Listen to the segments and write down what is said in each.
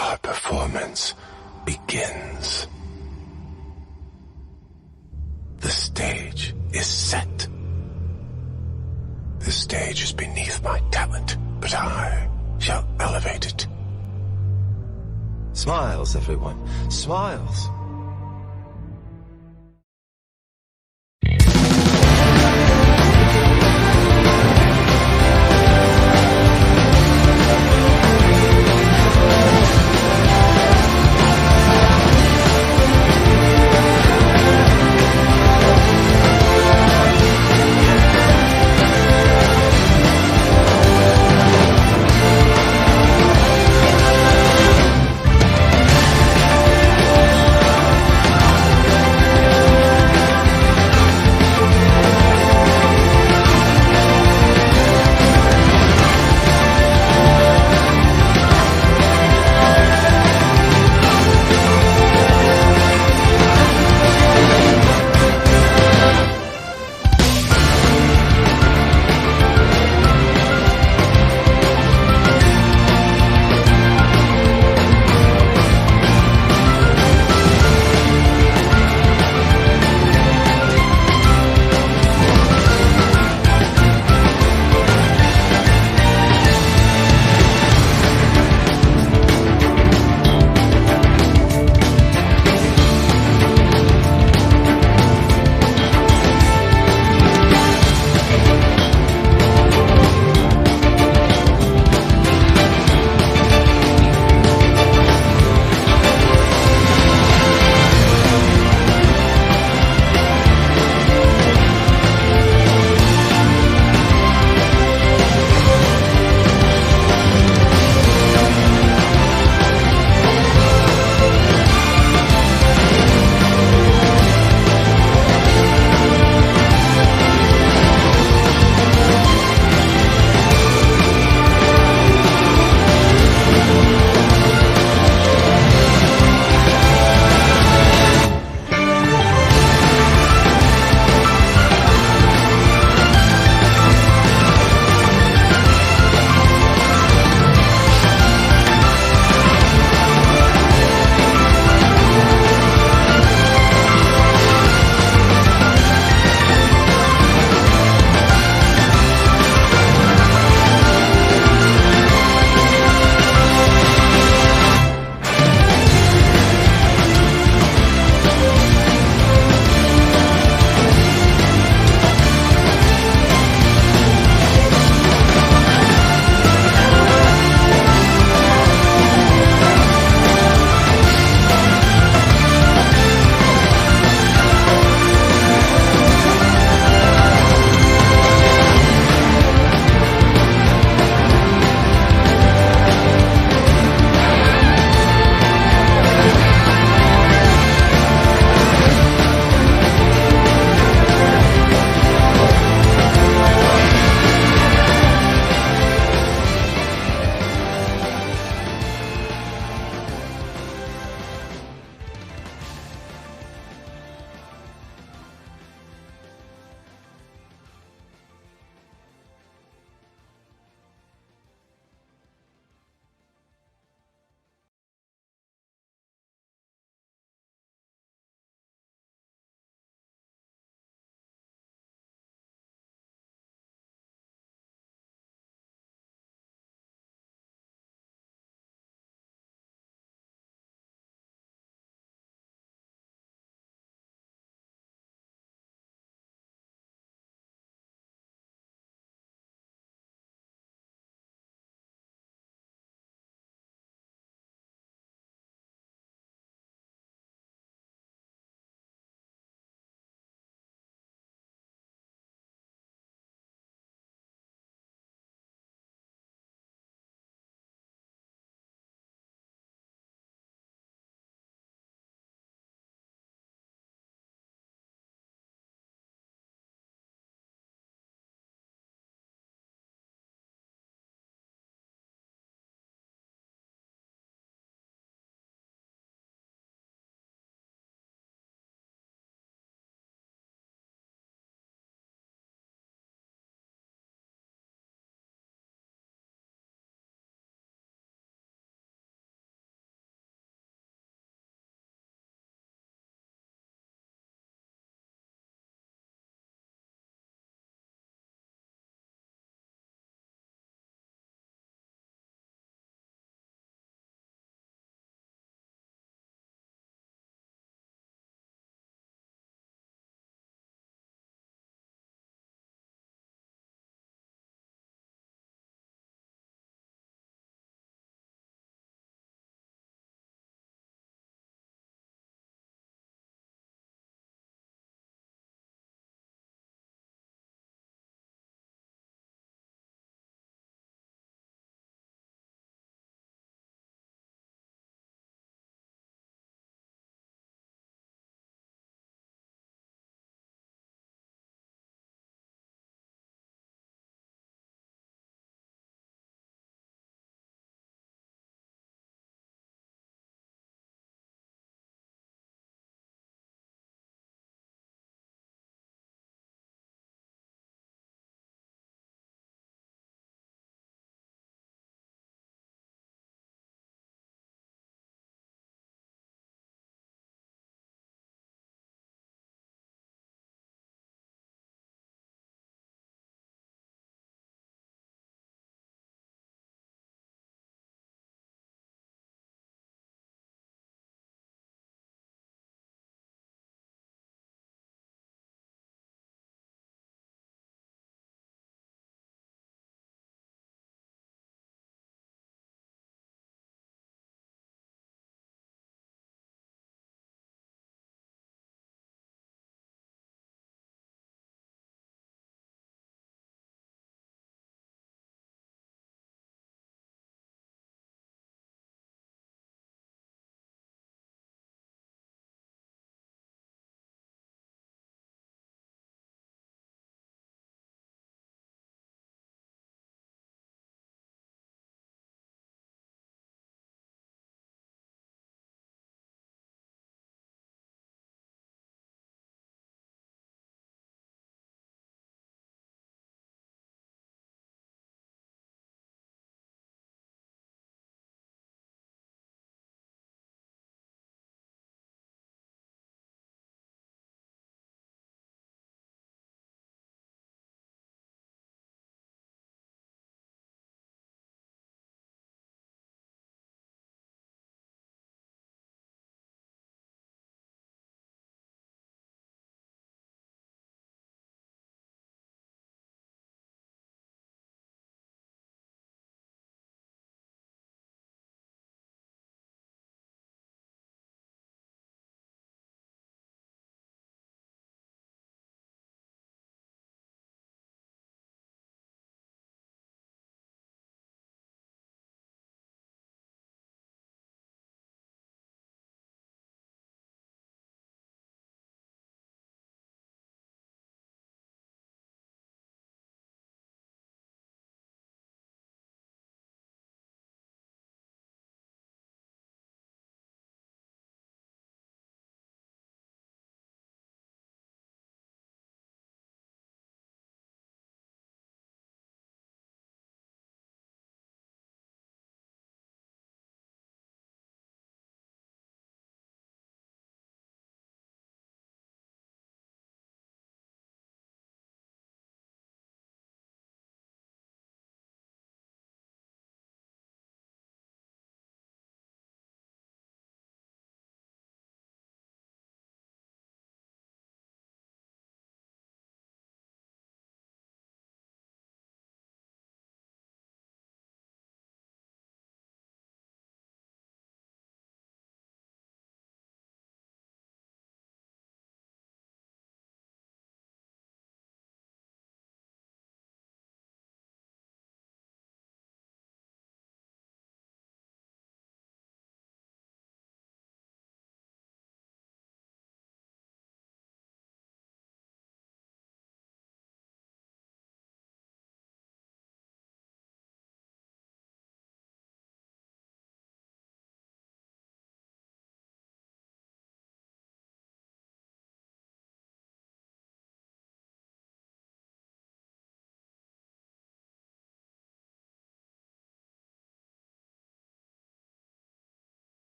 Our performance begins. The stage is set. The stage is beneath my talent, but I shall elevate it. Smiles, everyone. Smiles.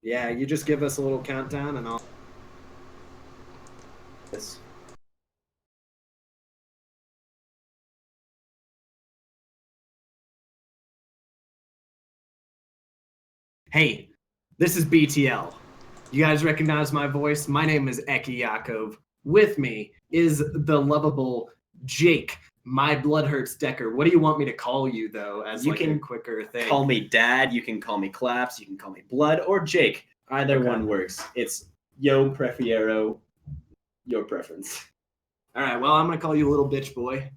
Yeah, you just give us a little countdown and I'll... This. Hey, this is BTL. You guys recognize my voice? My name is Eki Yakov. With me is the lovable Jake. My blood hurts Decker. What do you want me to call you though? As You like can a quicker thing. Call me Dad. You can call me Claps. You can call me Blood or Jake. Either one works. It's yo prefiero, your preference. All right. Well, I'm gonna call you little bitch boy,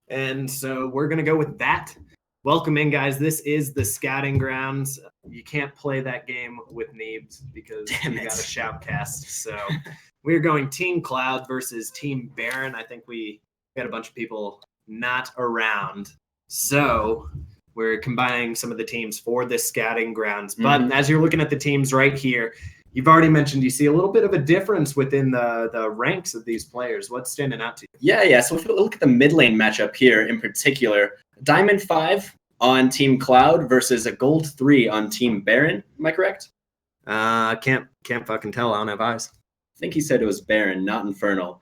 and so we're gonna go with that. Welcome in, guys. This is the scouting grounds. You can't play that game with Neebs because you got a shoutcast. So we're going Team Cloud versus Team Baron. I think we got a bunch of people not around. So we're combining some of the teams for this scouting grounds. But as you're looking at the teams right here, you've already mentioned you see a little bit of a difference within the ranks of these players. What's standing out to you? Yeah. So if we look at the mid lane matchup here in particular, Diamond 5 on Team Cloud versus a Gold 3 on Team Baron. Am I correct? Can't fucking tell. I don't have eyes. I think he said it was Baron, not Infernal.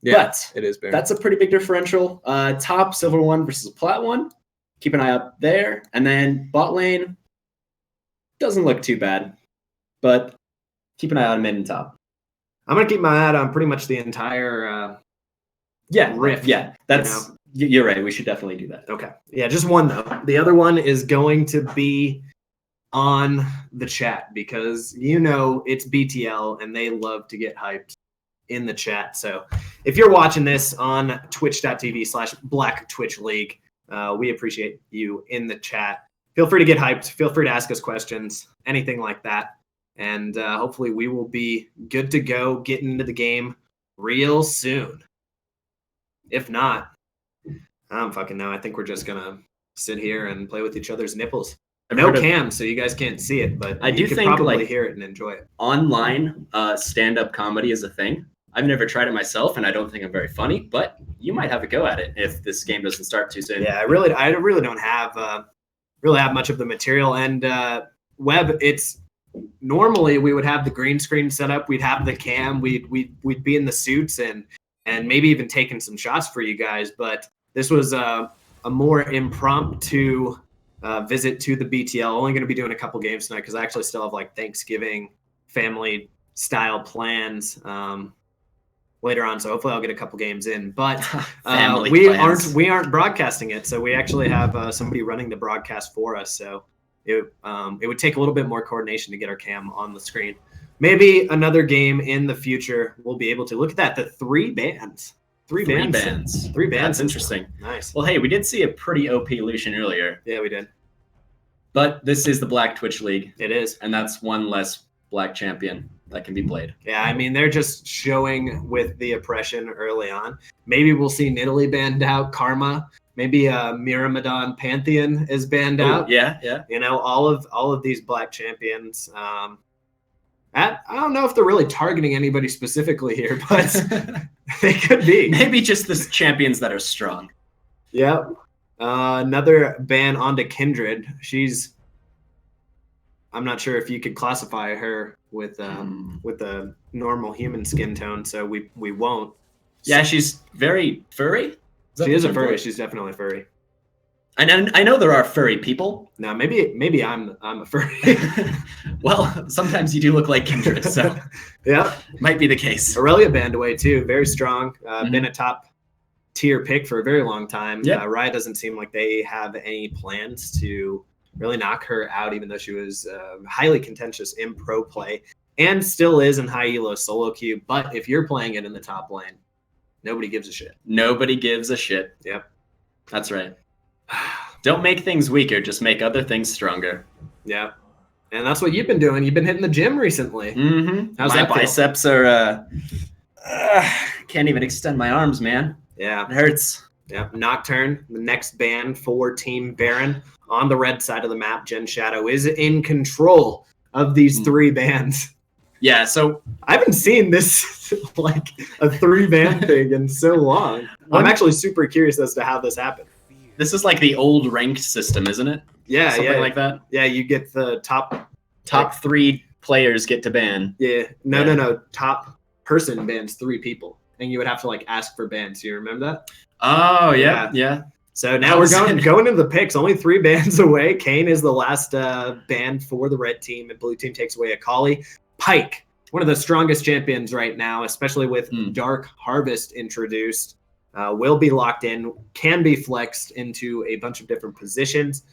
Yeah, but it is Baron. That's a pretty big differential. Top Silver 1 versus Plat 1. Keep an eye up there. And then bot lane doesn't look too bad, but keep an eye on mid and top. I'm going to keep my eye on pretty much the entire rift. Yeah, that's you're right. We should definitely do that. Okay. Yeah, just one though. The other one is going to be on the chat because it's BTL and they love to get hyped in the chat. So if you're watching this on twitch.tv/Black Twitch League, we appreciate you in the chat. Feel free to get hyped. Feel free to ask us questions, anything like that. And hopefully we will be good to go getting into the game real soon. If not, I don't fucking know. I think we're just going to sit here and play with each other's nipples. No cam, so you guys can't see it, but I do think probably hear it and enjoy it. Online stand-up comedy is a thing. I've never tried it myself, and I don't think I'm very funny, but you might have a go at it if this game doesn't start too soon. Yeah, I really don't have much of the material. And Web, it's normally we would have the green screen set up, we'd have the cam, we'd be in the suits and maybe even taking some shots for you guys, but this was a more impromptu visit to the BTL. Only going to be doing a couple games tonight because I actually still have like Thanksgiving family style plans later on. So hopefully I'll get a couple games in. But we aren't broadcasting it, so we actually have somebody running the broadcast for us. So it would take a little bit more coordination to get our cam on the screen. Maybe another game in the future we'll be able to. Look at that, the three bands. Three bands. That's interesting. Nice. Well, hey, we did see a pretty OP Lucian earlier. Yeah, we did. But this is the Black Twitch League. It is. And that's one less Black champion that can be played. Yeah, I mean, they're just showing with the oppression early on. Maybe we'll see Nidalee banned out, Karma. Maybe Myrmidon Pantheon is banned out. Yeah. All of these Black champions. I don't know if they're really targeting anybody specifically here, but they could be. Maybe just the champions that are strong. Yeah. Another ban onto Kindred. I'm not sure if you could classify her with a normal human skin tone, so we won't. Yeah, she's very furry. She is a furry. She's definitely furry. I know there are furry people. Now maybe I'm a furry. Well, sometimes you do look like Kindred, so yeah, might be the case. Aurelia banned away too, very strong. Been a top tier pick for a very long time. Yeah, Riot doesn't seem like they have any plans to really knock her out, even though she was highly contentious in pro play and still is in high elo solo queue. But if you're playing it in the top lane, nobody gives a shit. Nobody gives a shit. Yep, that's right. Don't make things weaker, just make other things stronger. Yeah. And that's what you've been doing. You've been hitting the gym recently. Mm-hmm. How's my that feel? biceps are can't even extend my arms, man. Yeah. It hurts. Yeah. Nocturne, the next ban for Team Baron on the red side of the map. Jen Shadow is in control of these three bans. Yeah, so I haven't seen this like a three-ban thing in so long. I'm actually super curious as to how this happened. This is like the old ranked system, isn't it? Yeah, Something like that. Yeah, you get the top three players get to ban. Yeah. No. Top person bans 3 people, and you would have to like ask for bans. Do you remember that? Oh yeah. So now we're going into the picks. Only 3 bans away. Kane is the last ban for the red team, and blue team takes away Akali. Pike, one of the strongest champions right now, especially with Dark Harvest introduced, will be locked in, can be flexed into a bunch of different positions.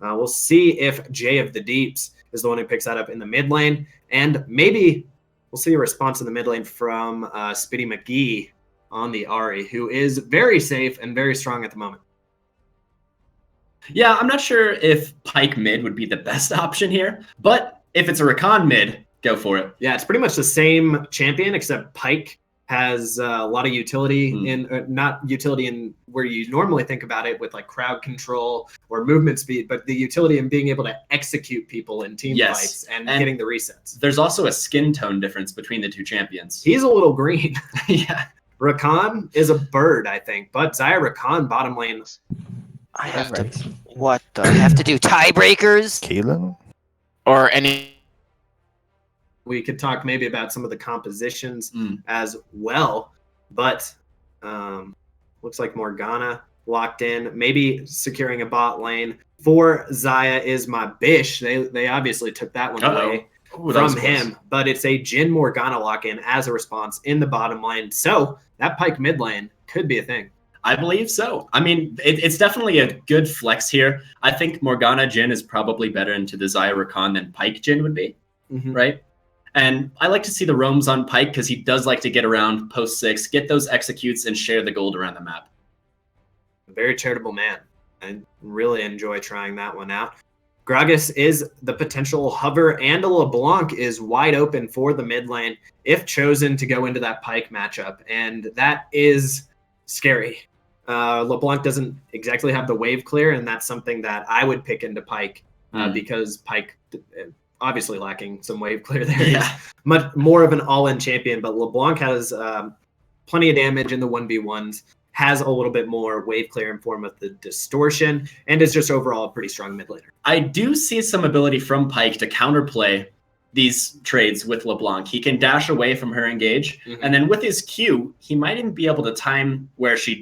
We'll see if Jay of the Deeps is the one who picks that up in the mid lane, and maybe we'll see a response in the mid lane from Spitty McGee on the Ahri, who is very safe and very strong at the moment. Yeah, I'm not sure if Pike mid would be the best option here, but if it's a Rakan mid, go for it. Yeah, it's pretty much the same champion, except Pike has a lot of utility in not utility in where you normally think about it with like crowd control or movement speed, but the utility in being able to execute people in team fights and getting the resets. There's also a skin tone difference between the 2 champions. He's a little green. Yeah. Rakan is a bird, I think, but Zaya Rakan bottom lane. I have to what? I have to do tiebreakers? Keelan? Or any. We could talk maybe about some of the compositions as well, but looks like Morgana locked in, maybe securing a bot lane. For Zaya is my Bish. They obviously took that one away from him, but it's a Jhin Morgana lock in as a response in the bottom lane. So that Pike mid lane could be a thing. I believe so. I mean, it's definitely a good flex here. I think Morgana Jhin is probably better into the Zaya Rakan than Pike Jhin would be, right? And I like to see the roams on Pike because he does like to get around post 6, get those executes, and share the gold around the map. A very charitable man. I really enjoy trying that one out. Gragas is the potential hover, and a LeBlanc is wide open for the mid lane if chosen to go into that Pike matchup, and that is scary. LeBlanc doesn't exactly have the wave clear, and that's something that I would pick into Pike because Pike obviously lacking some wave clear there. Yeah. Much more of an all-in champion, but LeBlanc has plenty of damage in the 1v1s, has a little bit more wave clear in form of the distortion, and is just overall a pretty strong mid laner. I do see some ability from Pike to counterplay these trades with LeBlanc. He can dash away from her engage, and then with his Q, he might even be able to time where she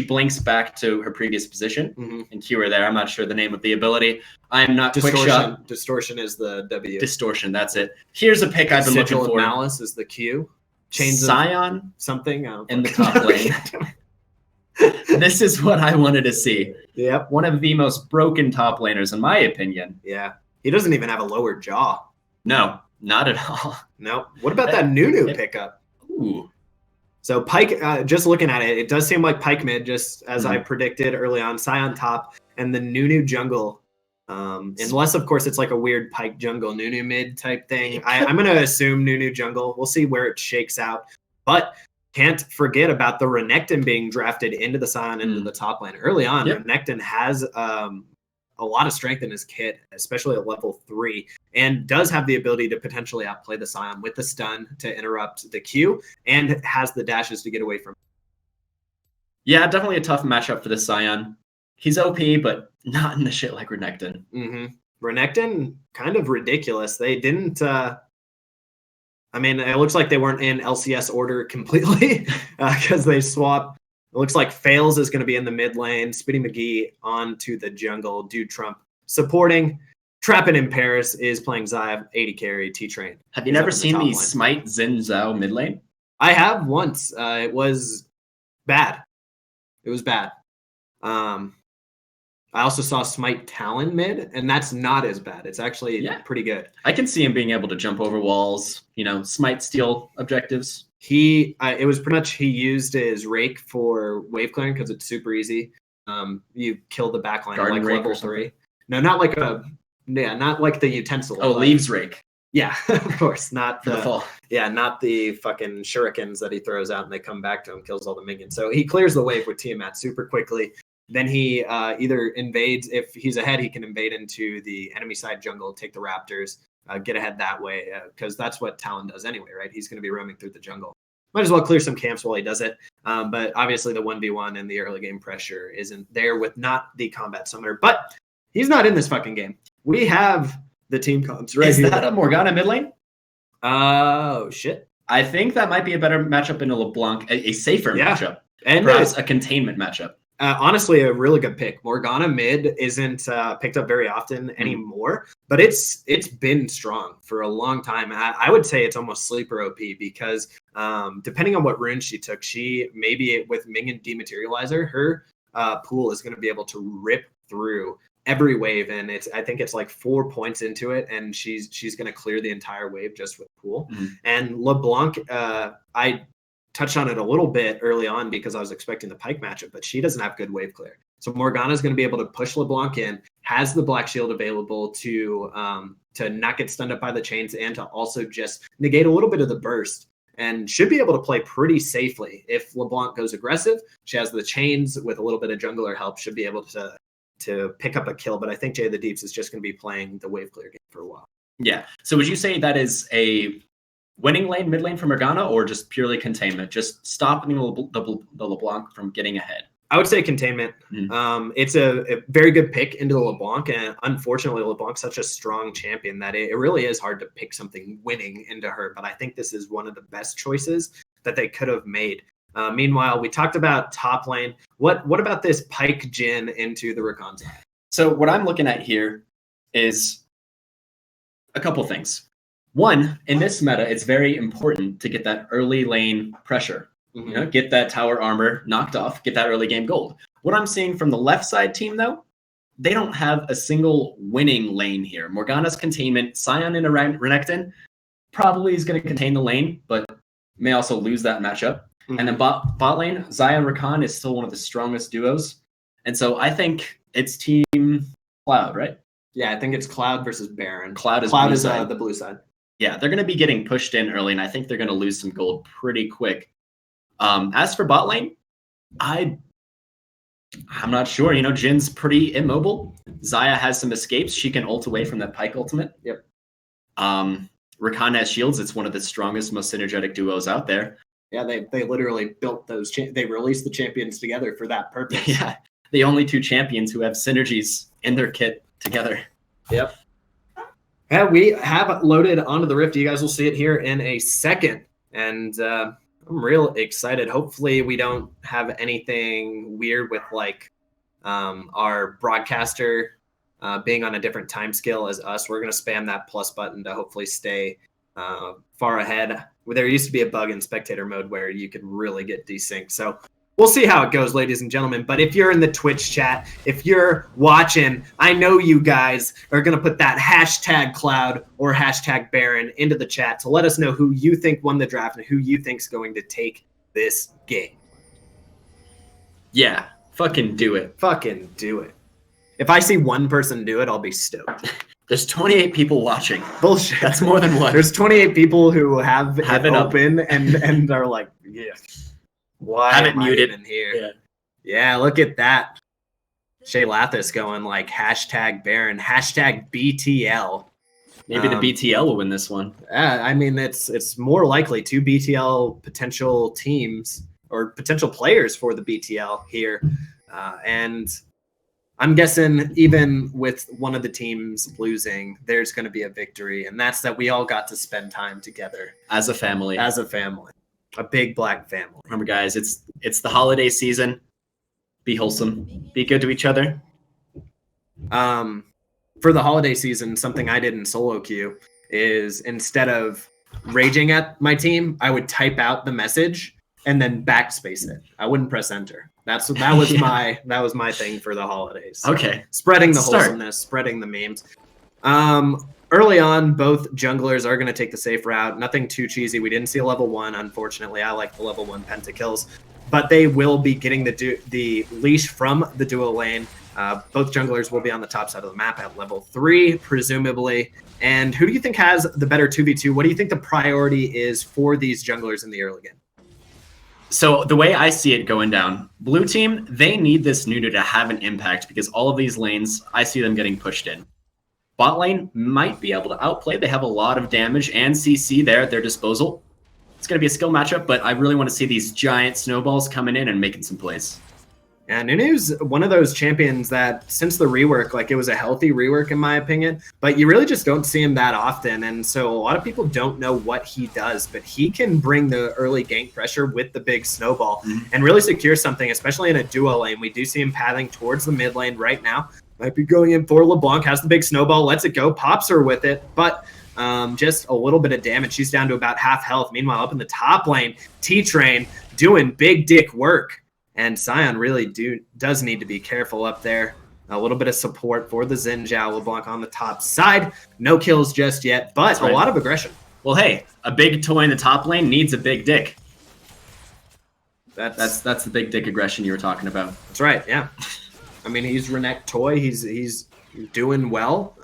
blinks back to her previous position and Q her there. I'm not sure the name of the ability. I'm not Distortion. quick shot. Distortion is the W. Distortion, that's it. Here's a pick I've been looking for. Malice is the Q. Chains Scion something in the top lane. This is what I wanted to see. Yep. One of the most broken top laners, in my opinion. Yeah. He doesn't even have a lower jaw. No, not at all. No. What about that Nunu pickup? Ooh. So Pike, just looking at it, it does seem like Pike mid, just as I predicted early on. Scion top, and the Nunu jungle. Unless, of course, it's like a weird Pike jungle Nunu mid type thing. I'm going to assume Nunu jungle. We'll see where it shakes out. But can't forget about the Renekton being drafted into the Scion into the top lane. Early on, Renekton has a lot of strength in his kit, especially at level 3, and does have the ability to potentially outplay the Scion with the stun to interrupt the Q, and has the dashes to get away from. Yeah, definitely a tough matchup for the Scion. He's OP, but not in the shit like Renekton. Renekton, kind of ridiculous. They didn't... I mean, it looks like they weren't in LCS order completely because they swapped. It looks like Fails is going to be in the mid lane. Spitty McGee onto the jungle. Dude Trump supporting. Trappin' in Paris is playing Zaya, 80 carry, T-Train. Have you never seen the Smite Xin Zhao mid lane? I have once. It was bad. It was bad. I also saw Smite Talon mid, and that's not as bad. It's actually pretty good. I can see him being able to jump over walls, smite steal objectives. It was pretty much he used his rake for wave clearing because it's super easy. You kill the backline like level 3. No, not like not like the utensil. Oh, leaves rake. Yeah, of course, not the fall. Yeah, not the fucking shurikens that he throws out and they come back to him, kills all the minions. So he clears the wave with Tiamat super quickly. Then he either invades, if he's ahead, he can invade into the enemy side jungle, take the raptors, get ahead that way, because that's what Talon does anyway, right? He's going to be roaming through the jungle. Might as well clear some camps while he does it. But obviously the 1v1 and the early game pressure isn't there with not the combat summoner. But he's not in this fucking game. We have the team comps right Is here. that a Morgana mid lane? Oh, shit. I think that might be a better matchup in a LeBlanc, a safer Yeah. matchup. And Perhaps a containment matchup. honestly, a really good pick. Morgana mid isn't picked up very often anymore, but it's been strong for a long time. I would say it's almost sleeper OP because depending on what rune she took, she maybe with Minion Dematerializer, her pool is going to be able to rip through every wave, and I think it's like 4 points into it, and she's going to clear the entire wave just with pool. And LeBlanc, I touched on it a little bit early on because I was expecting the Pike matchup, but she doesn't have good wave clear. So Morgana is going to be able to push LeBlanc in, has the Black Shield available to not get stunned up by the chains and to also just negate a little bit of the burst, and should be able to play pretty safely. If LeBlanc goes aggressive, she has the chains with a little bit of jungler help, should be able to pick up a kill. But I think Jay the Deeps is just going to be playing the wave clear game for a while. Yeah. So would you say that is a winning lane, mid lane for Morgana, or just purely containment? Just stopping the LeBlanc from getting ahead? I would say containment. It's a very good pick into the LeBlanc, and unfortunately, LeBlanc's such a strong champion that it really is hard to pick something winning into her. But I think this is one of the best choices that they could have made. Meanwhile, we talked about top lane. What about this Pike Jhin into the Rakan's Eye? So what I'm looking at here is a couple things. One, in this meta, it's very important to get that early lane pressure. You know, get that tower armor knocked off, get that early game gold. What I'm seeing from the left side team, though, they don't have a single winning lane here. Morgana's containment, Sion and Renekton probably is going to contain the lane, but may also lose that matchup. And then bot lane, Zion Rakan is still one of the strongest duos. And so I think it's Team Cloud, right? Yeah, I think it's Cloud versus Baron. Cloud is the blue side. Yeah, they're going to be getting pushed in early, and I think they're going to lose some gold pretty quick. As for bot lane, I'm not sure. You know, Jin's pretty immobile. Xayah has some escapes. She can ult away from that Pike ultimate. Yep. Rakan has shields. It's one of the strongest, most synergetic duos out there. Yeah, they literally built those. They released the champions together for that purpose. Yeah, the only two champions who have synergies in their kit together. Yep. Yeah, we have loaded onto the Rift. You guys will see it here in a second. And I'm real excited. Hopefully we don't have anything weird with like our broadcaster being on a different time scale as us. We're going to spam that plus button to hopefully stay far ahead. There used to be a bug in spectator mode where you could really get desynced. So we'll see how it goes, ladies and gentlemen. But if you're in the Twitch chat, if you're watching, I know you guys are going to put that hashtag Cloud or hashtag Baron into the chat to let us know who you think won the draft and who you think's going to take this game. Yeah, fucking do it. Fucking do it. If I see one person do it, I'll be stoked. There's 28 people watching. Bullshit. That's more than one. There's 28 people who have it it open and are like, yeah. Why Have it am I muted. even here? Yeah, look at that. Shay Lathis going like hashtag Baron, hashtag BTL. Maybe the BTL will win this one. I mean, it's more likely two BTL potential teams or potential players for the BTL here. And I'm guessing even with one of the teams losing, there's going to be a victory. And that's that we all got to spend time together. As a family. As a family. A big black family. Remember, guys, it's the holiday season. Be wholesome. Be good to each other. For the holiday season, something I did in solo queue is instead of raging at my team, I would type out the message and then backspace it. I wouldn't press enter. That was my thing for the holidays. Okay. Spreading the Let's start. wholesomeness, spreading the memes. Early on, both junglers are going to take the safe route. Nothing too cheesy. We didn't see a level 1, unfortunately. I like the level 1 pentakills. But they will be getting the leash from the duo lane. Both junglers will be on the top side of the map at level 3, presumably. And who do you think has the better 2v2? What do you think the priority is for these junglers in the early game? So the way I see it going down, blue team, they need this Nunu to have an impact because all of these lanes, I see them getting pushed in. Bot lane might be able to outplay. They have a lot of damage and CC there at their disposal. It's going to be a skill matchup, but I really want to see these giant snowballs coming in and making some plays. And Nunu's one of those champions that since the rework, like it was a healthy rework in my opinion, but you really just don't see him that often. And so a lot of people don't know what he does, but he can bring the early gank pressure with the big snowball and really secure something, especially in a duo lane. We do see him pathing towards the mid lane right now. Might be going in for LeBlanc, has the big snowball, lets it go, pops her with it, but just a little bit of damage. She's down to about half health. Meanwhile, up in the top lane, T-Train doing big dick work. And Sion really does need to be careful up there. A little bit of support for the Xin Zhao LeBlanc on the top side. No kills just yet, but a lot of aggression. Well, hey, a big toy in the top lane needs a big dick. That's the big dick aggression you were talking about. That's right, yeah. I mean, he's Renekton toy. He's doing well.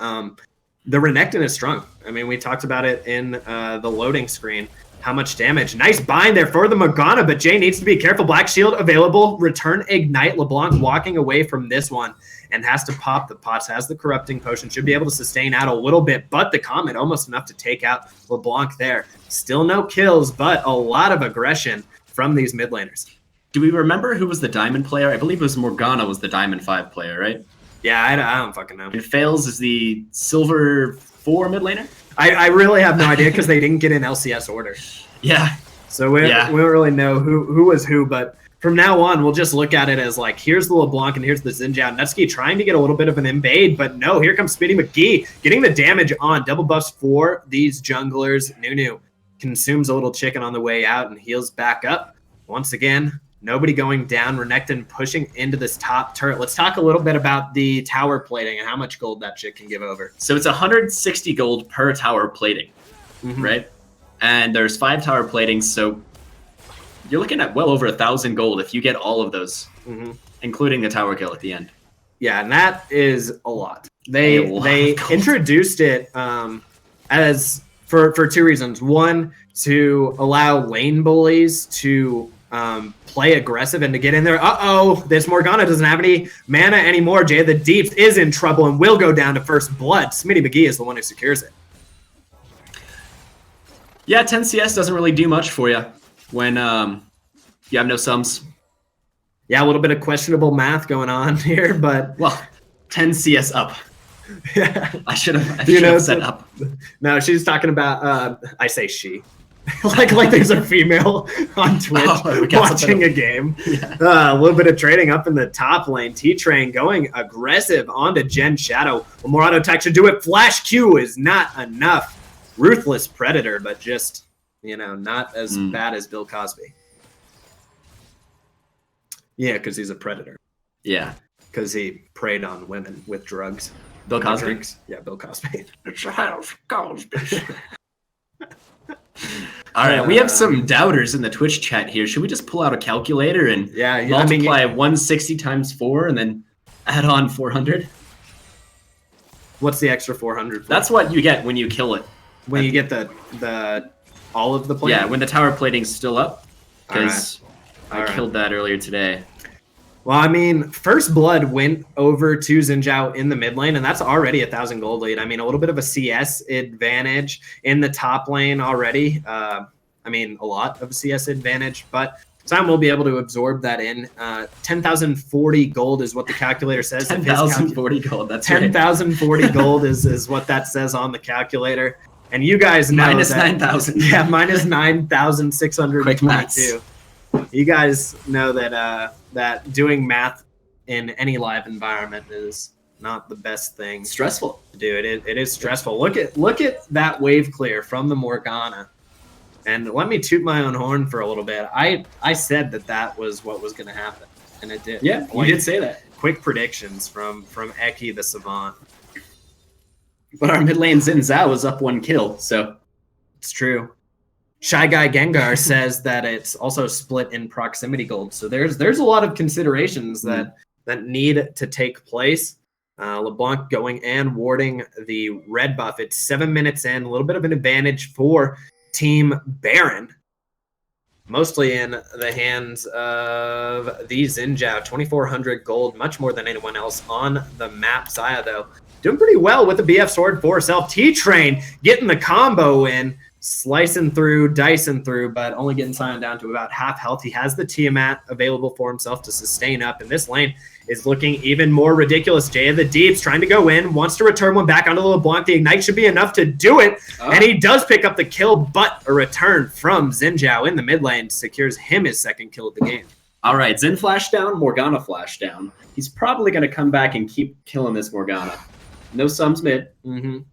The Renekton is strong. I mean, we talked about it in the loading screen. How much damage. Nice bind there for the Morgana, but Jay needs to be careful. Black Shield available. Return Ignite. LeBlanc walking away from this one and has to pop the pots. Has the Corrupting Potion. Should be able to sustain out a little bit, but the Comet almost enough to take out LeBlanc there. Still no kills, but a lot of aggression from these mid laners. Do we remember who was the Diamond player? I believe it was Morgana was the Diamond 5 player, right? Yeah, I don't fucking know. And Fails is the Silver 4 mid laner? I really have no idea because they didn't get in LCS order. Yeah. So we don't really know who was who, but from now on, we'll just look at it as like, here's the LeBlanc and here's the Xin Zhao. Nutski trying to get a little bit of an invade, but no, here comes Speedy McGee getting the damage on. Double buffs for these junglers. Nunu consumes a little chicken on the way out and heals back up. Once again, nobody going down. Renekton pushing into this top turret. Let's talk a little bit about the tower plating and how much gold that shit can give over. So it's 160 gold per tower plating, right? And there's 5 tower platings, so you're looking at well over 1,000 gold if you get all of those, including the tower kill at the end. Yeah, and that is a lot. They introduced it as for 2 reasons. One, to allow lane bullies to play aggressive and to get in there. This Morgana doesn't have any mana anymore. Jay the Deeps is in trouble and will go down to first blood. Smitty McGee is the one who secures it. Yeah, 10 CS doesn't really do much for you when you have no sums. Yeah, a little bit of questionable math going on here, but... Well, 10 CS up. Yeah. I should have set up. No, she's talking about... I say she. like there's a female on Twitch watching a game. Yeah. A little bit of trading up in the top lane. T-Train going aggressive onto Gen Shadow. One more auto attack should do it. Flash Q is not enough. Ruthless Predator, but just, not as bad as Bill Cosby. Yeah, because he's a predator. Yeah. Because he preyed on women with drugs. Bill Cosby? Drinks. Yeah, Bill Cosby. It's a house Cosby. All right, we have some doubters in the Twitch chat here. Should we just pull out a calculator and multiply 160 times 4 and then add on 400? What's the extra 400 for? That's what you get when you kill it. When you get the all of the plating? Yeah, when the tower plating's still up. Because I killed that earlier today. Well, I mean, First Blood went over to Xin Zhao in the mid lane, and that's already 1,000 gold lead. I mean, a little bit of a CS advantage in the top lane already. A lot of a CS advantage, but Sion will be able to absorb that in. 10,040 gold is what the calculator says. 10,040 gold, that's 10,040 gold is what that says on the calculator. And you guys know minus 9,000. Yeah, minus 9,622. You guys know that that doing math in any live environment is not the best thing. Stressful. To do. It is stressful. Look at that wave clear from the Morgana. And let me toot my own horn for a little bit. I said that was what was going to happen, and it did. Yeah, you did say that. Quick predictions from Eki the Savant. But our mid lane Xin Zhao is up 1 kill, so it's true. Shy Guy Gengar says that it's also split in proximity gold. So there's a lot of considerations that need to take place. LeBlanc going and warding the red buff. It's 7 minutes in, a little bit of an advantage for Team Baron. Mostly in the hands of the Xin Zhao. 2,400 gold, much more than anyone else on the map. Xayah, though, doing pretty well with the BF sword for herself. T-Train getting the combo in. slicing through, dicing through, but only getting Sion down to about half health. He has the Tiamat available for himself to sustain up, and this lane is looking even more ridiculous. Jay of the Deeps trying to go in, wants to return one back onto LeBlanc. The Ignite should be enough to do it, and he does pick up the kill, but a return from Xin Zhao in the mid lane secures him his second kill of the game. All right, Xin flash down, Morgana flash down. He's probably going to come back and keep killing this Morgana. No sums mid, and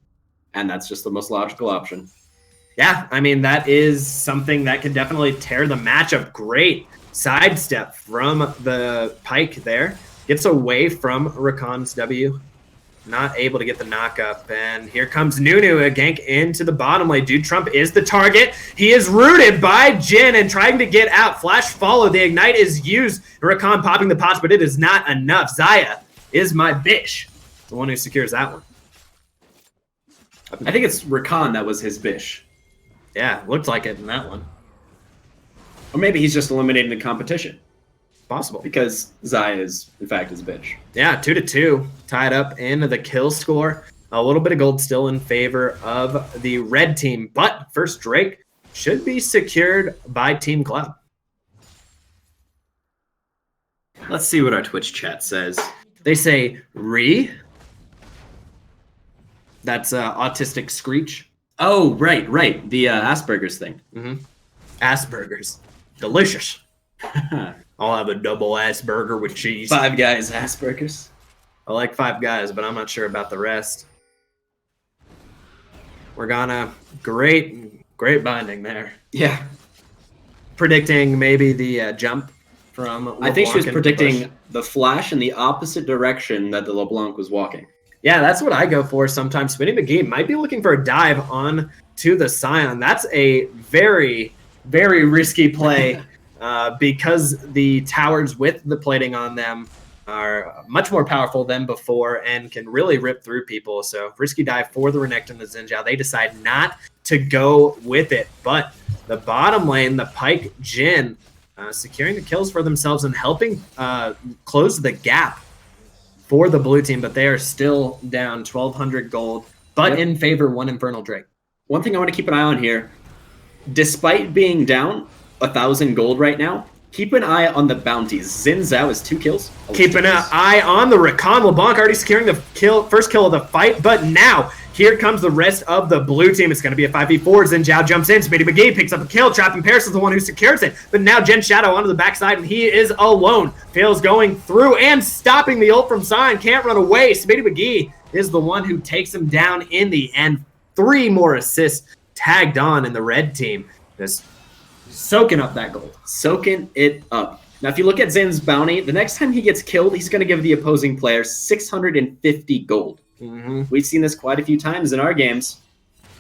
that's just the most logical option. Yeah, I mean, that is something that could definitely tear the matchup. Great sidestep from the Pyke there. Gets away from Rakan's W. Not able to get the knock up. And here comes Nunu, a gank into the bottom lane. Dude Trump is the target. He is rooted by Jin and trying to get out. Flash follow. The Ignite is used. Rakan popping the pots, but it is not enough. Xayah is my bitch. The one who secures that one. I think it's Rakan that was his bish. Yeah, looked like it in that one. Or maybe he's just eliminating the competition. Possible. Because Xayah is, in fact, his bitch. Yeah, 2-2. Tied up in the kill score. A little bit of gold still in favor of the red team. But first Drake should be secured by Team Cloud. Let's see what our Twitch chat says. They say, Re. That's autistic screech. Oh, right. The Asperger's thing. Asperger's. Delicious. I'll have a double ass burger with cheese. Five Guys Asperger's. I like Five Guys, but I'm not sure about the rest. Morgana, great binding there. Yeah. Predicting maybe the jump from LeBlanc. I think she was predicting push. the flash in the opposite direction that the LeBlanc was walking. Yeah, that's what I go for sometimes. Spinning McGee might be looking for a dive on to the Sion. That's a very, very risky play. Because the towers with the plating on them are much more powerful than before and can really rip through people. So risky dive for the Renekton and the Xin Zhao. They decide not to go with it. But the bottom lane, the Pyke Jin, securing the kills for themselves and helping close the gap for the blue team. But they are still down 1,200 gold, but in favor one Infernal Drake. One thing I want to keep an eye on here, despite being down 1,000 gold right now, keep an eye on the bounties. Xin Zhao is 2 kills. Keeping an eye on the Rakan. LeBlanc already securing the first kill of the fight, but now here comes the rest of the blue team. It's going to be a 5v4. Xin Zhao jumps in. Smitty McGee picks up a kill. Trapping Paris is the one who secures it, but now Jen Shadow onto the backside, and he is alone. Fails going through and stopping the ult from Sion. Can't run away. Smitty McGee is the one who takes him down in the end. 3 more assists tagged on in the red team. Just soaking up that gold. Soaking it up. Now, if you look at Zin's bounty, the next time he gets killed, he's going to give the opposing player 650 gold. We've seen this quite a few times in our games.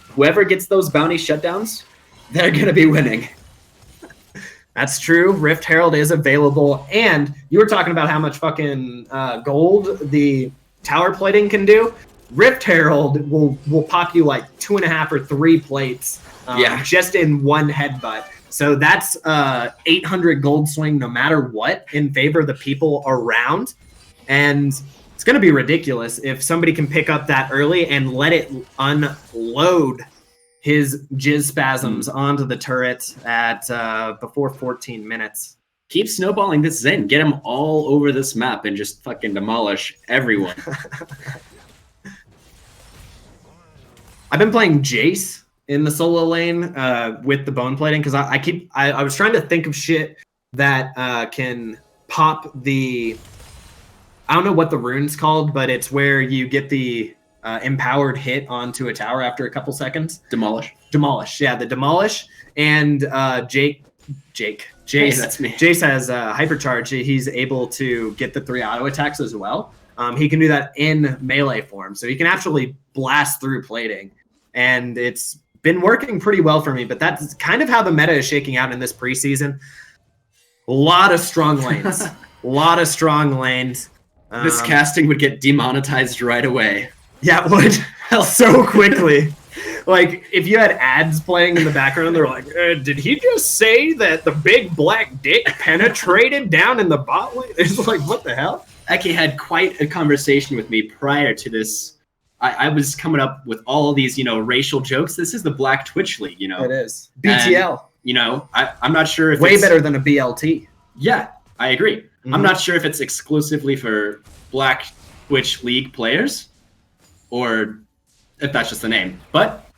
Whoever gets those bounty shutdowns, they're going to be winning. That's true. Rift Herald is available. And you were talking about how much fucking gold the tower plating can do. Rift Herald will pop you like 2.5 or 3 plates just in one headbutt. So that's 800 gold swing no matter what in favor of the people around. And it's going to be ridiculous if somebody can pick up that early and let it unload his jizz spasms onto the turret at before 14 minutes. Keep snowballing this Zen. Get him all over this map and just fucking demolish everyone. I've been playing Jace in the solo lane with the bone plating because I was trying to think of shit that can pop the, I don't know what the rune's called, but it's where you get the empowered hit onto a tower after a couple seconds. Demolish. Yeah, the demolish. And Jace, hey, that's me. Jace has hypercharge. He's able to get the 3 auto attacks as well. He can do that in melee form, so he can actually blast through plating. And it's been working pretty well for me, but that's kind of how the meta is shaking out in this preseason. A lot of strong lanes. This casting would get demonetized right away. Yeah, it would. So quickly. Like, if you had ads playing in the background, they're like, did he just say that the big black dick penetrated down in the bot lane? It's like, what the hell? Aki had quite a conversation with me prior to this I was coming up with all these, racial jokes. This is the Black Twitch League, It is. BTL. And, I'm not sure if way better than a BLT. Yeah, I agree. I'm not sure if it's exclusively for Black Twitch League players or if that's just the name. But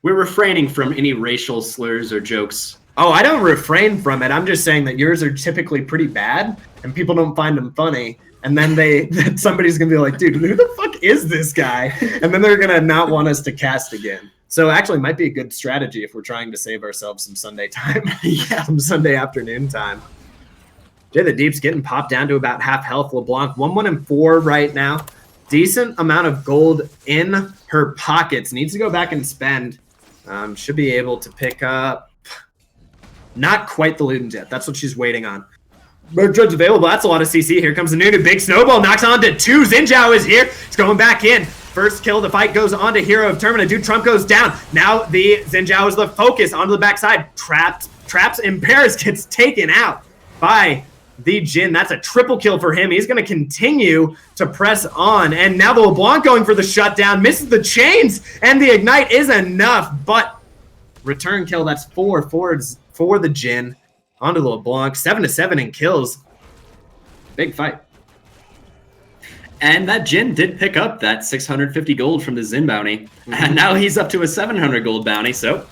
we're refraining from any racial slurs or jokes. Oh, I don't refrain from it. I'm just saying that yours are typically pretty bad and people don't find them funny. And then somebody's going to be like, dude, who the fuck is this guy? And then they're going to not want us to cast again. So actually might be a good strategy if we're trying to save ourselves some Sunday time. Yeah, some Sunday afternoon time. Jay the Deep's getting popped down to about half health. LeBlanc 1-1-4 right now. Decent amount of gold in her pockets. Needs to go back and spend. Should be able to pick up not quite the Ludens yet. That's what she's waiting on. Dread's available. That's a lot of CC. Here comes the Nunu. Big snowball knocks on to 2. Xinjiao is here. It's going back in. First kill. The fight goes on to Hero of Termina. Dude, Trump goes down. Now the Xinjiao is the focus onto the backside. Traps in Paris gets taken out by the Jin. That's a triple kill for him. He's going to continue to press on. And now the LeBlanc going for the shutdown. Misses the chains. And the ignite is enough. But return kill. That's 4 forwards for the Jin. Onto the LeBlanc, 7-7 in kills. Big fight. And that Jin did pick up that 650 gold from the Xin bounty. And now he's up to a 700 gold bounty, so.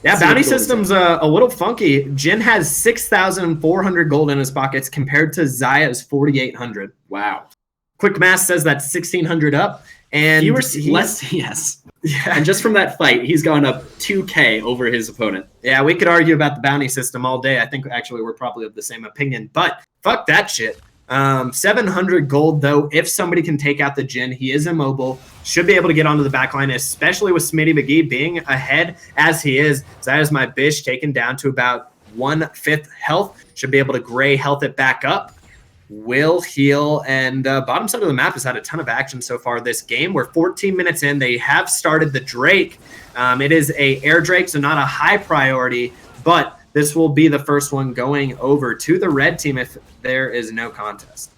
Yeah, bounty system's a little funky. Jin has 6,400 gold in his pockets compared to Zaya's 4,800. Wow. Quick math says that's 1,600 up. And yes. Yeah, and just from that fight, he's gone up 2K over his opponent. Yeah, we could argue about the bounty system all day. I think actually we're probably of the same opinion, but fuck that shit. 700 gold, though, if somebody can take out the Jin, he is immobile, should be able to get onto the back line, especially with Smitty McGee being ahead as he is. Zaya's my Bish taken down to about 1/5 health, should be able to gray health it back up. Will heal, and bottom side of the map has had a ton of action so far this game. We're 14 minutes in. They have started the Drake. It is a air Drake, so not a high priority, but this will be the first one going over to the red team if there is no contest.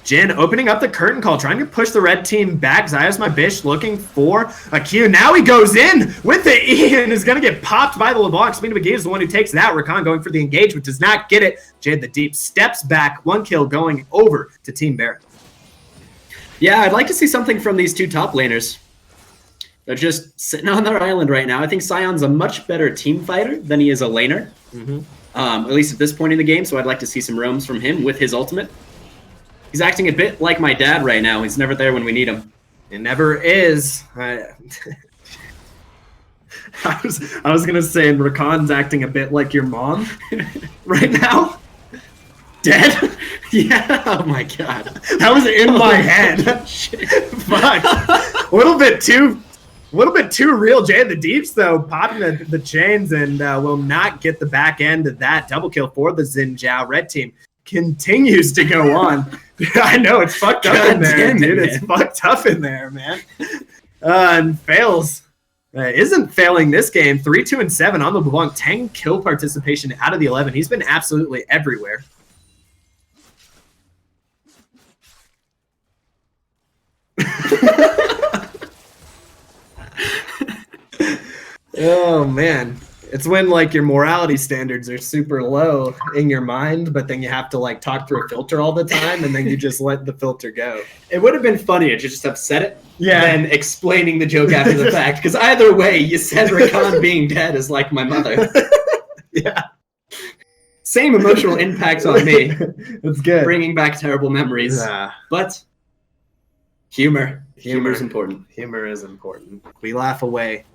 Jin opening up the curtain call, trying to push the red team back. Zaya's my Bish looking for a Q. Now he goes in with the E and is going to get popped by the LeBlanc. Smitty McGee is the one who takes that. Rakan going for the engagement, does not get it. Jade the Deep steps back. 1 kill going over to Team Barrett. Yeah, I'd like to see something from these 2 top laners. They're just sitting on their island right now. I think Sion's a much better team fighter than he is a laner. At least at this point in the game, so I'd like to see some roams from him with his ultimate. He's acting a bit like my dad right now. He's never there when we need him. It never is. I was gonna say Rakan's acting a bit like your mom right now. Dead? Yeah. Oh my god. That was in my head. Shit. Fuck. A little bit too real. Jay the Deeps though popping the chains and will not get the back end of that double kill for the Xinjiao red team. Continues to go on. I know it's fucked up in there, dude. It's fucked up in there, man. And fails. Isn't failing this game. 3-2-7 on the LeBlanc. 10 kill participation out of the 11. He's been absolutely everywhere. Oh man. It's when like your morality standards are super low in your mind, but then you have to like talk through a filter all the time, and then you just let the filter go. It would have been funnier to just have said it, than explaining the joke after the fact. Because either way, you said Rakan being dead is like my mother. Yeah, same emotional impact on me. That's good. Bringing back terrible memories, but humor is important. Humor is important. We laugh away.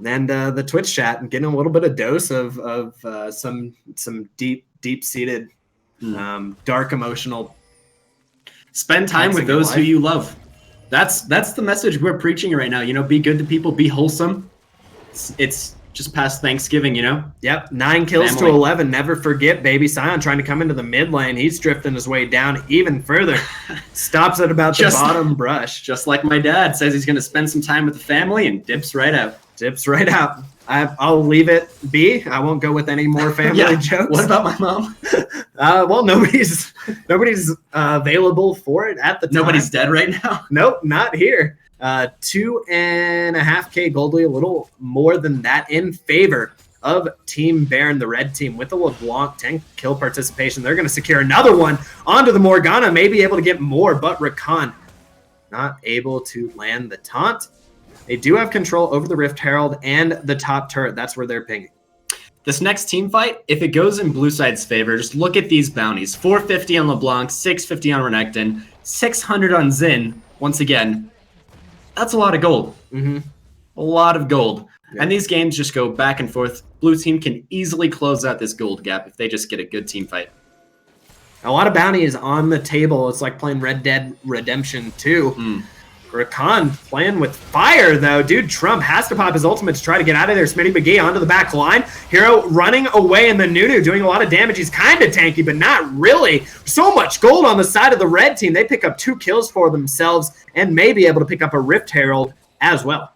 And the Twitch chat and getting a little bit of dose of some deep-seated, dark emotional. Spend time with those who you love. That's the message we're preaching right now. You know, be good to people, be wholesome. It's just past Thanksgiving, you know? Yep, 9 kills to 11. Never forget, baby. Sion trying to come into the mid lane. He's drifting his way down even further. Stops at about the bottom brush. Just like my dad says he's going to spend some time with the family and dips right out. Dips right out. I'll leave it be. I won't go with any more family jokes. What about my mom? Well, nobody's available for it at the time. Nobody's dead right now? Nope, not here. 2.5K gold lead, a little more than that in favor of Team Baron, the red team, with the LeBlanc 10 kill participation. They're going to secure another one onto the Morgana, maybe able to get more, but Rakan not able to land the taunt. They do have control over the Rift Herald and the top turret. That's where they're pinging. This next team fight, if it goes in blue side's favor, just look at these bounties. 450 on LeBlanc, 650 on Renekton, 600 on Xin. Once again, that's a lot of gold. Mm-hmm. A lot of gold. Yeah. And these games just go back and forth. Blue team can easily close out this gold gap if they just get a good team fight. A lot of bounties on the table. It's like playing Red Dead Redemption 2. Rakan playing with fire, though. Dude, Trump has to pop his ultimate to try to get out of there. Smitty McGee onto the back line. Hero running away, and the Nunu doing a lot of damage. He's kind of tanky, but not really. So much gold on the side of the red team. They pick up 2 kills for themselves and may be able to pick up a Rift Herald as well.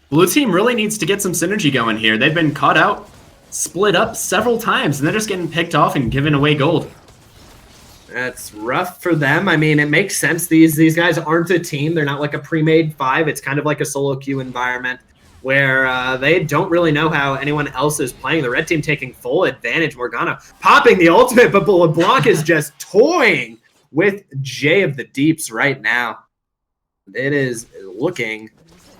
Blue team really needs to get some synergy going here. They've been caught out, split up several times, and they're just getting picked off and giving away gold. That's rough for them. I mean, it makes sense. These guys aren't a team. They're not like a pre-made 5. It's kind of like a solo queue environment where they don't really know how anyone else is playing. The red team taking full advantage. Morgana popping the ultimate, but LeBlanc is just toying with Jay of the Deeps right now. It is looking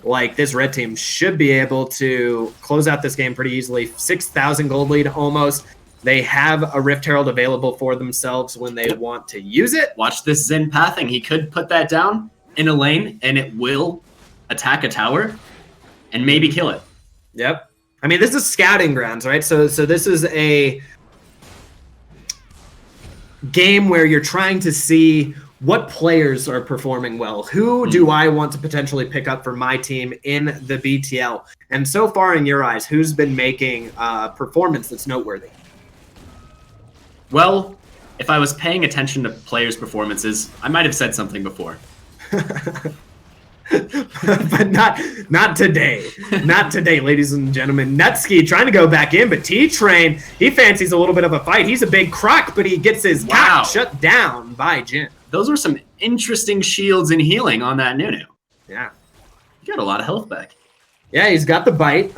like this red team should be able to close out this game pretty easily. 6,000 gold lead almost. They have a Rift Herald available for themselves when they want to use it. Watch this Xin pathing. He could put that down in a lane, and it will attack a tower and maybe kill it. Yep. I mean, this is scouting grounds, right? So this is a game where you're trying to see what players are performing well. Who do I want to potentially pick up for my team in the BTL? And so far, in your eyes, who's been making performance that's noteworthy? Well, if I was paying attention to players' performances, I might have said something before. But not today. Not today, ladies and gentlemen. Nutski trying to go back in, but T-Train, he fancies a little bit of a fight. He's a big croc, but he gets his cap shut down by Jin. Those were some interesting shields and healing on that Nunu. Yeah. He got a lot of health back. Yeah, he's got the bite.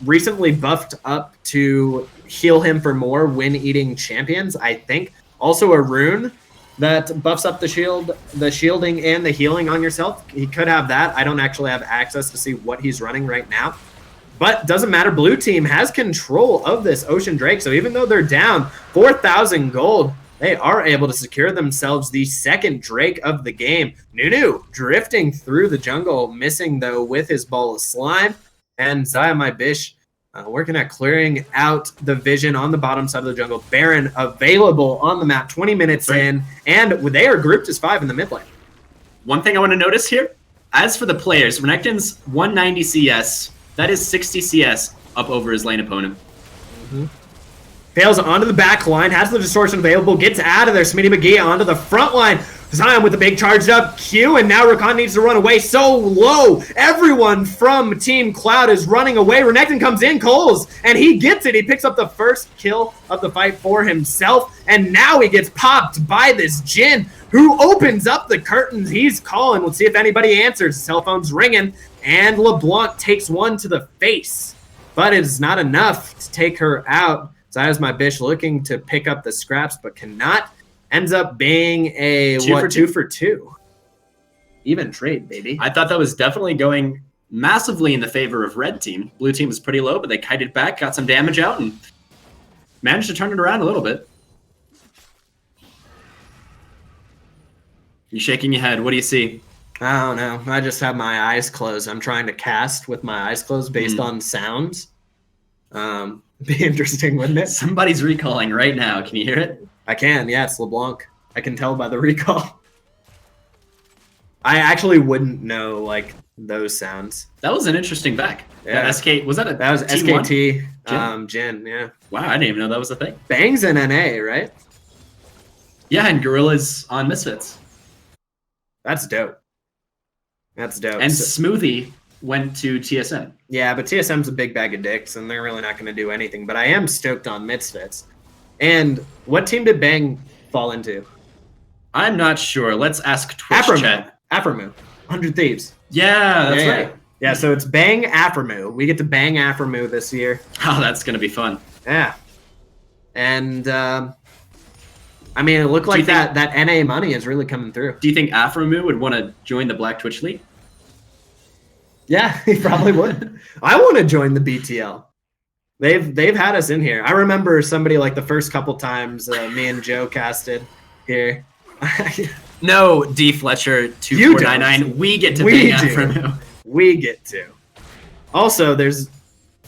Recently buffed up to heal him for more when eating champions, I think. Also a rune that buffs up the shielding and the healing on yourself. He could have that. I don't actually have access to see what he's running right now. But doesn't matter. Blue team has control of this Ocean Drake. So even though they're down 4,000 gold, they are able to secure themselves the second Drake of the game. Nunu drifting through the jungle, missing though with his ball of slime. And Zaya My Bish working at clearing out the vision on the bottom side of the jungle. Baron available on the map 20 minutes in, and they are grouped as 5 in the mid lane. One thing I want to notice here, as for the players, Renekton's 190 CS, that is 60 CS up over his lane opponent. Fails onto the back line, has the distortion available, gets out of there. Smitty McGee onto the front line. Zion with a big charged up Q, and now Rakan needs to run away so low. Everyone from Team Cloud is running away. Renekton comes in, Coles, and he gets it. He picks up the first kill of the fight for himself, and now he gets popped by this Jin, who opens up the curtains. He's calling. Let's see if anybody answers. His cell phone's ringing, and LeBlanc takes one to the face, but it's not enough to take her out. Zaya's My Bish looking to pick up the scraps, but cannot. Ends up being a two for two. Even trade, baby. I thought that was definitely going massively in the favor of red team. Blue team was pretty low, but they kited back, got some damage out, and managed to turn it around a little bit. You're shaking your head. What do you see? I don't know. I just have my eyes closed. I'm trying to cast with my eyes closed based on sounds. Be interesting, wouldn't it? Somebody's recalling right now. Can you hear it? I can. Yeah, it's LeBlanc. I can tell by the recall. I actually wouldn't know like those sounds. That was an interesting back. Yeah. SK was that a that was T1? SKT Jin, yeah. Wow, I didn't even know that was a thing. Bang's in NA, right? Yeah, and Gorilla's on Misfits. That's dope. That's dope. And Smoothie went to TSM. Yeah, but TSM's a big bag of dicks, and they're really not going to do anything. But I am stoked on Misfits. And what team did Bang fall into? I'm not sure. Let's ask Twitch chat. Aphromoo. 100 Thieves. Yeah, that's right. Yeah, so it's Bang Aphromoo. We get to Bang Aphromoo this year. Oh, that's going to be fun. Yeah. And, I mean, it looked like that NA money is really coming through. Do you think Aphromoo would want to join the Black Twitch League? Yeah, he probably would. I want to join the BTL. They've had us in here. I remember somebody like the first couple times me and Joe casted here. No, D Fletcher 2499. We get to be Aphromoo. We get to. Also, there's,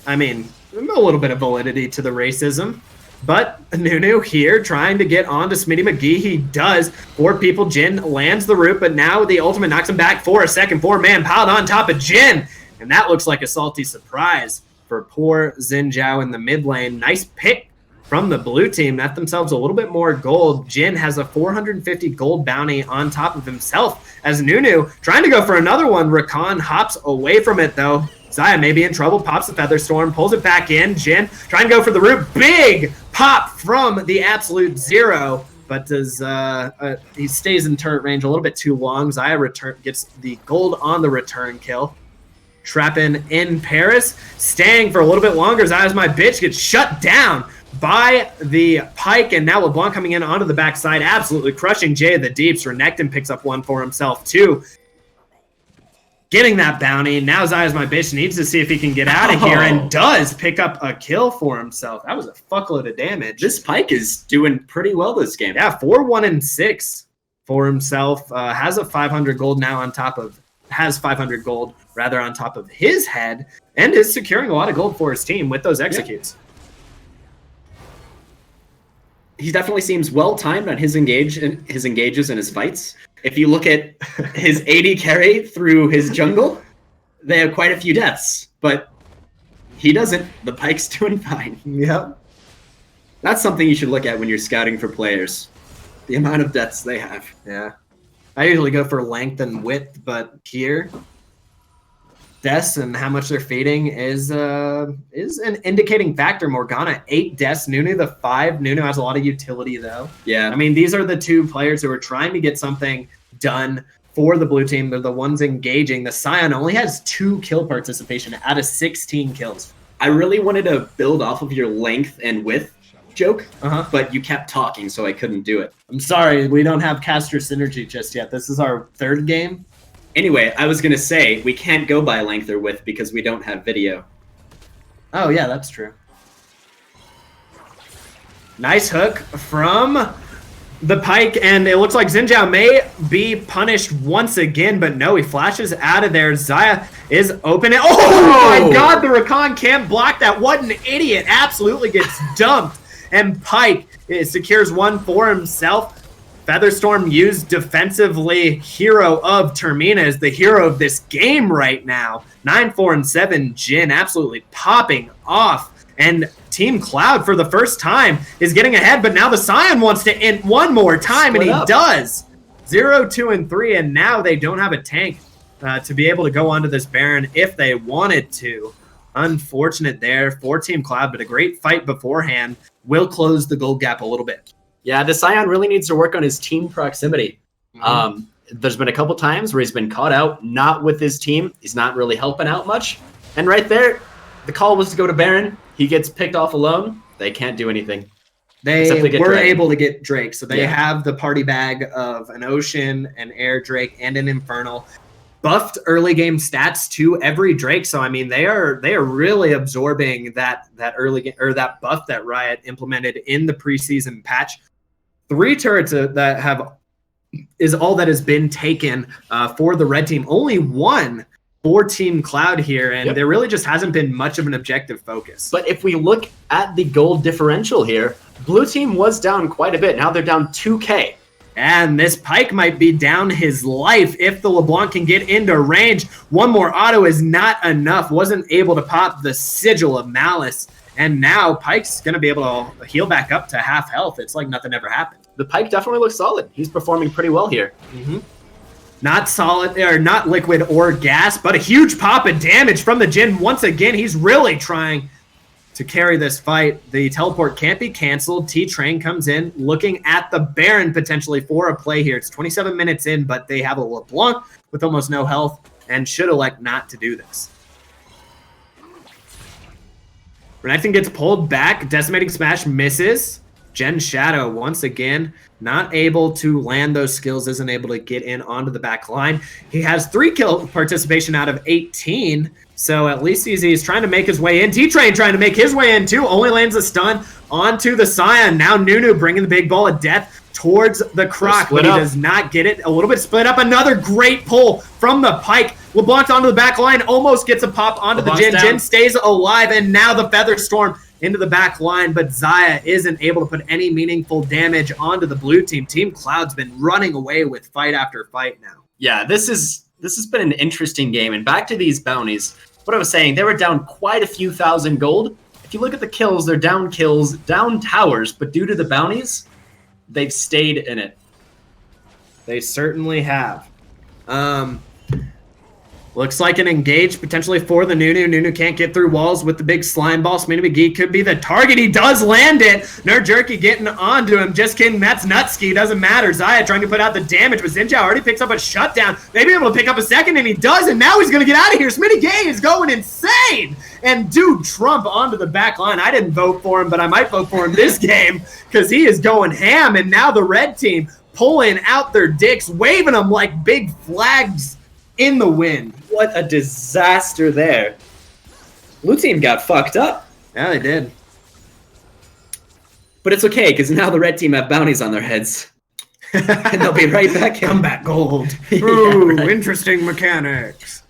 I mean, a little bit of validity to the racism. But Nunu here trying to get on to Smitty McGee. He does. 4 people. Jin lands the root, but now the ultimate knocks him back for a second. 4-man piled on top of Jin. And that looks like a salty surprise for poor Xin Zhao in the mid lane. Nice pick from the blue team. Net themselves a little bit more gold. Jin has a 450 gold bounty on top of himself as Nunu trying to go for another one. Rakan hops away from it though. Xayah may be in trouble, pops the Feather Storm, pulls it back in. Jin trying to go for the root. Big pop from the absolute zero, but does he stays in turret range a little bit too long. Xayah gets the gold on the return kill. Trapping in Paris, staying for a little bit longer. Xayah's my bitch gets shut down by the Pike, and now LeBlanc coming in onto the backside, absolutely crushing Jay of the Deeps. Renekton picks up one for himself too. Getting that bounty. Now Xayah's my bitch needs to see if he can get out of here and does pick up a kill for himself. That was a fuckload of damage. This Pike is doing pretty well this game. Yeah, 4-1-6 for himself. Has a 500 gold now on top of, has 500 gold rather on top of his head and is securing a lot of gold for his team with those executes. He definitely seems well timed on his engages and his fights. If you look at his AD carry through his jungle, they have quite a few deaths, but he doesn't. The Pike's doing fine. Yep. That's something you should look at when you're scouting for players. The amount of deaths they have. Yeah. I usually go for length and width, but here, deaths and how much they're feeding is an indicating factor. Morgana, 8 deaths. Nunu, the 5. Nunu has a lot of utility, though. Yeah. I mean, these are the 2 players who are trying to get something done for the blue team. They're the ones engaging. The Scion only has 2 kill participation out of 16 kills. I really wanted to build off of your length and width joke, but you kept talking, so I couldn't do it. I'm sorry, we don't have caster synergy just yet. This is our 3rd game. Anyway, I was going to say, we can't go by length or width because we don't have video. Oh, yeah, that's true. Nice hook from the Pike, and it looks like Xin Zhao may be punished once again, but no, he flashes out of there. Xayah is open. Oh my god, the Rakan can't block that. What an idiot. Absolutely gets dumped. And Pike secures one for himself. Featherstorm used defensively. Hero of Termina is the hero of this game right now. 9-4-7 Jin absolutely popping off. And Team Cloud for the first time is getting ahead, but now the Scion wants to end one more time, and he does. 0-2-3, and now they don't have a tank to be able to go onto this Baron if they wanted to. Unfortunate there for Team Cloud, but a great fight beforehand will close the gold gap a little bit. Yeah, the Scion really needs to work on his team proximity. There's been a couple times where he's been caught out, not with his team. He's not really helping out much. And right there, the call was to go to Baron. He gets picked off alone. They can't do anything. They were able to get Drake, so they have the party bag of an Ocean, an Air Drake, and an Infernal. Buffed early game stats to every Drake, so I mean they are really absorbing that early game, or that buff that Riot implemented in the preseason patch. 3 turrets that is all that has been taken for the red team. Only 1 for Team Cloud here, and there really just hasn't been much of an objective focus. But if we look at the gold differential here, blue team was down quite a bit. Now they're down 2K. And this Pike might be down his life if the LeBlanc can get into range. One more auto is not enough. Wasn't able to pop the Sigil of Malice. And now Pike's going to be able to heal back up to half health. It's like nothing ever happened. The Pike definitely looks solid. He's performing pretty well here. Not solid, or not liquid or gas, but a huge pop of damage from the Jin. Once again, he's really trying to carry this fight. The teleport can't be canceled. T-Train comes in, looking at the Baron potentially for a play here. It's 27 minutes in, but they have a LeBlanc with almost no health and should elect not to do this. Renekton gets pulled back. Decimating Smash misses. Gen Shadow, once again, not able to land those skills, isn't able to get in onto the back line. He has 3 kill participation out of 18, so at least he's trying to make his way in. T-Train trying to make his way in, too. Only lands a stun onto the Scion. Now Nunu bringing the big ball of death towards the Croc, but he does not get it. A little bit split up. Another great pull from the Pike. LeBlanc onto the back line, almost gets a pop onto the Jin. Jin stays alive, and now the Feather Storm into the back line, but Xayah isn't able to put any meaningful damage onto the blue team. Team Cloud's been running away with fight after fight now. Yeah, this has been an interesting game. And back to these bounties, what I was saying, they were down quite a few thousand gold. If you look at the kills, they're down kills, down towers, but due to the bounties, they've stayed in it. They certainly have. Looks like an engage potentially for the Nunu. Nunu can't get through walls with the big slime ball. Smitty McGee could be the target. He does land it. Nerd Jerky getting onto him. Just kidding. That's Nutski. Doesn't matter. Xayah trying to put out the damage, but Zinjao already picks up a shutdown. Maybe able to pick up a second, and he does, and now he's going to get out of here. Smitty Gay is going insane. And dude, Trump onto the back line. I didn't vote for him, but I might vote for him this game because he is going ham. And now the red team pulling out their dicks, waving them like big flags in the wind. What a disaster there. Blue team got fucked up. Yeah, they did. But it's okay, because now the red team have bounties on their heads. And they'll be right back in. Combat gold. Ooh, right. Interesting mechanics.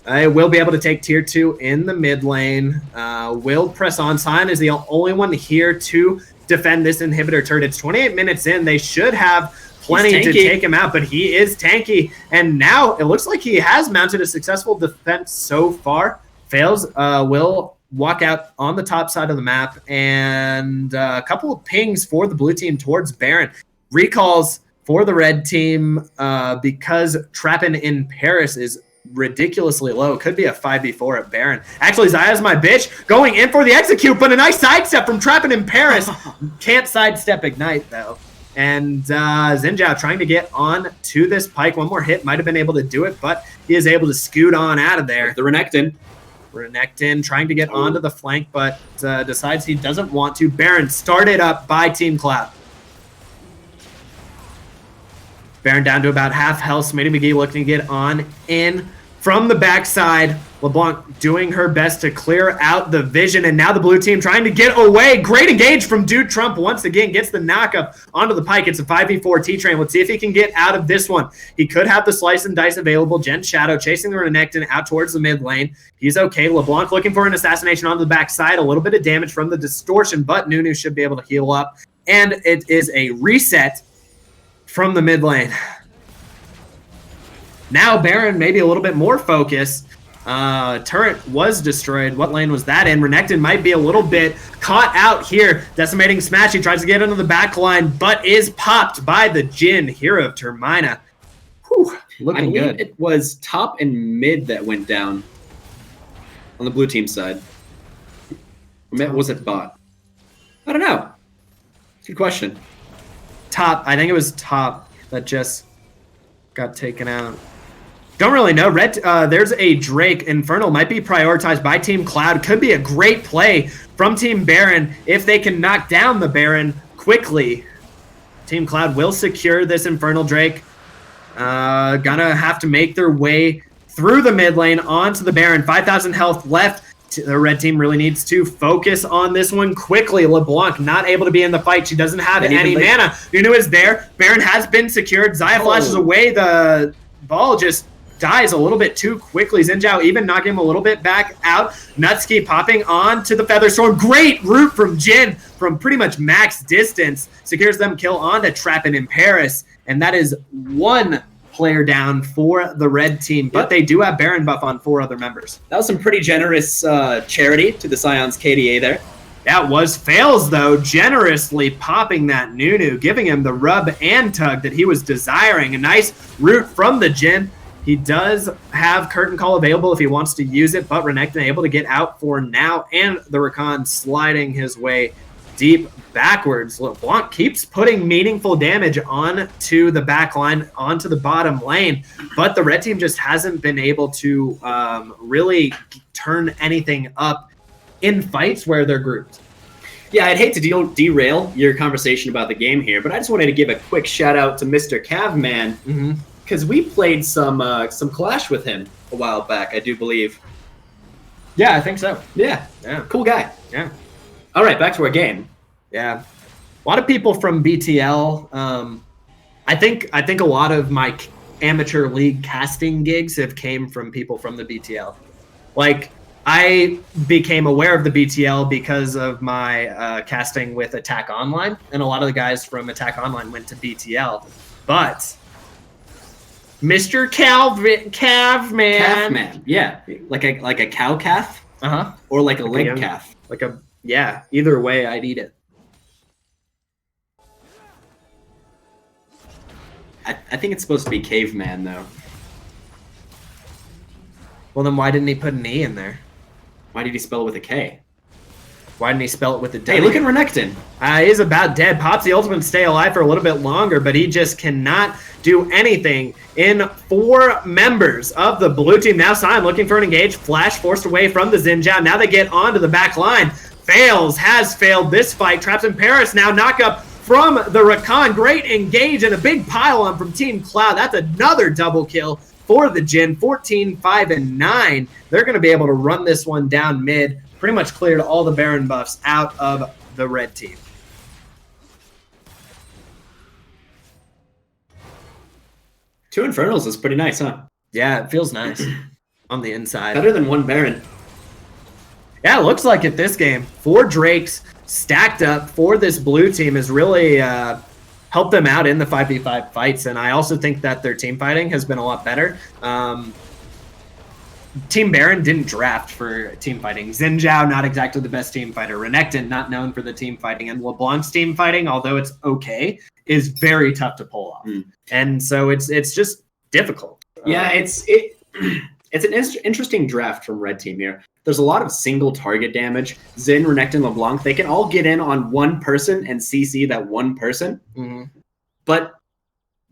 I will be able to take tier 2 in the mid lane. Will press on. Sion is the only one here to defend this inhibitor turret. It's 28 minutes in. They should have plenty to take him out, but he is tanky. And now it looks like he has mounted a successful defense so far. Fails. Will walk out on the top side of the map, and a couple of pings for the blue team towards Baron. Recalls for the red team because Trappin in Paris is ridiculously low. Could be a 5v4 at Baron. Actually, Xayah's my bitch. Going in for the execute, but a nice sidestep from Trappin in Paris. Can't sidestep Ignite, though. And Zinjao trying to get on to this Pike. One more hit might have been able to do it, but he is able to scoot on out of there. The Renekton. Renekton trying to get onto the flank, but decides he doesn't want to. Baron started up by Team Cloud. Baron down to about half health. Smitty McGee looking to get on in from the backside. LeBlanc doing her best to clear out the vision, and now the blue team trying to get away. Great engage from Dude Trump once again. Gets the knockup onto the Pike. It's a 5v4 T-Train. Let's see if he can get out of this one. He could have the slice and dice available. Gen Shadow chasing the Renekton out towards the mid lane. He's okay. LeBlanc looking for an assassination on the backside. A little bit of damage from the distortion, but Nunu should be able to heal up. And it is a reset from the mid lane. Now Baron maybe a little bit more focused. Turret was destroyed. What lane was that in? Renekton might be a little bit caught out here. Decimating Smash. He tries to get into the back line, but is popped by the Jin, hero of Termina. Whew, looking good. It was top and mid that went down on the blue team side. Or was it bot? I don't know. Good question. Top. I think it was top that just got taken out. Don't really know. Red. There's a Drake. Infernal might be prioritized by Team Cloud. Could be a great play from Team Baron if they can knock down the Baron quickly. Team Cloud will secure this Infernal Drake. Gonna have to make their way through the mid lane onto the Baron. 5,000 health left. The red team really needs to focus on this one quickly. LeBlanc not able to be in the fight. She doesn't have any mana. Nunu is there. Baron has been secured. Xayah flashes away. The ball just dies a little bit too quickly. Zinjao even knocking him a little bit back out. Nutski popping on to the Feather Storm. Great route from Jin from pretty much max distance. Secures them kill on to Trappin in Paris. And that is one player down for the red team. But they do have Baron buff on 4 other members. That was some pretty generous charity to the Scion's KDA there. That was fails, though, generously popping that Nunu, giving him the rub and tug that he was desiring. A nice root from the Jhin. He does have Curtain Call available if he wants to use it, but Renekton able to get out for now, and the Rakan sliding his way deep backwards. LeBlanc keeps putting meaningful damage onto the back line, onto the bottom lane, but the red team just hasn't been able to really turn anything up in fights where they're grouped. Yeah, I'd hate to derail your conversation about the game here, but I just wanted to give a quick shout out to Mr. Cavman, because we played some Clash with him a while back, I do believe. Yeah, I think so. Yeah, cool guy. Yeah. All right, back to our game. Yeah, a lot of people from BTL. I think a lot of my amateur league casting gigs have came from people from the BTL. Like, I became aware of the BTL because of my casting with Attack Online, and a lot of the guys from Attack Online went to BTL. But Mr. Cavman, yeah, like a cow calf, or like a leg calf, yeah. Either way, I'd eat it. I think it's supposed to be caveman though. Well, then why didn't he put an E in there? Why did he spell it with a K? Why didn't he spell it with a D? Hey, look at Renekton. He's about dead. Pops the ultimate to stay alive for a little bit longer, but he just cannot do anything. In 4 members of the blue team now, Sion looking for an engage. Flash forced away from the Xin Zhao. Now they get onto the back line. Has failed this fight. Traps in Paris now. Knock up from the Rakan. Great engage and a big pile on from Team Cloud. That's another double kill for the Jhin. 14, 5, and 9. They're going to be able to run this one down mid. Pretty much cleared all the Baron buffs out of the red team. Two Infernals is pretty nice, huh? Yeah, it feels nice on the inside. Better than one Baron. Yeah, it looks like it this game. 4 Drakes stacked up for this blue team has really helped them out in the 5v5 fights, and I also think that their team fighting has been a lot better. Team Baron didn't draft for team fighting. Xin Zhao, not exactly the best team fighter. Renekton, not known for the team fighting. And LeBlanc's team fighting, although it's okay, is very tough to pull off. And so it's just difficult. Yeah, it's an interesting draft from red team here. There's a lot of single target damage. Xin, Renekton, LeBlanc, they can all get in on one person and CC that one person. But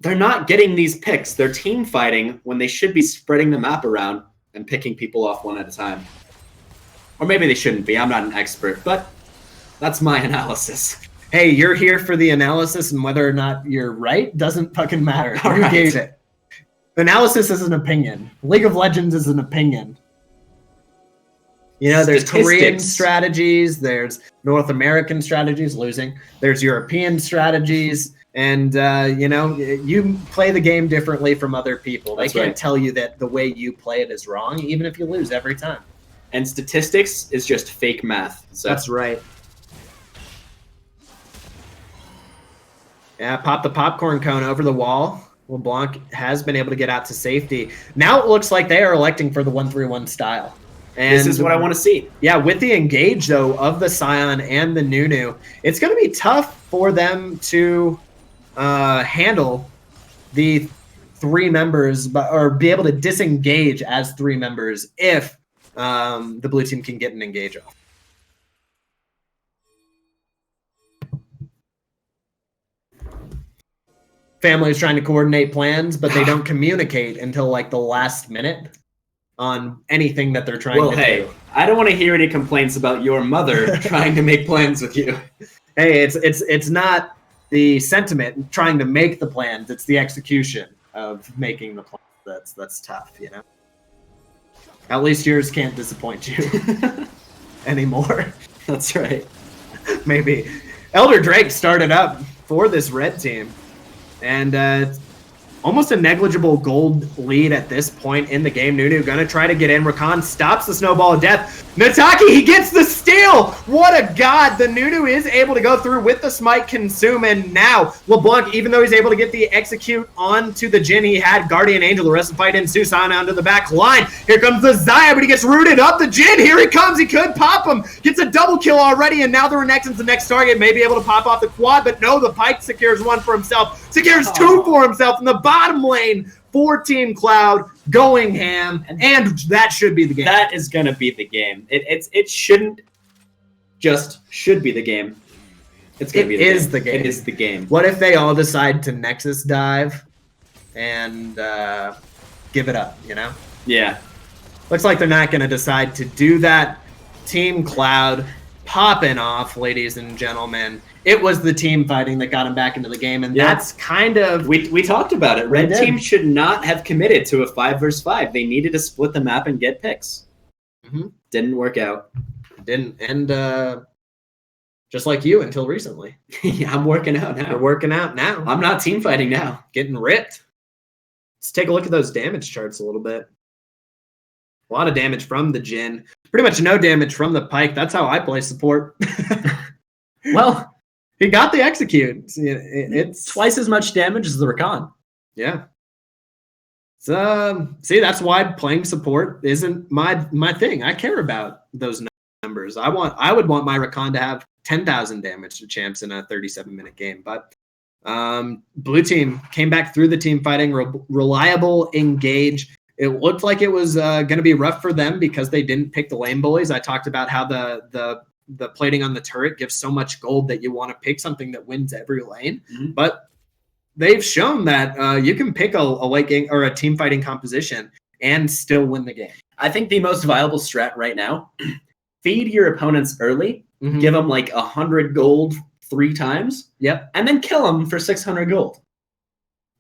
they're not getting these picks. They're team fighting when they should be spreading the map around and picking people off one at a time. Or maybe they shouldn't be. I'm not an expert, but that's my analysis. Hey, you're here for the analysis, and whether or not you're right doesn't fucking matter. All you right. gave it. Analysis is an opinion. League of Legends is an opinion. You know, there's Korean strategies, there's North American strategies, losing. There's European strategies. And, you know, you play the game differently from other people. They can't tell you that the way you play it is wrong, even if you lose every time. And statistics is just fake math. So. That's right. Yeah, pop the popcorn cone over the wall. LeBlanc has been able to get out to safety. Now it looks like they are electing for the 1-3-1 style. And this is what I want to see. Yeah, with the engage, though, of the Sion and the Nunu, it's going to be tough for them to handle the 3 members, or be able to disengage as 3 members if the blue team can get an engage off. Families trying to coordinate plans, but they don't communicate until like the last minute on anything that they're trying to do. I don't want to hear any complaints about your mother trying to make plans with you. Hey, it's not the sentiment trying to make the plans, it's the execution of making the plans that's tough, you know. At least yours can't disappoint you anymore. That's right. Maybe. Elder Drake started up for this red team, and almost a negligible gold lead at this point in the game. Nunu gonna try to get in. Rakan stops the snowball of death. Nataki, he gets the steal! What a god! The Nunu is able to go through with the smite consume, and now LeBlanc, even though he's able to get the execute onto the Jhin, he had Guardian Angel. The rest of the fight ensues on onto the back line. Here comes the Zaya, but he gets rooted up. The Jhin, here he comes. He could pop him. Gets a double kill already, and now the Renekton's the next target. May be able to pop off the quad, but no, the Pyke secures one for himself. Secures two for himself in the bottom lane for Team Cloud, going ham, and that should be the game. That is going to be the game. It shouldn't just should be the game. It's going to be the game. The game. It is the game. What if they all decide to Nexus dive and give it up, you know? Yeah. Looks like they're not going to decide to do that. Team Cloud popping off, ladies and gentlemen. It was the team fighting that got him back into the game, and that's kind of... We talked about it. Red team should not have committed to a 5 versus 5. They needed to split the map and get picks. Mm-hmm. Didn't work out. Didn't. And just like you until recently. Yeah, I'm working out now. You're working out now. I'm not team fighting now. Getting ripped. Let's take a look at those damage charts a little bit. A lot of damage from the Jhin. Pretty much no damage from the Pyke. That's how I play support. Well... He got the execute. It's twice as much damage as the Rakan. Yeah. So see, that's why playing support isn't my thing. I care about those numbers. I would want my Rakan to have 10,000 damage to champs in a 37-minute game. But blue team came back through the team fighting, reliable, engage. It looked like it was going to be rough for them because they didn't pick the lane bullies. I talked about how the plating on the turret gives so much gold that you want to pick something that wins every lane. Mm-hmm. But they've shown that you can pick a late game or a team fighting composition and still win the game. I think the most viable strat right now, feed your opponents early, give them like 100 gold 3 times. Yep. And then kill them for 600 gold.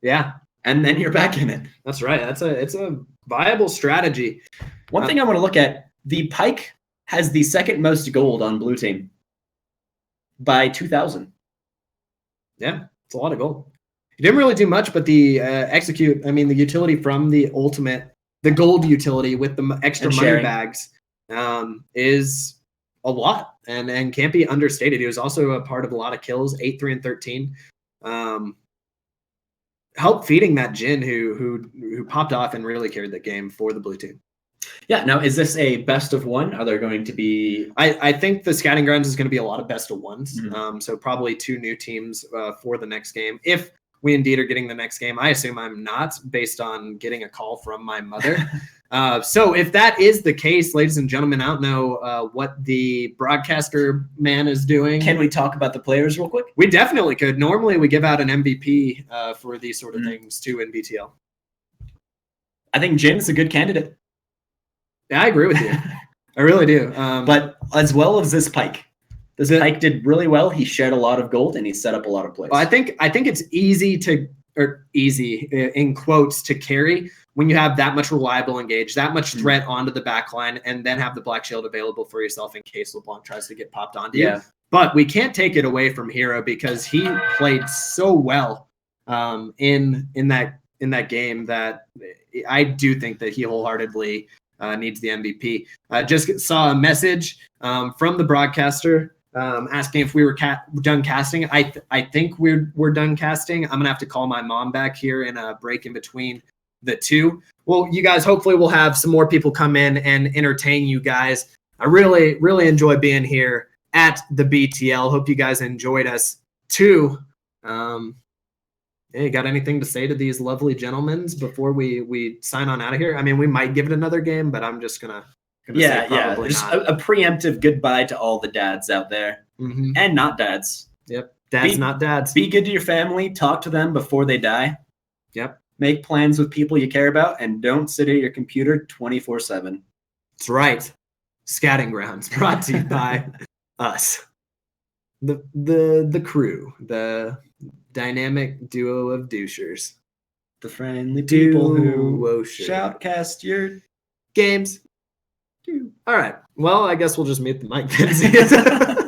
Yeah. And then you're back in it. That's right. It's a viable strategy. One thing I want to look at, the Pyke has the second most gold on blue team by 2,000. Yeah, it's a lot of gold. He didn't really do much, but the execute, I mean, the utility from the ultimate, the gold utility with the extra money bags is a lot and can't be understated. He was also a part of a lot of kills, 8, 3, and 13. Helped feeding that Jhin who popped off and really carried the game for the blue team. Yeah, now is this a best of one? Are there going to be... I think the scouting grounds is going to be a lot of best of ones. Mm-hmm. So probably 2 new teams for the next game. If we indeed are getting the next game, I assume I'm not, based on getting a call from my mother. So if that is the case, ladies and gentlemen, I don't know what the broadcaster man is doing. Can we talk about the players real quick? We definitely could. Normally we give out an MVP for these sort of things too in BTL. I think Jhin's a good candidate. Yeah, I agree with you. I really do. But as well as this Pyke. This Pyke did really well. He shed a lot of gold and he set up a lot of plays. Well, I think it's easy in quotes to carry when you have that much reliable engage, that much threat onto the back line, and then have the Black Shield available for yourself in case LeBlanc tries to get popped onto you. But we can't take it away from Hero because he played so well in that game that I do think that he wholeheartedly needs the MVP. Just saw a message from the broadcaster asking if we were done casting. I think we're done casting. I'm gonna have to call my mom back here in a break in between the two. Well, you guys, hopefully we'll have some more people come in and entertain you guys. I really, really enjoy being here at the BTL. Hope you guys enjoyed us too. Hey, got anything to say to these lovely gentlemen before we sign on out of here? I mean, we might give it another game, but I'm just gonna say probably just not. a preemptive goodbye to all the dads out there and not dads. Yep, dads, not dads. Be good to your family. Talk to them before they die. Yep. Make plans with people you care about, and don't sit at your computer 24/7. That's right. Scouting Grounds brought to you by us, the crew, the dynamic duo of douchers, the friendly people who Wosher. shoutcast your games. All right. Well, I guess we'll just mute the mic then.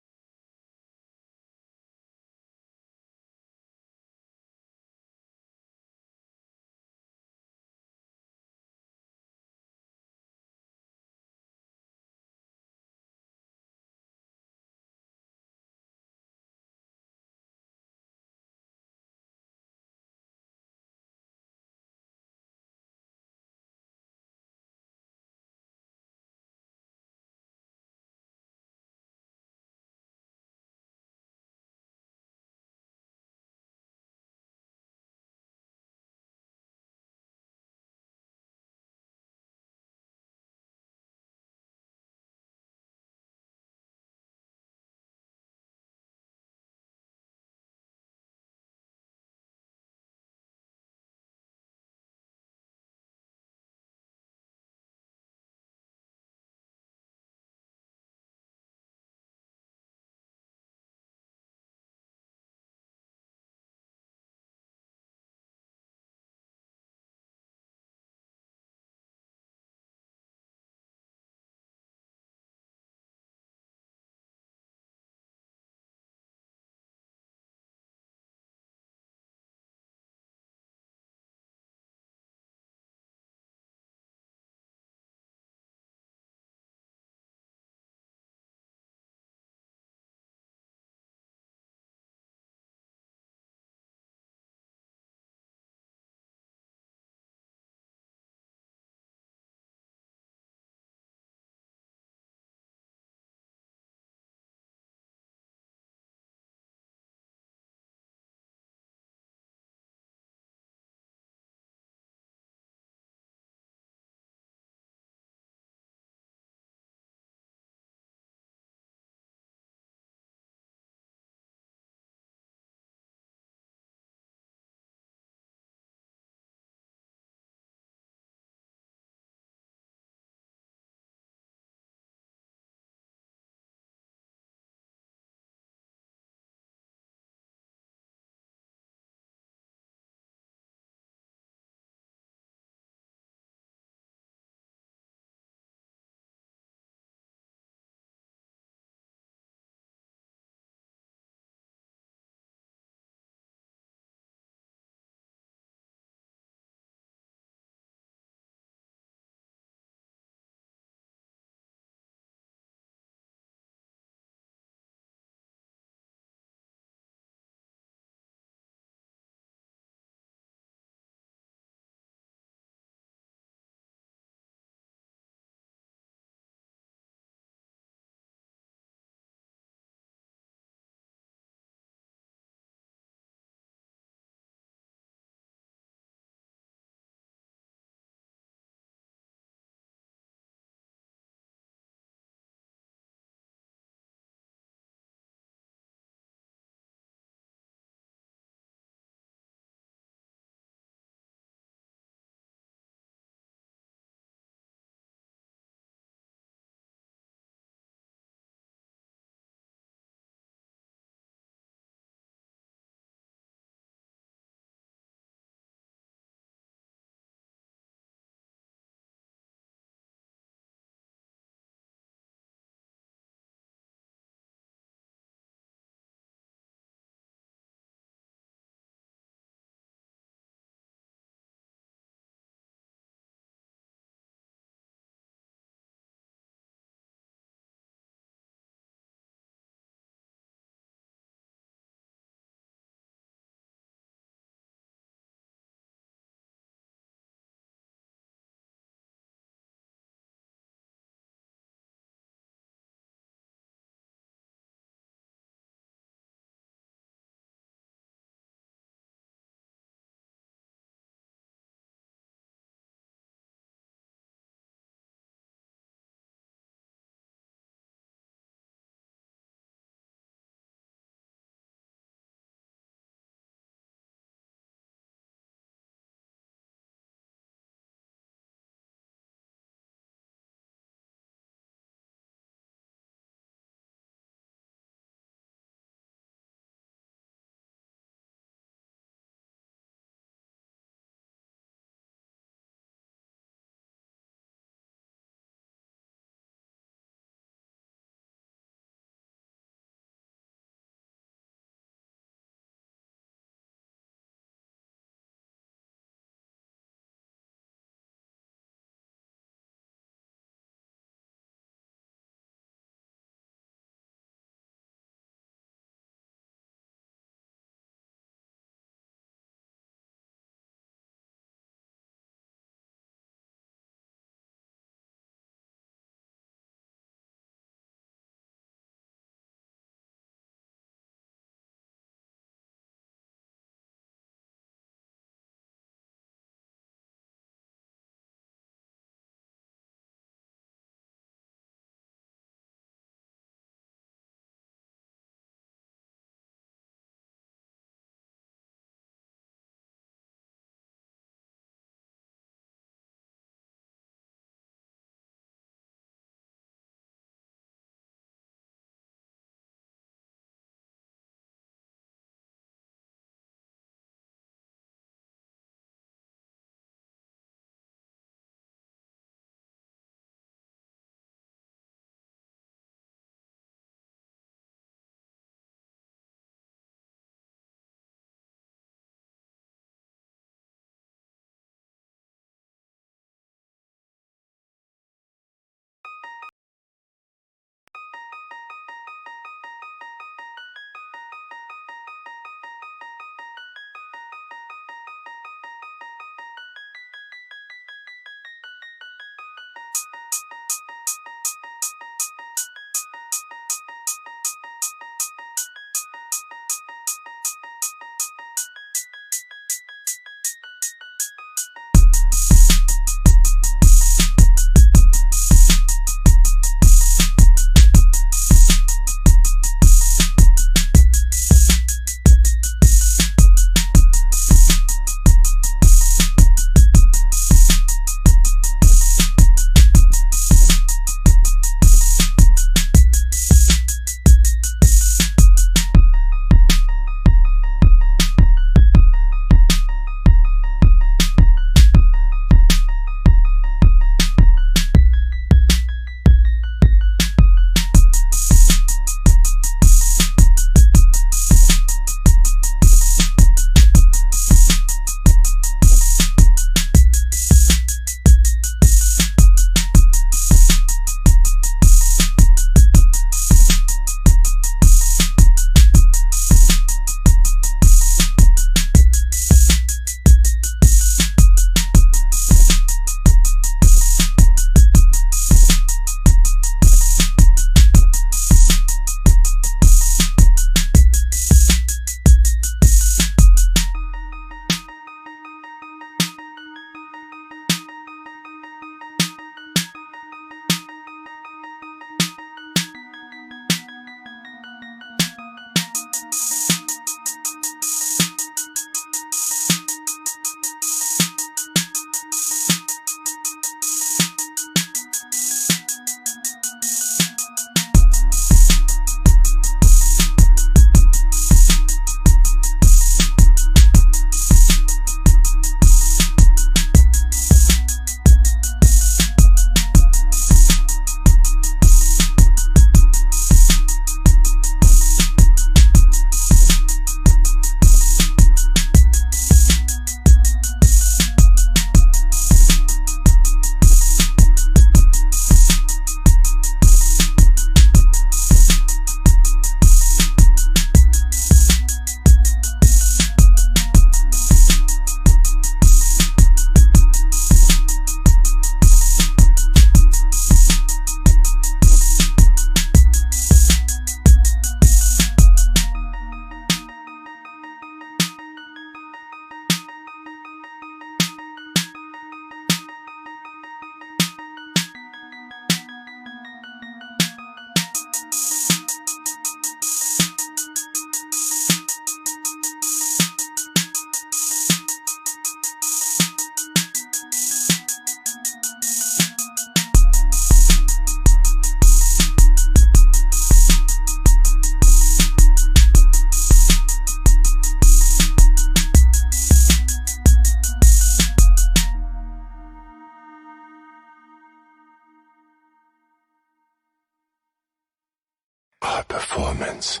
Our performance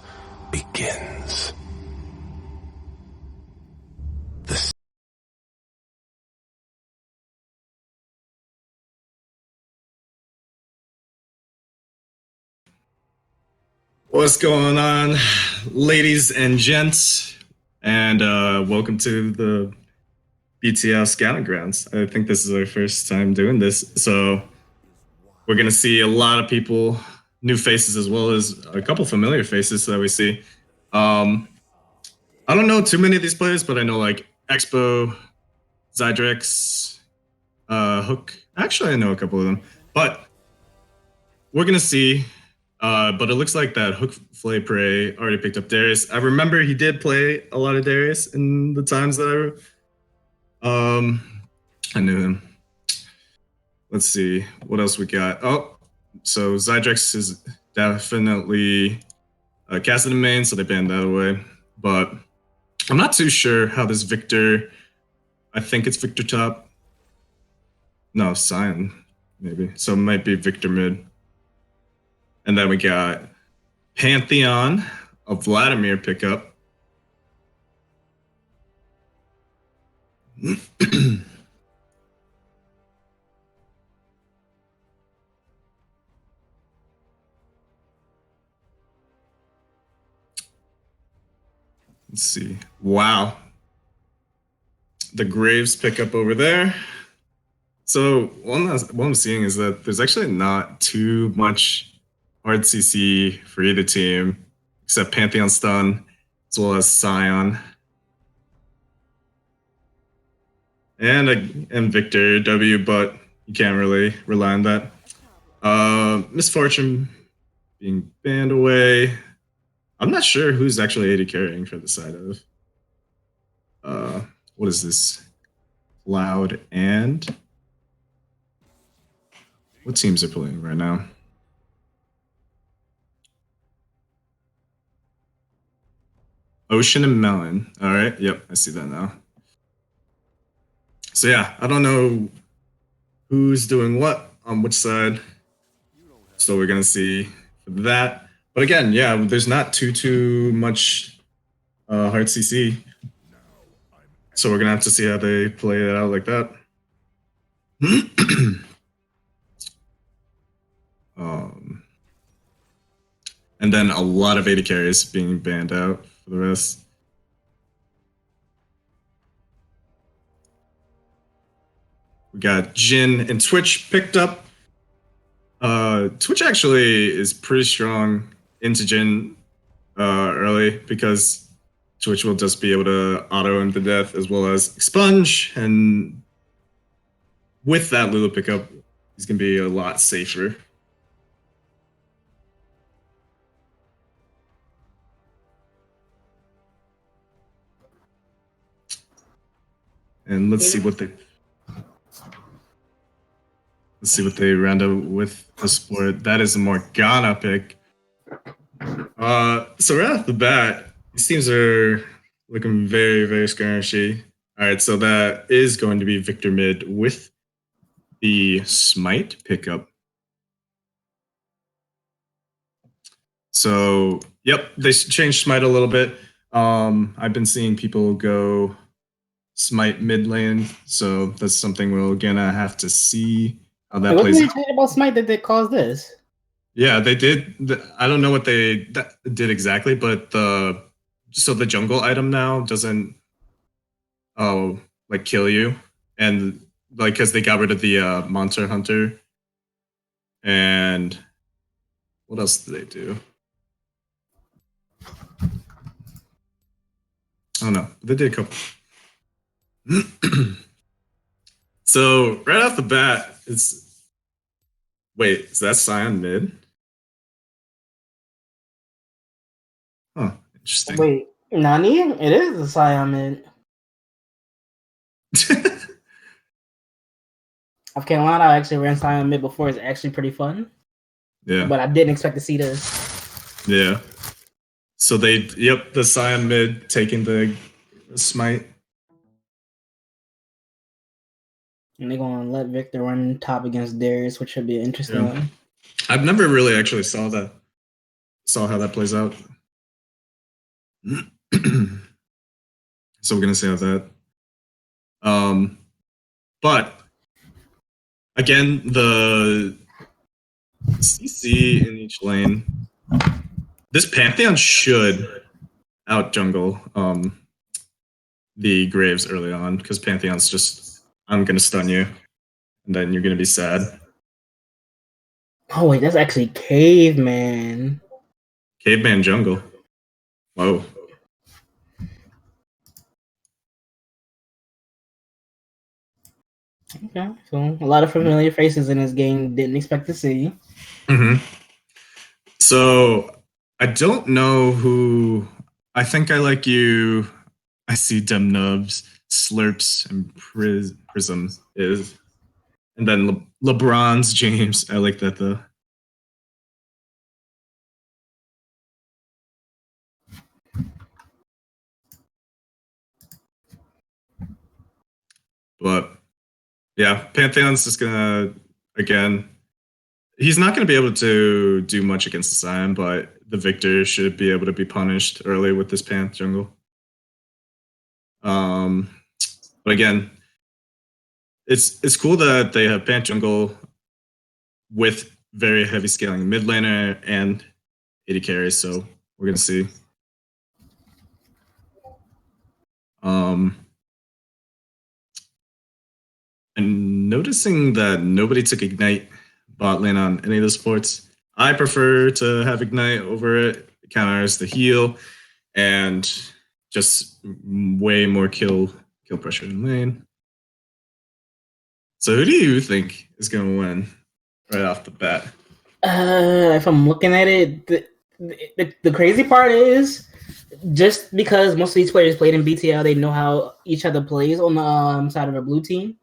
begins. The What's going on, ladies and gents, and welcome to the BTL Scouting Grounds. I think this is our first time doing this, so we're gonna see a lot of people, new faces as well as a couple familiar faces that we see. I don't know too many of these players, but I know like Expo, Zydrex, Hook. Actually, I know a couple of them, but we're gonna see. But it looks like that Hook Flay Prey already picked up Darius. I remember he did play a lot of Darius in the times that I knew him. Let's see what else we got. Oh, so Zydrex is definitely casted in main, so they banned that away. But I'm not too sure how this Victor. I think it's Victor top. No, Sion maybe. So it might be Victor mid. And then we got Pantheon, a Vladimir pickup. Let's see. Wow. The Graves pickup over there. So what I'm seeing is that there's actually not too much hard CC for either team, except Pantheon Stun, as well as Scion. And Victor W, but you can't really rely on that. Misfortune being banned away. I'm not sure who's actually AD carrying for the side of. What is this? Loud and what teams are playing right now? Ocean and Melon. All right. Yep, I see that now. So yeah, I don't know who's doing what on which side. So we're gonna see for that. But again, yeah, there's not too much hard CC. So we're gonna have to see how they play it out like that. And then a lot of AD carries being banned out for the rest. We got Jin and Twitch picked up. Twitch actually is pretty strong into Jin early because Twitch will just be able to auto him to death as well as expunge, and with that Lulu pickup, he's gonna be a lot safer. . And let's see what they round up with the sport. That is a Morgana pick. So right off the bat, these teams are looking very, very skirmishy. All right, so that is going to be Victor mid with the Smite pickup. So, yep, they changed Smite a little bit. I've been seeing people go Smite mid lane, so that's something we're gonna have to see how that What plays did out. they say about Smite that caused this? Yeah, they did. I don't know what they did exactly, but the jungle item now doesn't like kill you, and like because they got rid of the monster hunter, and what else did they do? I don't know. They did a couple. So right off the bat, it's wait, is that Scion mid? Huh, interesting. Wait, Nani? It is the Scion mid. I can't lie, I actually ran Scion mid before. It's actually pretty fun. Yeah. But I didn't expect to see this. Yeah. So the Scion mid taking the Smite. And they're going to let Victor run top against Darius, which should be an interesting one. I've never really actually saw how that plays out. So we're gonna see how that. But again, the CC in each lane. This Pantheon should out jungle the Graves early on because Pantheon's just I'm gonna stun you, and then you're gonna be sad. Oh wait, that's actually Caveman. Caveman jungle. Whoa. Okay, so a lot of familiar faces in this game. Didn't expect to see. Mm-hmm. So I don't know who. I think I like you. I see Dem Nubs, Slurps, and Prism is, and then LeBron's James. I like that though. But yeah, Pantheon's just gonna again. He's not going to be able to do much against the Scion, but the Victor should be able to be punished early with this Panth jungle. But again, it's cool that they have Panth jungle with very heavy scaling mid laner and AD carry, so we're gonna see. And noticing that nobody took Ignite bot lane on any of the supports. I prefer to have Ignite over it. It counters the heal and just way more kill pressure in lane. So who do you think is going to win right off the bat? If I'm looking at it, the crazy part is just because most of these players played in BTL, they know how each other plays on the side of the blue team.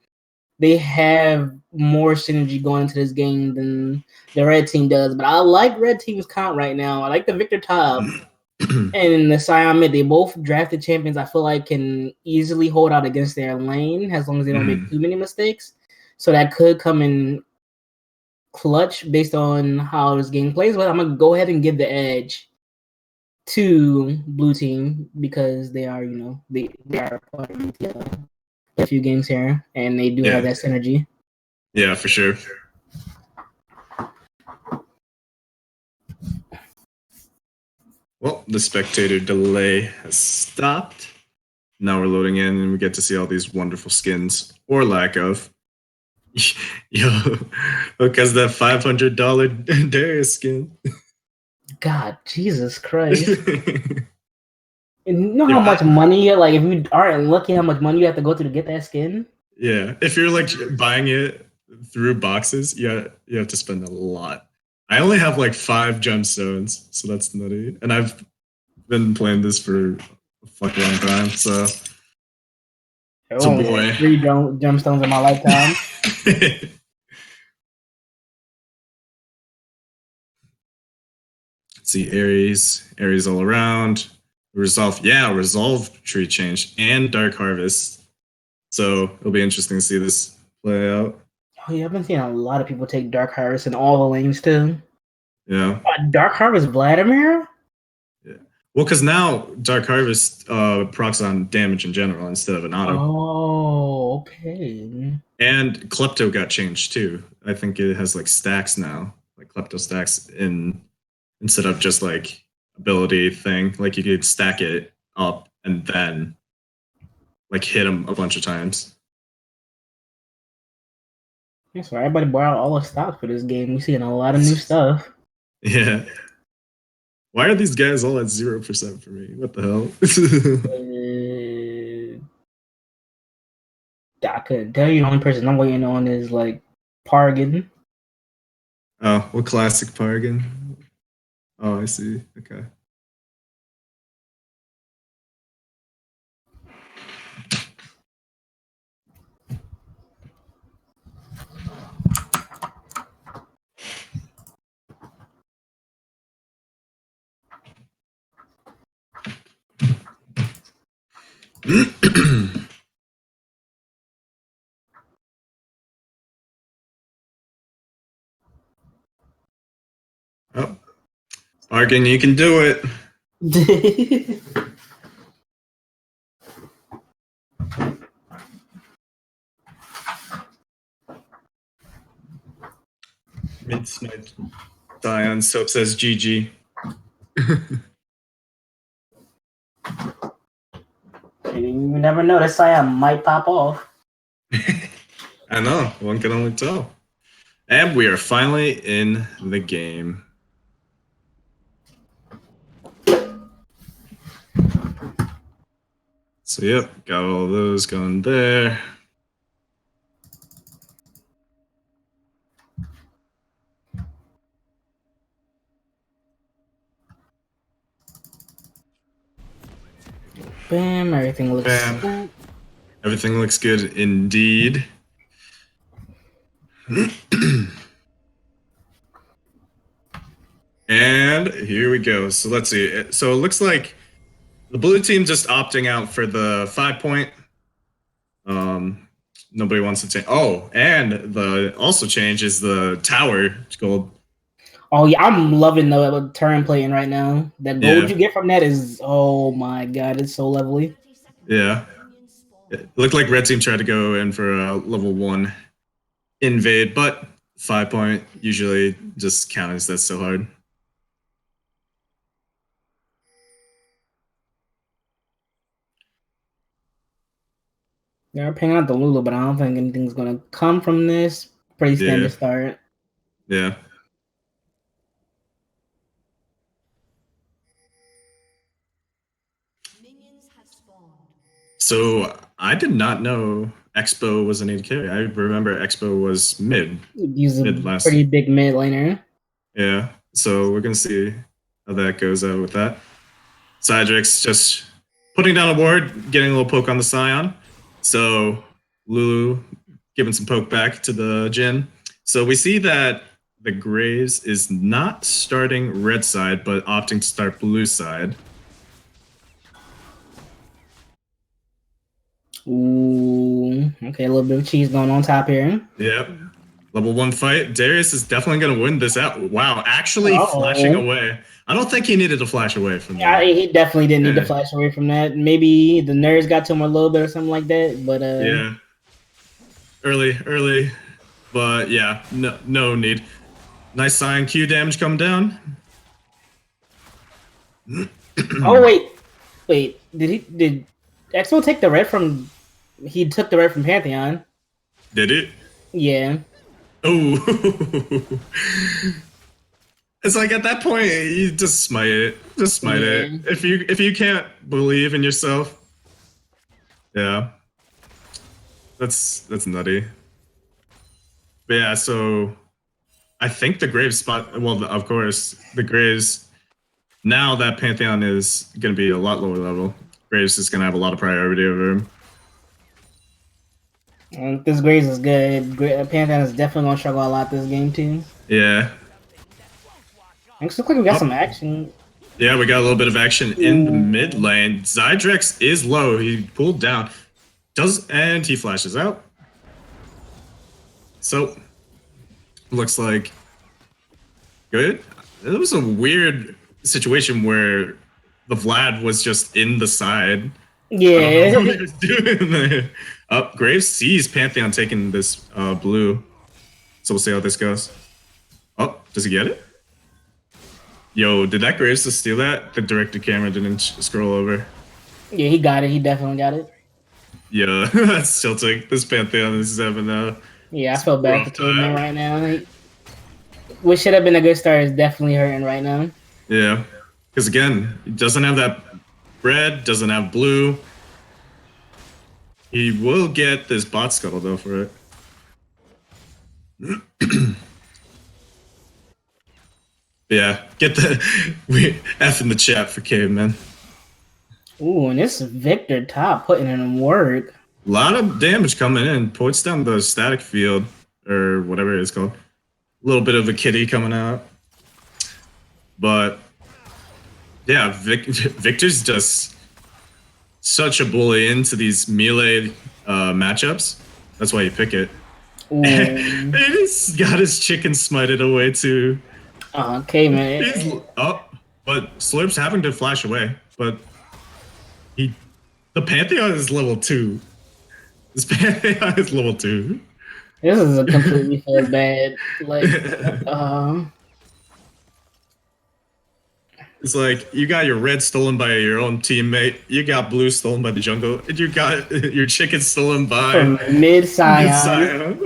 They have more synergy going into this game than the red team does. But I like red team's comp right now. I like the Victor top and the Scion mid. They both drafted champions I feel like can easily hold out against their lane as long as they don't make too many mistakes. So that could come in clutch based on how this game plays. But I'm going to go ahead and give the edge to blue team because they are, they are part of BTL. A few games here, and they do have that synergy. Yeah, for sure. Well, the spectator delay has stopped. Now we're loading in, and we get to see all these wonderful skins, or lack of. Yo, because that $500 Darius skin. God, Jesus Christ. You know how much money, like, if you aren't looking how much money you have to go through to get that skin? Yeah, if you're like buying it through boxes, you have to spend a lot. I only have like 5 gemstones, so that's nutty. And I've been playing this for a fucking long time, so. I It's a only boy. had 3 gemstones in my lifetime. See Aries all around. Resolve tree change and Dark Harvest. So it'll be interesting to see this play out. Oh yeah, I've been seeing a lot of people take Dark Harvest in all the lanes too. Yeah. Dark Harvest Vladimir? Yeah. Well, because now Dark Harvest procs on damage in general instead of an auto. Oh, okay. And Klepto got changed too. I think it has like stacks now, like Klepto stacks instead of just like ability thing. Like you could stack it up and then like hit him a bunch of times. Yeah, so everybody bought out all the stocks for this game. We're seeing a lot of new stuff. Yeah. Why are these guys all at 0% for me? What the hell? I couldn't tell you. The only person I'm waiting on is like Pargan. Oh, what classic Pargan? Oh, I see. Okay. Oh, Pargan, you can do it. Mid-smite. Dion Soap says GG. You never know. This Sion might pop off. I know. One can only tell. And we are finally in the game. So, yep, got all those going there. Bam, everything looks Bam. Everything looks good indeed. And here we go. So let's see. So it looks like the blue team just opting out for the 5-point. Nobody wants to change. Oh, and the also change is the tower gold. Oh yeah, I'm loving the turn playing right now. That gold you get from that is, oh my god, it's so lovely. Yeah. It looked like red team tried to go in for a level 1 invade, but 5-point usually just counters that so hard. They're paying out the Lulu, but I don't think anything's gonna come from this. Pretty standard start. Yeah. So I did not know Expo was an AD carry. I remember Expo was mid. He's a pretty big mid laner. Yeah. So we're gonna see how that goes out with that. Cydrix just putting down a ward, getting a little poke on the Scion. So Lulu giving some poke back to the Jhin. So we see that the Graves is not starting red side, but opting to start blue side. Ooh, okay, a little bit of cheese going on top here. Yep. Level 1 fight. Darius is definitely going to win this out. Wow, actually flashing away. I don't think he needed to flash away from that. Yeah, he definitely didn't need to flash away from that. Maybe the nerds got to him a little bit or something like that, but yeah. Early. But yeah, no need. Nice Scion Q damage come down. Oh wait. Did Expo take the red from? He took the red from Pantheon. Did it? Yeah. Oh. It's like at that point you just smite it. Just smite it. If you can't believe in yourself. Yeah. That's nutty. But yeah, so I think the Graves spot, well, of course, the Graves, now that Pantheon is going to be a lot lower level, Graves is going to have a lot of priority over him. This Graves is good. Pantheon is definitely gonna struggle a lot this game too. Yeah. Looks like we got some action. Yeah, we got a little bit of action in the mid lane. Zydrex is low. He pulled down. And he flashes out. So, looks like good. It was a weird situation where the Vlad was just in the side. Yeah. I don't know what he was doing there. Graves sees Pantheon taking this blue. So we'll see how this goes. Oh, does he get it? Yo, did that Graves just steal that? The director camera didn't scroll over. Yeah, he got it. He definitely got it. Yeah, that's tilting. This Pantheon is 7-0. Yeah, I feel bad for Caveman right now. What should have been a good start is definitely hurting right now. Yeah, because again, he doesn't have that red, doesn't have blue. He will get this bot scuttle though for it. Yeah, get the F in the chat for Caveman. Ooh, and this Victor top putting in work. A lot of damage coming in. Puts down the static field, or whatever it's called. A little bit of a kitty coming out. But, yeah, Victor's just such a bully into these melee matchups. That's why you pick it. And he's got his chicken smited away, too. Okay, man. But Slurp's having to flash away. But the Pantheon is level 2. This Pantheon is level 2. This is a completely feel bad. Like, it's like you got your red stolen by your own teammate, you got blue stolen by the jungle, and you got your chicken stolen by Mid-Scion.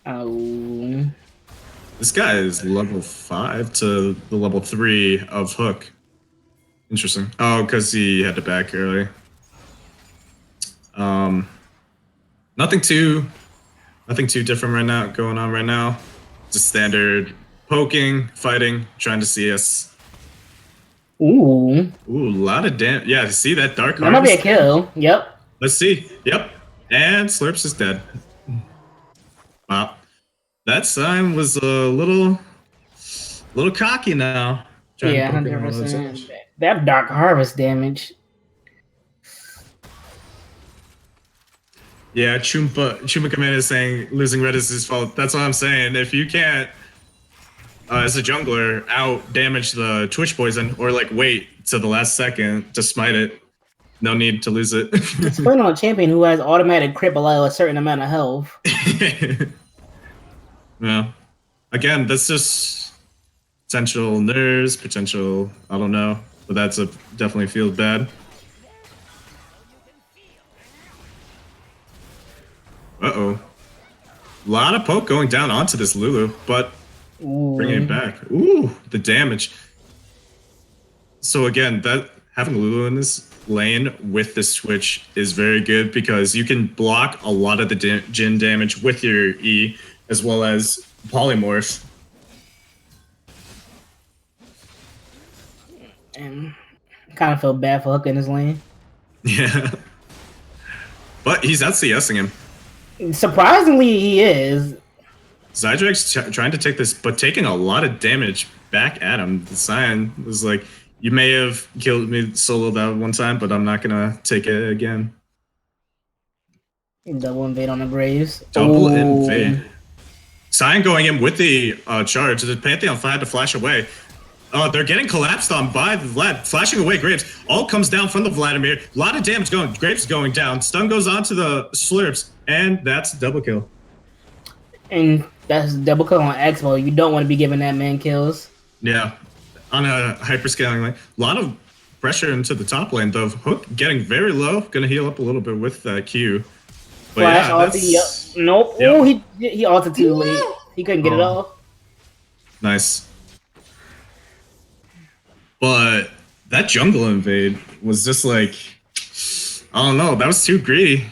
Oh. This guy is level 5 to the level 3 of Hook. Interesting. Oh, because he had to back early. Nothing too different right now going on right now. Just standard poking, fighting, trying to CS. Ooh, a lot of damage. Yeah, see that dark that might be a kill. Yep. Let's see. Yep. And Slurps is dead. Wow. That sign was a little cocky now. Yeah, 100%. That Dark Harvest damage. Yeah, Chuma Command is saying losing red is his fault. That's what I'm saying. If you can't, as a jungler, out damage the Twitch poison or like wait to the last second to smite it, no need to lose it. It's playing on a champion who has automatic crit below a certain amount of health. Yeah. Again, that's just potential nerves, potential, I don't know, but that's definitely feels bad. Uh-oh. A lot of poke going down onto this Lulu, but bringing it back. Ooh, the damage. So again, that having Lulu in this lane with this switch is very good because you can block a lot of the Jhin damage with your E as well as polymorph. And I kind of feel bad for Hook in his lane. Yeah. But he's out CSing him. Surprisingly, he is. Zydrek's trying to take this, but taking a lot of damage back at him. The Scion was like, you may have killed me solo that one time, but I'm not going to take it again. Double invade on the Graves. Double invade. Scion going in with the charge. The Pantheon had to flash away. They're getting collapsed on by the Vlad. Flashing away Graves. All comes down from the Vladimir. A lot of damage going. Graves going down. Stun goes on to the Slurps. And that's double kill. And that's double kill on Expo. You don't want to be giving that man kills. Yeah. On a hyperscaling lane. A lot of pressure into the top lane, though. Hook getting very low. Gonna heal up a little bit with Q. But Flash yeah, ulti. Yep. Nope. Yep. Oh, he ulted too late. He couldn't get it off. Nice. But that jungle invade was just like, I don't know, that was too greedy.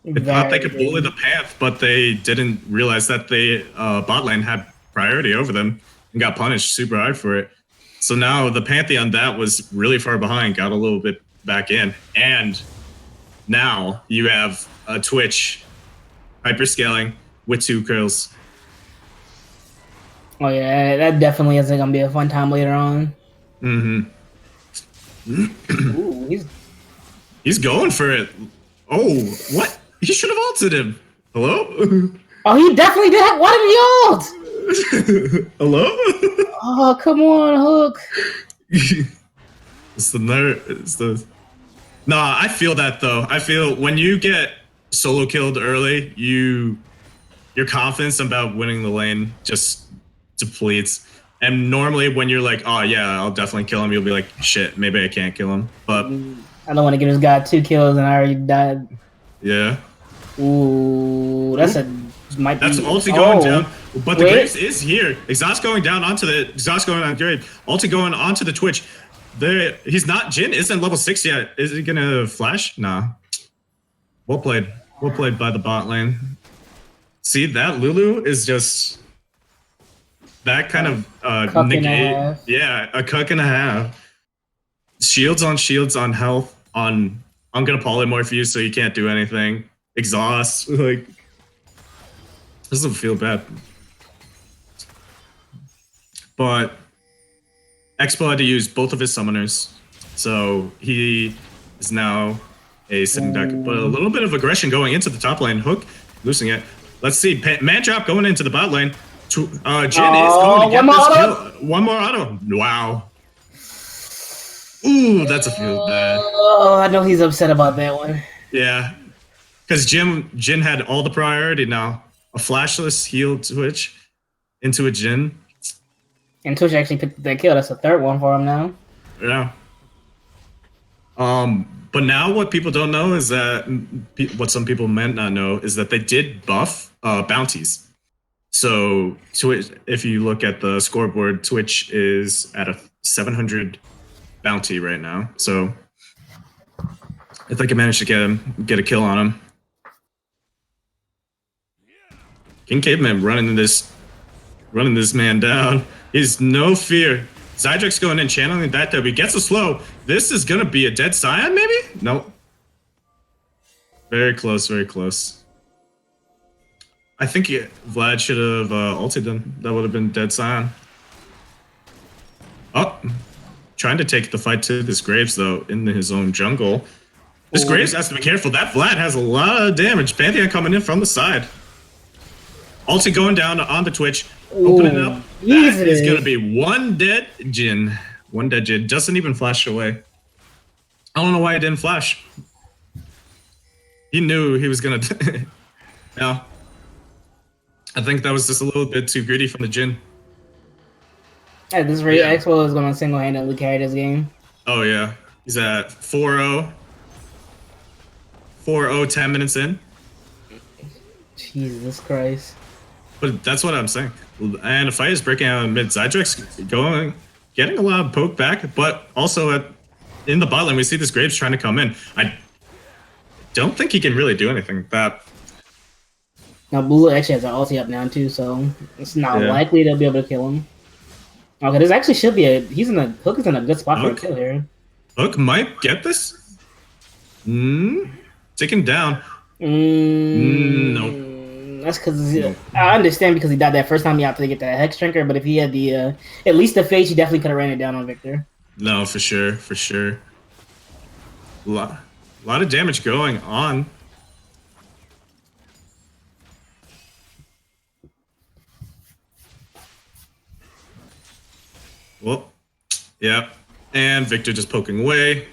They thought they could bully the Panth, but they didn't realize that they bot lane had priority over them and got punished super hard for it. So now the Pantheon that was really far behind got a little bit back in. And now you have a Twitch hyperscaling with 2 kills. Oh yeah, that definitely isn't gonna be a fun time later on. Mm-hmm. Ooh, He's going for it. Oh, what? He should have ulted him. Hello? oh, he definitely did. Why did he ult? Hello? Oh, come on, Hook. It's the nerd. It's the. Nah, I feel that though. I feel when you get solo killed early, your confidence about winning the lane just depletes. And normally when you're like, oh yeah, I'll definitely kill him, you'll be like, shit, maybe I can't kill him. But I don't want to give this guy 2 kills and I already died. yeah. Ooh, that's That's ulti going down. But the Graves is here. Exhaust going down onto the exhaust going on Grave. Ulti going onto the Twitch. He's not Jin isn't level 6 yet. Is he gonna flash? Nah. Well played. Well played by the bot lane. See that Lulu is just that kind of negate. Yeah, a cuck and a half. Shields on health on. I'm gonna polymorph you so you can't do anything. Exhaust like. Doesn't feel bad. But Expo had to use both of his summoners. So he is now a sitting duck. But a little bit of aggression going into the top lane. Hook losing it. Let's see. Man drop going into the bot lane. Jin is going to get this kill. One more auto. Wow. Ooh, that's a feel bad. Oh, I know he's upset about that one. Yeah. Because Jin had all the priority now. A flashless heal Twitch into a Jin. And Twitch actually picked that kill. That's the 3rd one for him now. Yeah. But now what people don't know is that what some people might not know is that they did buff bounties. So Twitch, if you look at the scoreboard, Twitch is at a 700 bounty right now. So if they can manage to get a kill on him. King Caveman running this man down. He's no fear. Zydrek's going in, channeling that W. Gets a slow. This is gonna be a dead Scion, maybe? Nope. Very close, very close. I think Vlad should have ulted him. That would have been dead Scion. Oh, trying to take the fight to this Graves though in his own jungle. This Graves has to be careful. That Vlad has a lot of damage. Pantheon coming in from the side. Ulti going down on the Twitch, opening up. That is going to be one dead Jin. One dead Jin. Doesn't even flash away. I don't know why he didn't flash. He knew he was going to. Yeah. I think that was just a little bit too greedy from the Jin. Yeah, this rate Expo is going to single-handedly carry this game. Oh, yeah. He's at 4-0. 4-0, 10 minutes in. Jesus Christ. But that's what I'm saying. And the fight is breaking out in mid. Zydrek's getting a lot of poke back, but also in the bot lane, we see this Graves trying to come in. I don't think he can really do anything with that. Now, Blue actually has an ulti up now, too, so it's not likely they'll be able to kill him. Okay, this actually should be Hook is in a good spot for a kill here. Hook might get this? Taken down. Nope. That's because I understand because he died that first time he had to get that Hex Drinker, but if he had the at least the Phage, he definitely could have ran it down on Victor. No, for sure, for sure. A lot of damage going on. Well, yeah, and Victor just poking away.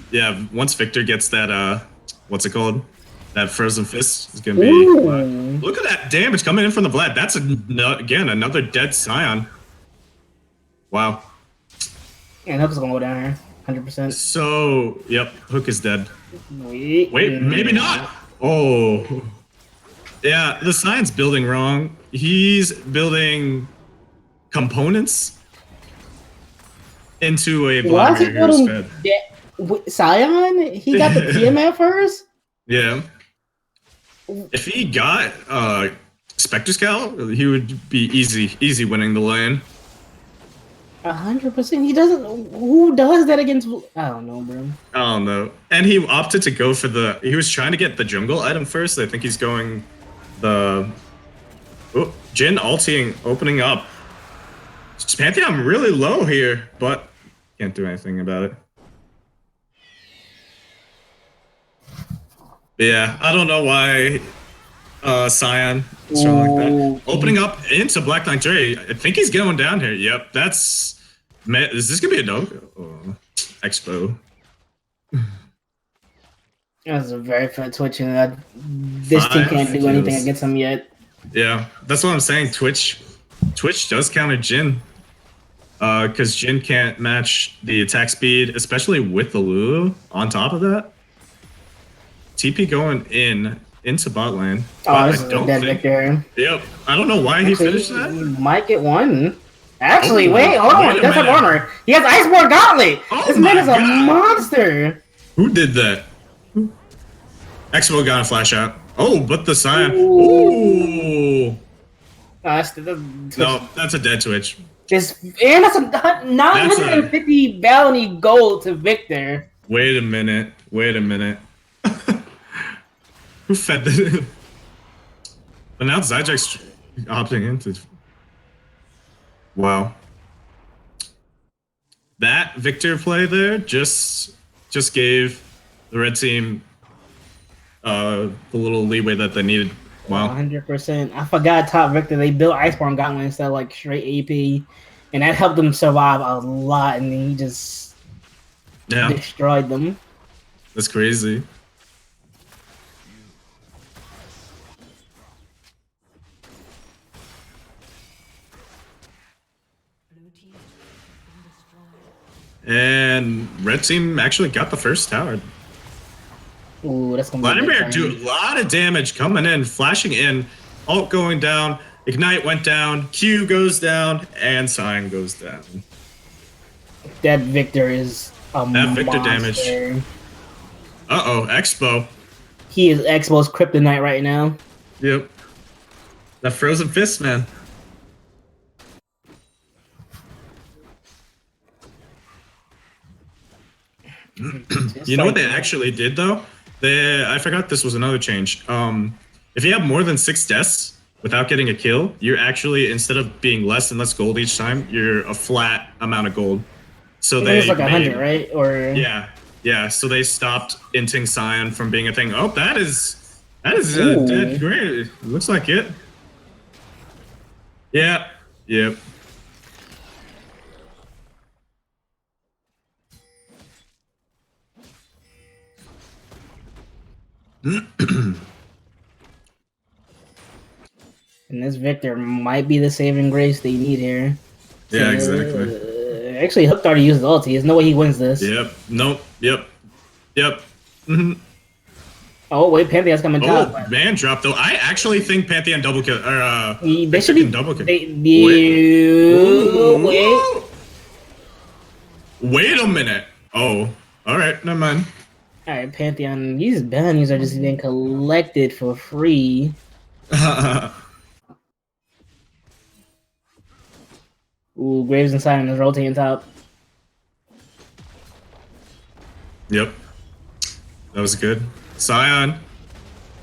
Yeah, once Victor gets that what's it called? That frozen fist is gonna be. Look at that damage coming in from the Vlad. That's again another dead Scion. Wow. And Hook is gonna go down here, 100%. So, yep, Hook is dead. Wait, maybe not. Oh, yeah, the Scion's building wrong. He's building components into a Vladimir Hero's Fed. Scion? He got the TMF first? Yeah. If he got Spectre Scout, he would be easy winning the lane. 100%. He doesn't. Who does that against? I don't know, bro. I don't know. And he opted to go for the. He was trying to get the jungle item first. I think he's going the. Oh, Jin ulting, opening up. Pantheon really low here, but can't do anything about it. Yeah, I don't know why Cyan is trying like that. Opening up into Black Knight Dre. I think he's going down here. Yep, that's. Man, is this gonna be a no? Oh, Expo. That was a very fat twitch, and this team can't do anything against him yet. Yeah, that's what I'm saying. Twitch does counter Jin. Because Jin can't match the attack speed, especially with the Lulu on top of that. TP going into bot lane. Oh, this is a dead Victor. Yep. I don't know why he finished that. He might get one. Actually, wait, hold on. He does have armor. He has Iceborne Gauntlet. This man is a monster. Who did that? Expo got a flash out. Oh, but the Cyan. Ooh. No, that's a dead Twitch. And that's a 950 bounty gold to Victor. Wait a minute. Who fed that? But now Zyjack's opting into. Wow. That Victor play there just gave the red team the little leeway that they needed. Wow. 100%. I forgot top Victor. They built Iceborne Gauntlet instead of like straight AP. And that helped them survive a lot. And then he just destroyed them. That's crazy. And red team actually got the first tower. Ooh, that's gonna be Vladimir do a lot of damage coming in, flashing in, ult going down, Ignite went down, Q goes down, and Cyan goes down. That Victor is a monster. Victor damage. Uh-oh, Expo. He is Expo's kryptonite right now. Yep. That frozen fist, man. You know what they actually did though? I forgot this was another change. If you have more than 6 deaths without getting a kill, you're actually, instead of being less and less gold each time, you're a flat amount of gold. So they like 100, right? Or yeah. So they stopped inting Cyan from being a thing. Oh, that is dead great. Looks like it. Yeah. Yep. And this Victor might be the saving grace they need here. Yeah, exactly. Actually, Hook already used the ulti. There's no way he wins this. Yep. Nope. Yep. Mm-hmm. Oh wait, Pantheon's coming top. Oh, man drop though. I actually think Pantheon double kill. They should be double kill. Wait a minute. Oh, all right. Never mind. All right, Pantheon. These bounties are just being collected for free. Ooh, Graves and Simon is rotating top. Yep. That was good. Cyan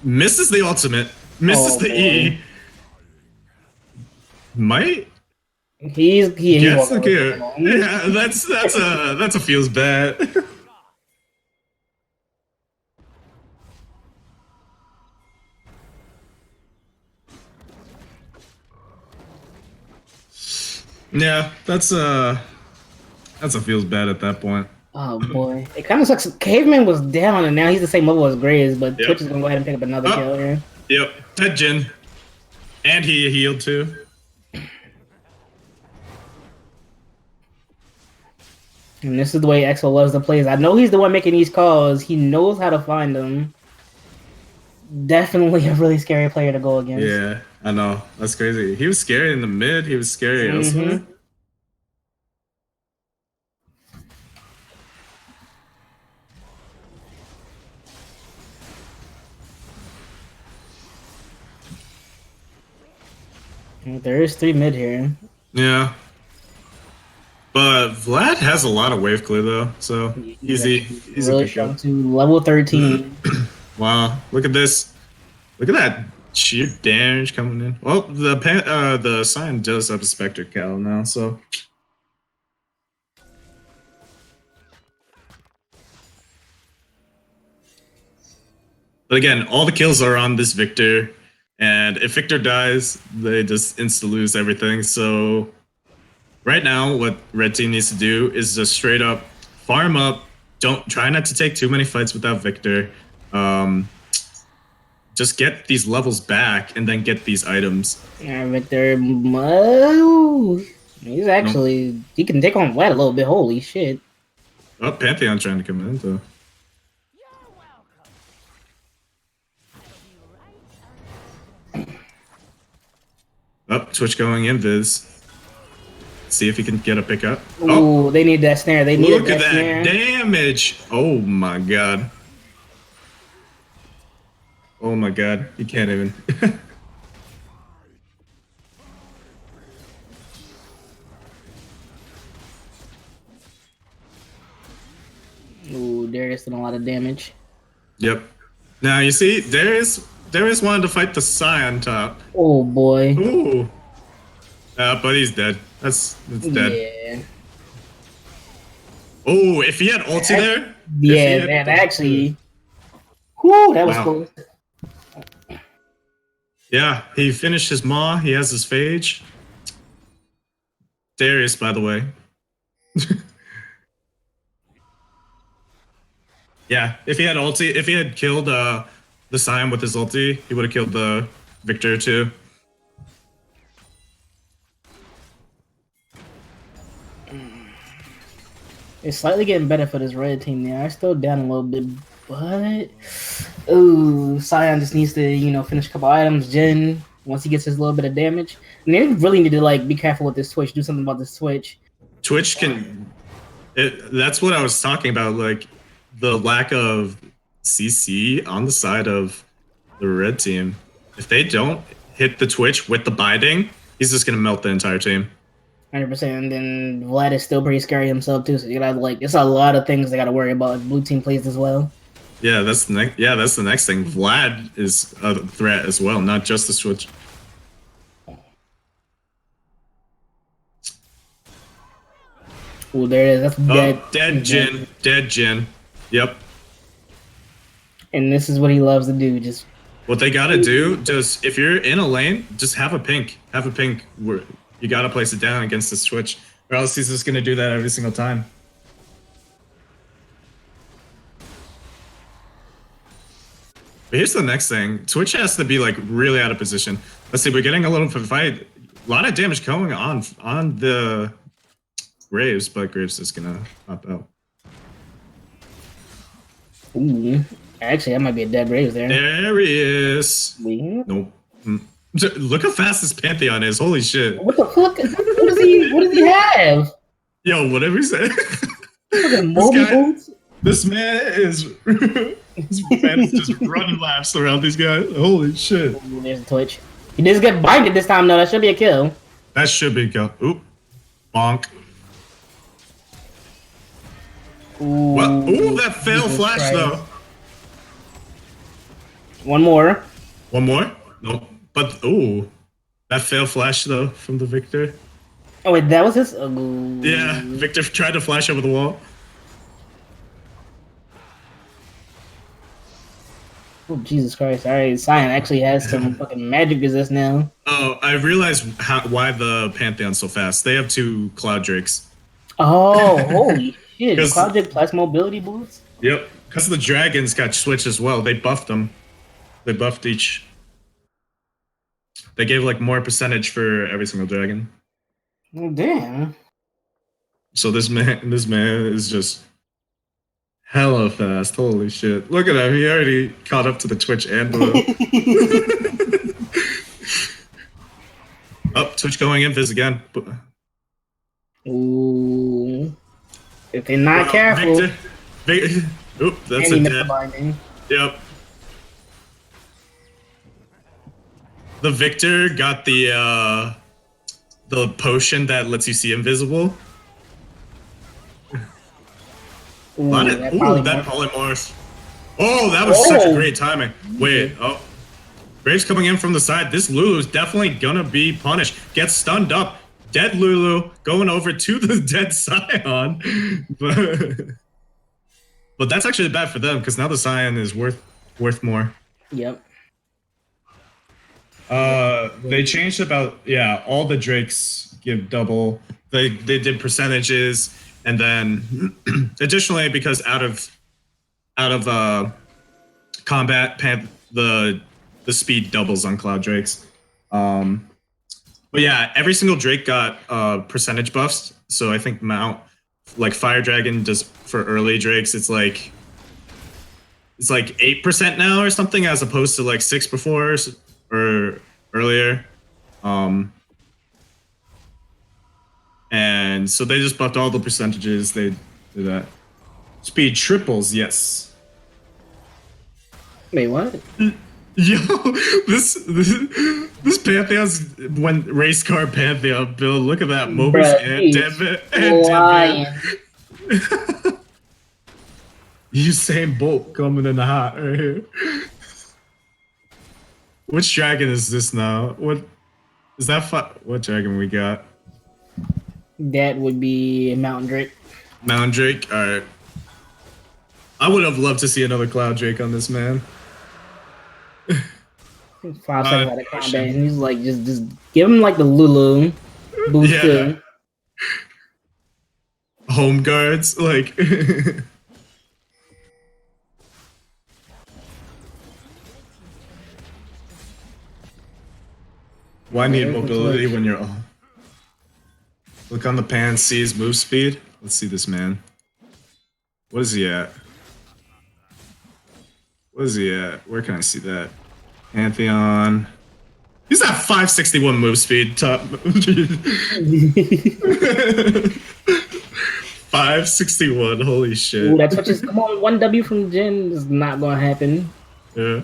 misses the ultimate. Misses the E. Might. He's gets the kill. Yeah, that's a feels bad. Yeah, that's a feels bad at that point. Oh boy, it kind of sucks. Caveman was down, and now he's the same level as Graves, but Twitch is gonna go ahead and pick up another kill here. Yep, dead Jin, and he healed too. And this is the way Exo loves to play. I know he's the one making these calls. He knows how to find them. Definitely a really scary player to go against. Yeah, I know. That's crazy. He was scary in the mid. He was scary elsewhere. There is 3 mid here. Yeah. But Vlad has a lot of wave clear though, so easy Really strong pickup. to level 13. Wow, look at this! Look at that sheer damage coming in. Well, the Scion does have a Spectre Cal now, so. But again, all the kills are on this Victor, and if Victor dies, they just insta lose everything. So right now, what Red Team needs to do is just straight up farm up. Don't try not to take too many fights without Victor. Just get these levels back and then get these items. Yeah, Victor. Oh, he's actually he can take on Vlad a little bit. Holy shit! Oh, Pantheon trying to come in though. Up, Twitch going in Viz. See if he can get a pickup. Oh, they need that snare. They need look at that that snare. damage. Oh my god. Oh my god. You can't even. Ooh, Darius did a lot of damage. Yep. Now you see, Darius wanted to fight the Scion top. Oh boy. Ooh. But he's dead. That's dead. Yeah. Oh, if he had ulti there. Yeah, that actually. Whoo, that was close. Yeah, he finished his Maw. He has his Phage. Darius, by the way. Yeah, if he had ulti, if he had killed the Scion with his ulti, he would have killed the Victor too. It's slightly getting better for this red team now. I'm still down a little bit, but ooh, Scion just needs to, finish a couple items. Jin, once he gets his little bit of damage, and they really need to be careful with this Twitch. Do something about this Twitch. Twitch that's what I was talking about, like the lack of CC on the side of the red team. If they don't hit the Twitch with the binding, he's just gonna melt the entire team. 100%. And then Vlad is still pretty scary himself too. So you gotta it's a lot of things they gotta worry about if blue team plays as well. Yeah, that's the next. Yeah, that's the next thing. Vlad is a threat as well, not just the Switch. Oh, there it is. That's dead. Dead Jin. Dead Jin. Yep. And this is what he loves to do. Just what they gotta do, just if you're in a lane, just have a pink. Have a pink where you gotta place it down against the Switch, or else he's just gonna do that every single time. But here's the next thing. Twitch has to be like really out of position. Let's see, we're getting a little bit of a fight. A lot of damage going on the Graves, but Graves is gonna pop out. ooh, actually, that might be a dead Graves there. There he is. Nope. Look how fast this Pantheon is. Holy shit. What the fuck? What does he have? Yo, whatever he said. This man is just running laps around these guys. Holy shit. Ooh, there's a Twitch. He does get binded this time though. That should be a kill. That should be a kill. Oop. Bonk. Ooh, Well, ooh, that fail flash Christ. though. One more. One more? Nope. But ooh. That fail flash though from the Victor. Oh wait, that was his. Ooh. Yeah, Victor tried to flash over the wall. Oh, Jesus Christ. Alright, Scion actually has some fucking magic resist now. Oh, I realized why the Pantheon's so fast. They have 2 Cloud Drakes. Oh, holy shit. 'Cause- Cloud Drake plus mobility boots? Yep. Because the dragons got switched as well. They buffed them. They buffed each. They gave like more percentage for every single dragon. Oh, damn. So this man is just hella fast. Holy shit. Look at him. He already caught up to the Twitch and Blue. Oh, Twitch going in Fizz again. Ooh. If they're not careful. Victor. Oop, that's and he a missed the dead. binding. Yep. The Victor got the potion that lets you see invisible. Ooh, that That polymorph. Oh, that was such a great timing. Wait, Graves coming in from the side. This Lulu is definitely gonna be punished. Gets stunned up. Dead Lulu going over to the dead Scion. But that's actually bad for them because now the Scion is worth more. Yep. They changed about all the Drakes give double. They did percentages, and then additionally because out of combat, the speed doubles on Cloud Drakes. But yeah, every single Drake got percentage buffs. So I think Mount, like Fire Dragon, does for early Drakes. It's like 8% now or something, as opposed to like 6 before or earlier. And so they just buffed all the percentages. They do that. Speed triples, yes. Wait, what? Yo, this Pantheon's when race car Pantheon build. Look at that Mobius and Deadman. Usain Bolt coming in the hot right here. Which dragon is this now? What is that? What dragon we got? That would be Mountain Drake. Mountain Drake. All right. I would have loved to see another Cloud Drake on this, man. 5 seconds out of combat, and he's like, just give him like the Lulu boost. Yeah. Home guards, like. Why need mobility when you're? Look on the pan, sees move speed. Let's see this man. What is he at? What is he at? Where can I see that? Pantheon. He's at 561 move speed. Top. 561. Holy shit. Ooh, that touches. Come on, 1W from Jin is not gonna happen. Yeah.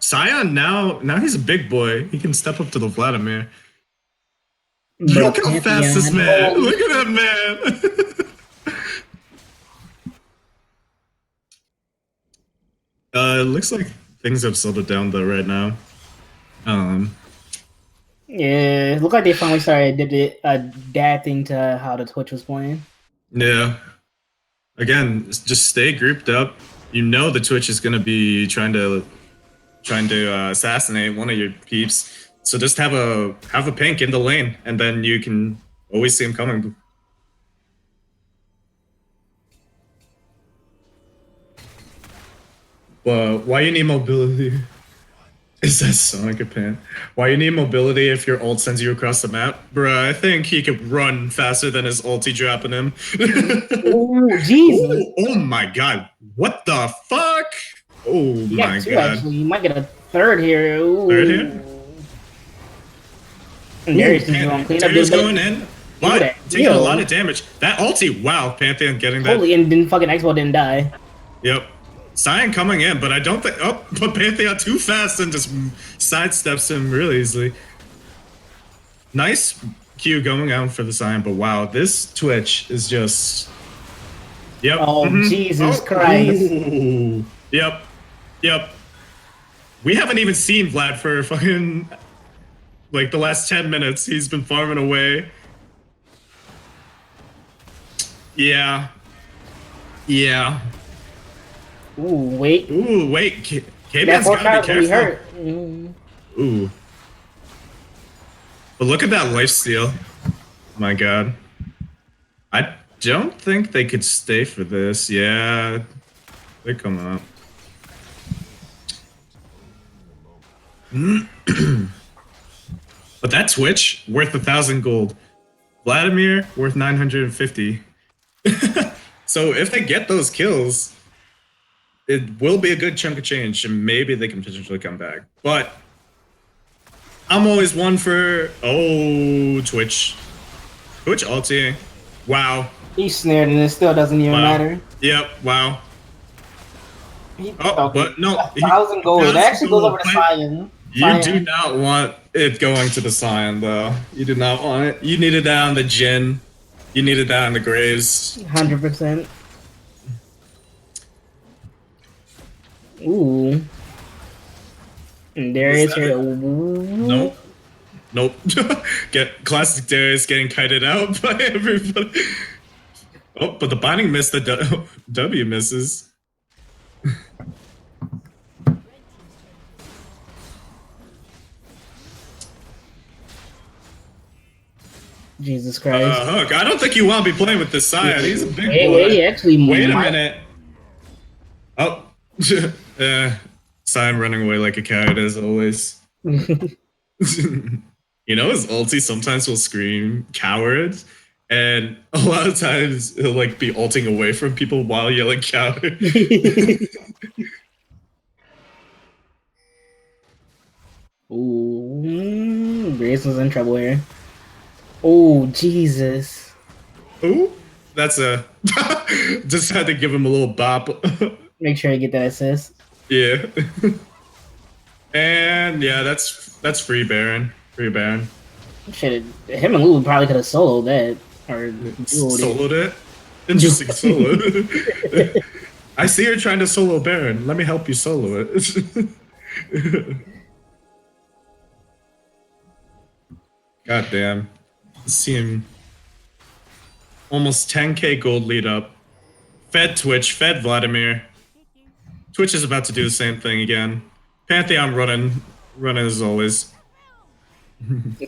Scion now he's a big boy. He can step up to the Vladimir. Look how fast this man. Look at that man. It looks like things have settled down though right now. Yeah, it looked like they finally started adapting to how the Twitch was playing. Yeah. Again, just stay grouped up. You know the Twitch is gonna be trying to assassinate one of your peeps. So just have a pink in the lane, and then you can always see him coming. But why you need mobility? Is that Sonic a pan? Why you need mobility if your ult sends you across the map? Bruh, I think he could run faster than his ulti dropping him. Ooh, Jesus. Oh my god. What the fuck? Oh my god. Actually. You might get a third here. Ooh. Third here? Darius going in. But taking a lot of damage. That ulti, wow, Pantheon getting that. Holy, and then fucking Expo didn't die. Yep. Scion coming in, but I don't think. Oh, but Pantheon too fast and just sidesteps him really easily. Nice Q going out for the Scion, but wow, this Twitch is just. Yep. Oh, Jesus Christ. Ooh. Yep. We haven't even seen Vlad for fucking. Like the last 10 minutes, he's been farming away. Yeah. Ooh, wait. K-Man's gotta be careful. Ooh. But look at that lifesteal. My god. I don't think they could stay for this. Yeah. They're coming up. But that Twitch, worth 1,000 gold. Vladimir, worth 950. So if they get those kills, it will be a good chunk of change, and maybe they can potentially come back. But I'm always one for... Oh, Twitch. Twitch ulti. Wow. He's snared and it still doesn't even matter. Yep, wow. But no. 1,000 gold. That actually goes over to Scion. You do not want it going to the Scion, though. You do not want it. You needed that on the Jin. You needed that on the Graves. 100%. Ooh. And Darius here. Nope. Nope. Get classic Darius getting kited out by everybody. Oh, but the binding missed. The W misses. Jesus Christ. Hook, I don't think you want to be playing with this side. He's a big boy. Wait, actually, Wait a minute. Oh, Sign running away like a coward as always. You know, his ulti sometimes will scream coward, and a lot of times he'll like be ulting away from people while yelling coward. Ooh, Grayson's in trouble here. Oh, Jesus. Ooh, that's a just had to give him a little bop. Make sure you get that assist. Yeah. And yeah, that's free Baron. Free Baron. Shit, him and Lulu probably could have soloed that. Or Soloed it? Interesting solo. I see you're trying to solo Baron. Let me help you solo it. God damn. See him. Almost 10k gold lead up. Fed Twitch, fed Vladimir. Twitch is about to do the same thing again. Pantheon running as always.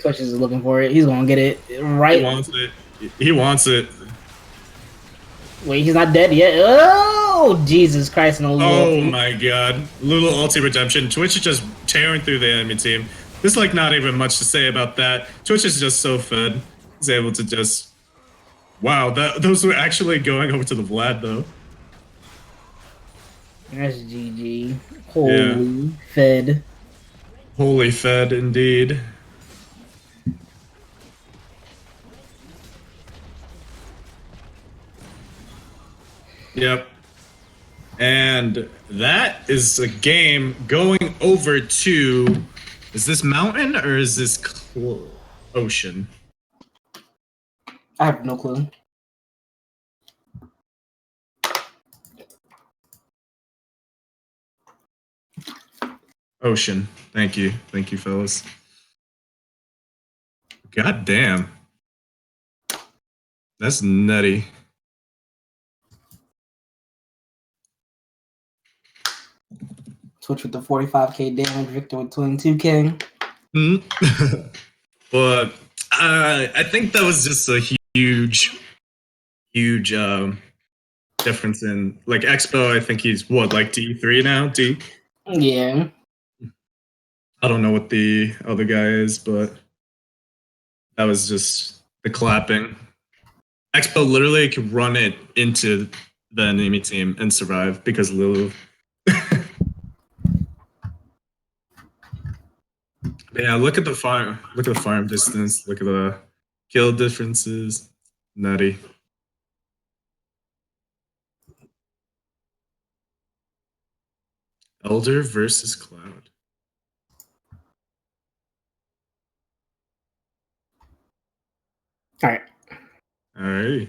Twitch is looking for it. He's gonna get it right. He wants it. He wants it. Wait, he's not dead yet. Oh, Jesus Christ! No. Oh my God! Little ulti redemption. Twitch is just tearing through the enemy team. There's like not even much to say about that. Twitch is just so fed. He's able to just. Wow, those were actually going over to the Vlad though. That's GG. Holy fed. Holy fed indeed. Yep. And that is a game going over to. Is this mountain or is this ocean? I have no clue. Ocean. Thank you, fellas. God damn. That's nutty. Twitch with the 45k damage, Victor with 22k. But I think that was just a huge difference in like Expo. I think he's what, like D3 now? D? Yeah. I don't know what the other guy is, but that was just the clapping. Expo literally could run it into the enemy team and survive because Lulu. Yeah, look at the farm. Look at the farm distance. Look at the kill differences. Nutty. Elder versus Cloud. All right. All right.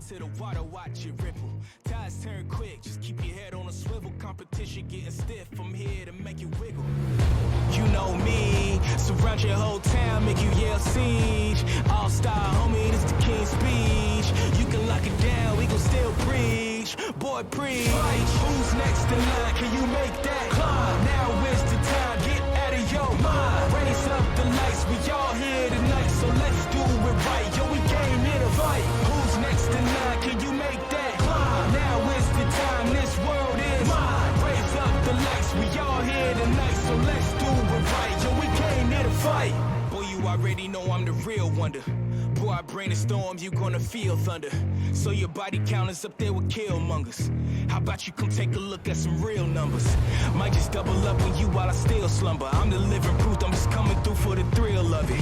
to the water, watch it ripple. Tides turn quick, just keep your head on a swivel. Competition getting stiff, I'm here to make you wiggle. You know me, surround your whole town, make you yell siege. All-star, homie, this the king's speech. You can lock it down, we gon' still preach. Boy, preach. Who's next in line? Can you make that climb? Now is the time, get out of your mind. Raise up the lights, we all here tonight, so let's do it right. Yo, we came here to fight. Who's next in line? Can you make that climb? Now is the time, this world is mine. Raise up the lights, we all here tonight, so let's do it right. Yo, we came here to fight. Boy, you already know I'm the real wonder. Boy, I bring a storm, you gonna feel thunder. So your body count is up there with killmongers. How about you come take a look at some real numbers? Might just double up on you while I still slumber. I'm the living proof, I'm just coming through for the thrill of it.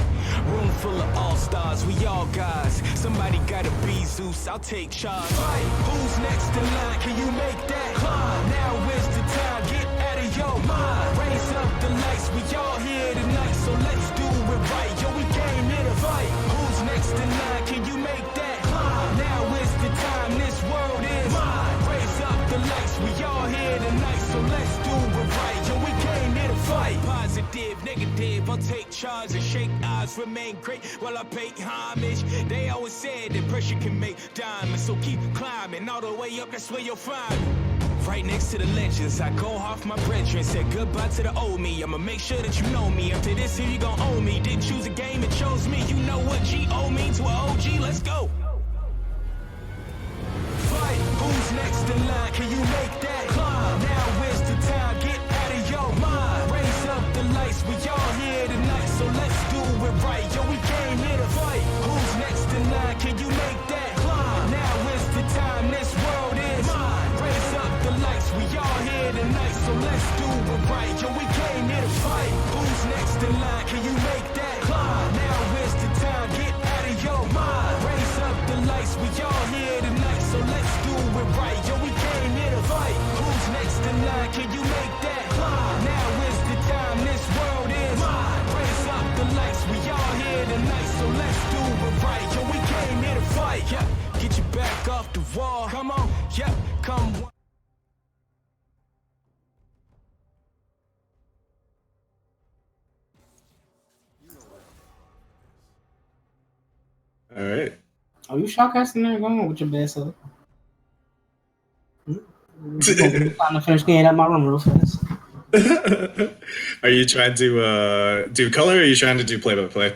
Room full of all-stars, we all guys. Somebody gotta be Zeus, I'll take charge. Who's next in line? Can you make that climb? Now is the time, get out of your mind. Raise up the lights, we all here tonight, so let's do it right. Yo, we came here to fight. Who's next in line? Can you make that climb? Now is the time, this world is mine. Raise up the lights, we all here tonight, so let's do it right. Yo, we came here to fight. Positive, negative, I'll take charge and shake eyes, remain great while I pay homage. They always said that pressure can make diamonds, so keep climbing all the way up, that's where you'll find me. Right next to the legends, I go off my brethren, said goodbye to the old me. I'ma make sure that you know me. After this here, you gon' own me. Didn't choose a game, it chose me. You know what G-O means to an OG, let's go. Fight, who's next in line? Can you make that climb? Now is the time, get out of your mind. Raise up the lights, we all here tonight, so let's do it right. Yo, we came here to fight. Who's next in line? Can you make that climb? Now is the time, this world is mine. Raise up the lights, we all here tonight, so let's do it right. Yo, we came here to fight. Who's next in line? Can you make that climb? Now is the time, get out of your mind. Raise up the lights, we all here tonight, so let's do it right. Yo, we came here to fight. Who's next in line? Can you make that climb? Now is the time, this world is mine. Raise up the lights, we all here tonight, so let's do it right. Yo, we came here to fight. Yeah, get your back off the wall. Come on, yeah, come on. All right. Are you shotcasting there? Going on with your bad self. I'm trying to finish cleaning up my room real fast. Are you trying to do color, or are you trying to do play-by-play?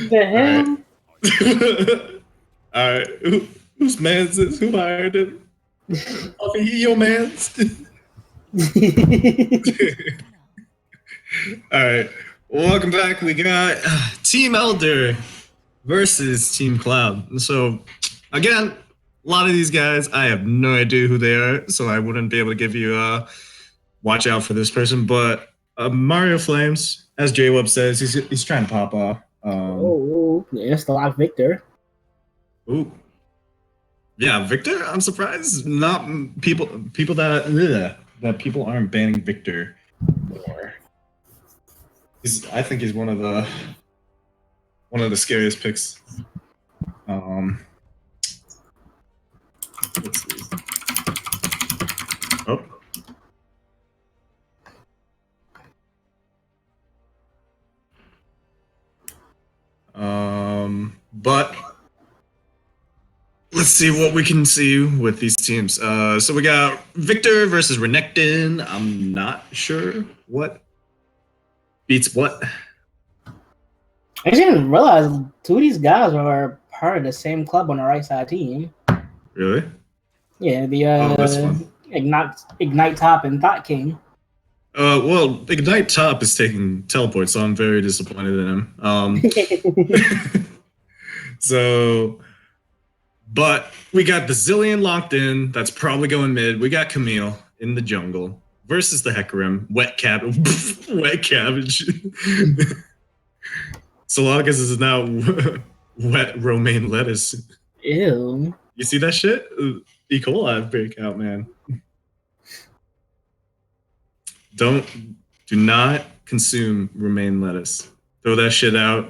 The hell? All right. Whose man's this? Who hired him? Oh, he your man's. All right. Welcome back. We got Team Elder versus Team Cloud. So, again, a lot of these guys, I have no idea who they are, so I wouldn't be able to give you a watch out for this person. But Mario Flames, as J-Wub says, he's trying to pop off. It's the lock Victor. Ooh. Yeah, Victor, I'm surprised not people that people aren't banning Victor more. I think he's one of the scariest picks. Let's see. But let's see what we can see with these teams. So we got Victor versus Renekton. I'm not sure what beats what. I just didn't realize two of these guys are part of the same club on the right side team. Really? Yeah, the that's fun. Ignite Top and Thought King. Well, Ignite Top is taking teleport, so I'm very disappointed in him. So, but we got Bazillion locked in. That's probably going mid. We got Camille in the jungle versus the Hecarim. Wet cabbage. Wet cabbage. Solagas is now wet romaine lettuce. Ew. You see that shit? E. coli breakout, man. Do Do not consume romaine lettuce. Throw that shit out.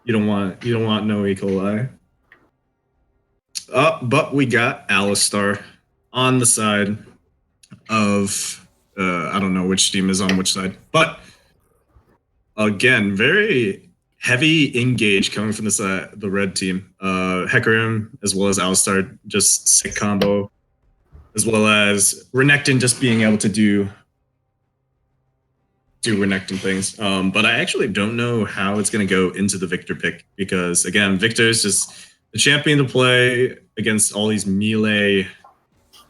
You don't want no E. coli. But we got Alistar on the side of I don't know which team is on which side, but again, very heavy engage coming from the red team. Hecarim as well as Alistar, just sick combo, as well as Renekton just being able to do Renekton things. But I actually don't know how it's going to go into the Victor pick because again, Victor is just the champion to play against all these melee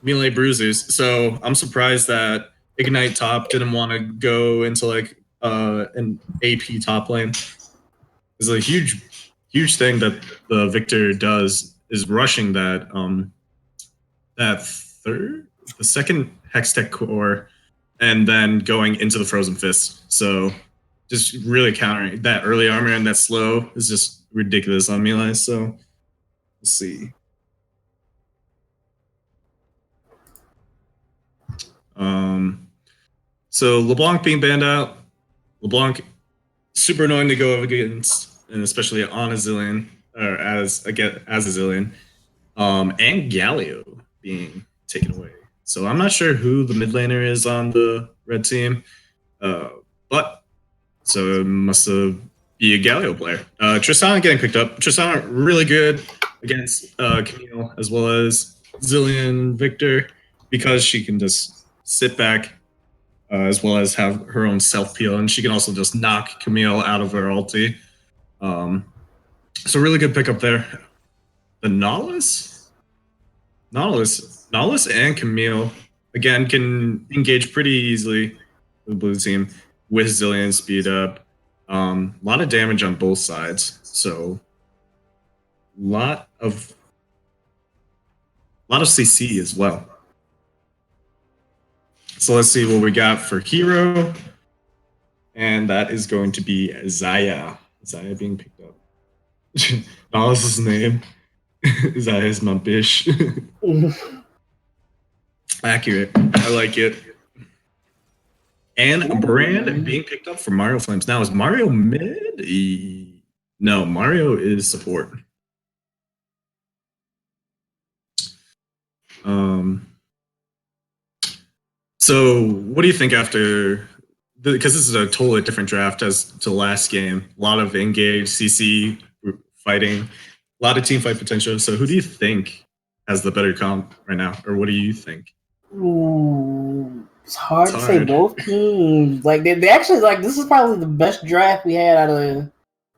bruisers. So I'm surprised that Ignite top didn't want to go into like an AP top lane. It's a huge thing that the Victor does is rushing that the second Hextech core and then going into the Frozen Fist. So just really countering that early armor and that slow is just ridiculous on melee. So we'll see. So LeBlanc being banned out. LeBlanc super annoying to go up against, and especially on a Zillion or as a Zillion. And Galio being taken away. So I'm not sure who the mid laner is on the red team. But so it must be a Galio player. Tristana getting picked up. Tristana really good against Camille as well as Zillion Victor because she can just sit back as well as have her own self peel, and she can also just knock Camille out of her ulti. So really good pickup there. The Nautilus and Camille again can engage pretty easily with the blue team with Zillion speed up. A lot of damage on both sides, so lot of CC as well. So let's see what we got for hero, and that is going to be Xayah. Xayah being picked up. Nautilus' name. Xayah is my bish. Accurate. I like it. And Brand being picked up for Mario Flames. Now, is Mario mid? No, Mario is support. So what do you think after, because this is a totally different draft as to last game, a lot of engage, CC fighting, a lot of team fight potential. So who do you think has the better comp right now? Or what do you think? Ooh, it's hard to say both teams. Like they actually like this is probably the best draft we had out of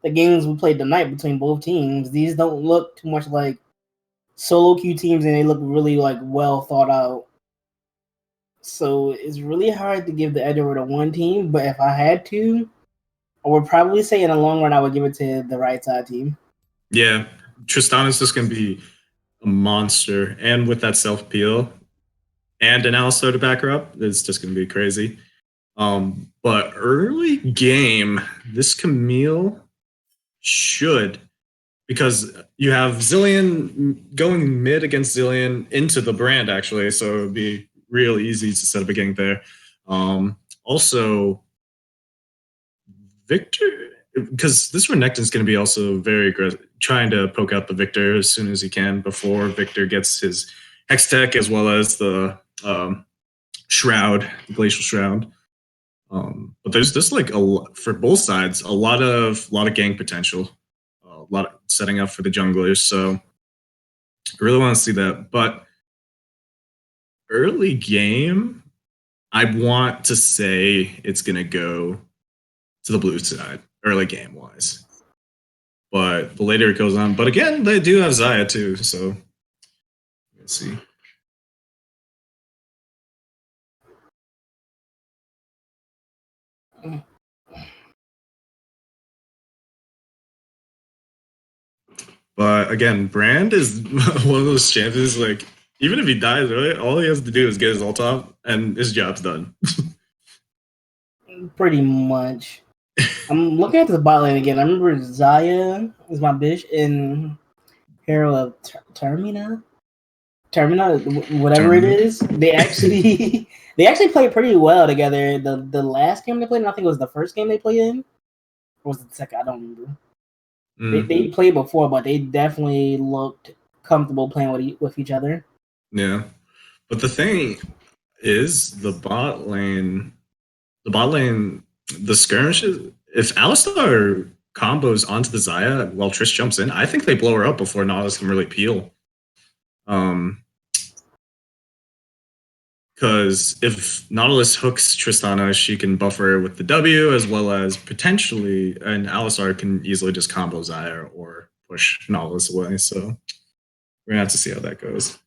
the games we played tonight between both teams. These don't look too much like solo queue teams, and they look really like well thought out. So it's really hard to give the edge over to one team. But if I had to, I would probably say in the long run I would give it to the right side team. Yeah, Tristana's just gonna be a monster, and with that self peel and an Alistar to back her up, it's just gonna be crazy. But early game, this Camille should, because you have Zillion going mid against Zillion into the Brand actually, so it would be real easy to set up a gank there. Also, Victor, because this Renekton is going to be also very aggressive, trying to poke out the Victor as soon as he can before Victor gets his Hextech as well as the Shroud, the Glacial Shroud. But there's just like for both sides a lot of gang potential, a lot of setting up for the junglers. So I really want to see that. But early game, I want to say it's gonna go to the blue side early game wise. But the later it goes on, but again, they do have Xayah too. So let's see. But again, Brand is one of those champions. Like even if he dies, right, all he has to do is get his ult off, and his job's done. Pretty much. I'm looking at the bot lane again. I remember Xayah is my bitch in Hero of Termina. Termina, whatever it is, they actually they actually played pretty well together. The last game they played, I think it was the first game they played in, or was it the second? I don't remember. They played before, but they definitely looked comfortable playing with each other. Yeah, but the thing is, the bot lane, the skirmishes. If Alistar combos onto the Xayah while Trish jumps in, I think they blow her up before Nautilus can really peel. Because if Nautilus hooks Tristana, she can buffer with the W, as well as potentially, and Alistar can easily just combo Xayah or push Nautilus away. So we're gonna have to see how that goes.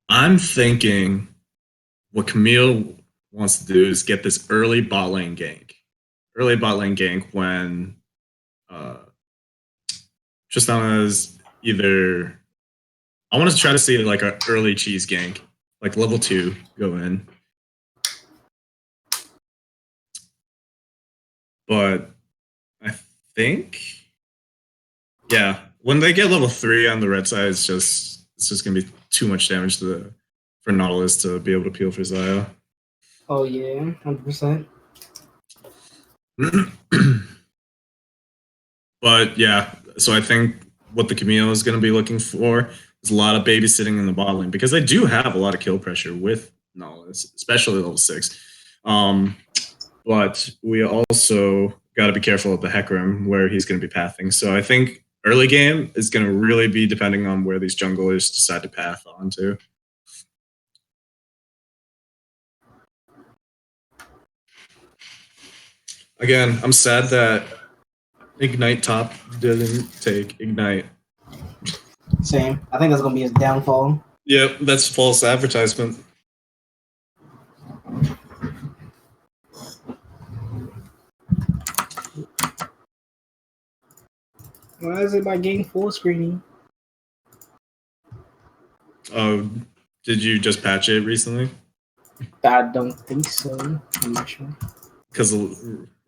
I'm thinking what Camille wants to do is get this early bot lane gank. Early bot lane gank when Tristana's either. I want to try to see like an early cheese gank, like level 2, go in. But I think, yeah, when they get level 3 on the red side, it's just gonna be too much damage for Nautilus to be able to peel for Xayah. Oh yeah, 100%. But yeah, so I think what the Camille is going to be looking for is a lot of babysitting in the bot lane, because they do have a lot of kill pressure with Nautilus, especially level 6. But we also got to be careful of the Hecarim where he's going to be pathing. So I think early game is going to really be depending on where these junglers decide to path onto. Again, I'm sad that Ignite top didn't take Ignite. Same. I think that's gonna be his downfall. Yep, that's false advertisement. Why is it by getting full screening? Oh, did you just patch it recently? I don't think so. I'm not sure. Because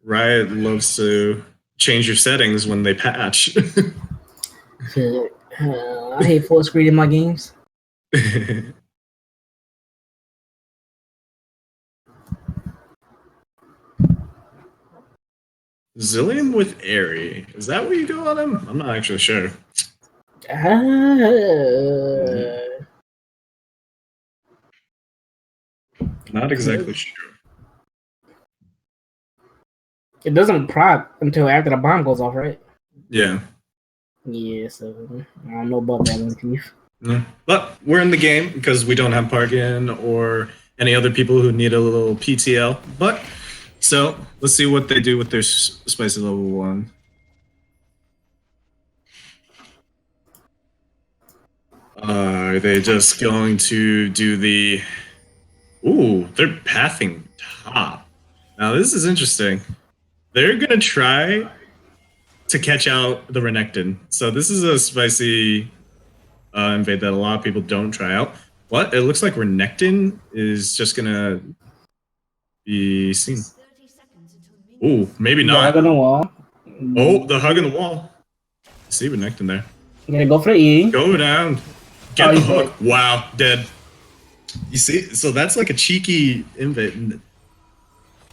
Riot loves to change your settings when they patch. I hate full screen in my games. Zillion with Airy. Is that where you go on him? I'm not actually sure. Not exactly sure. It doesn't proc until after the bomb goes off, right? Yeah. Yeah, so I don't know about that one, Keith. Yeah. But we're in the game because we don't have Parkin or any other people who need a little PTL. But so let's see what they do with their spicy level 1. Are they just going to do the... Ooh, they're pathing top. Now this is interesting. They're going to try to catch out the Renekton. So this is a spicy invade that a lot of people don't try out. What? It looks like Renekton is just going to be seen. Ooh, maybe not. The hug on the wall. Oh, the hug on the wall. I see Renekton there. You gotta go for the E. Go down. Get the hook. Dead. Wow, dead. You see? So that's like a cheeky invade.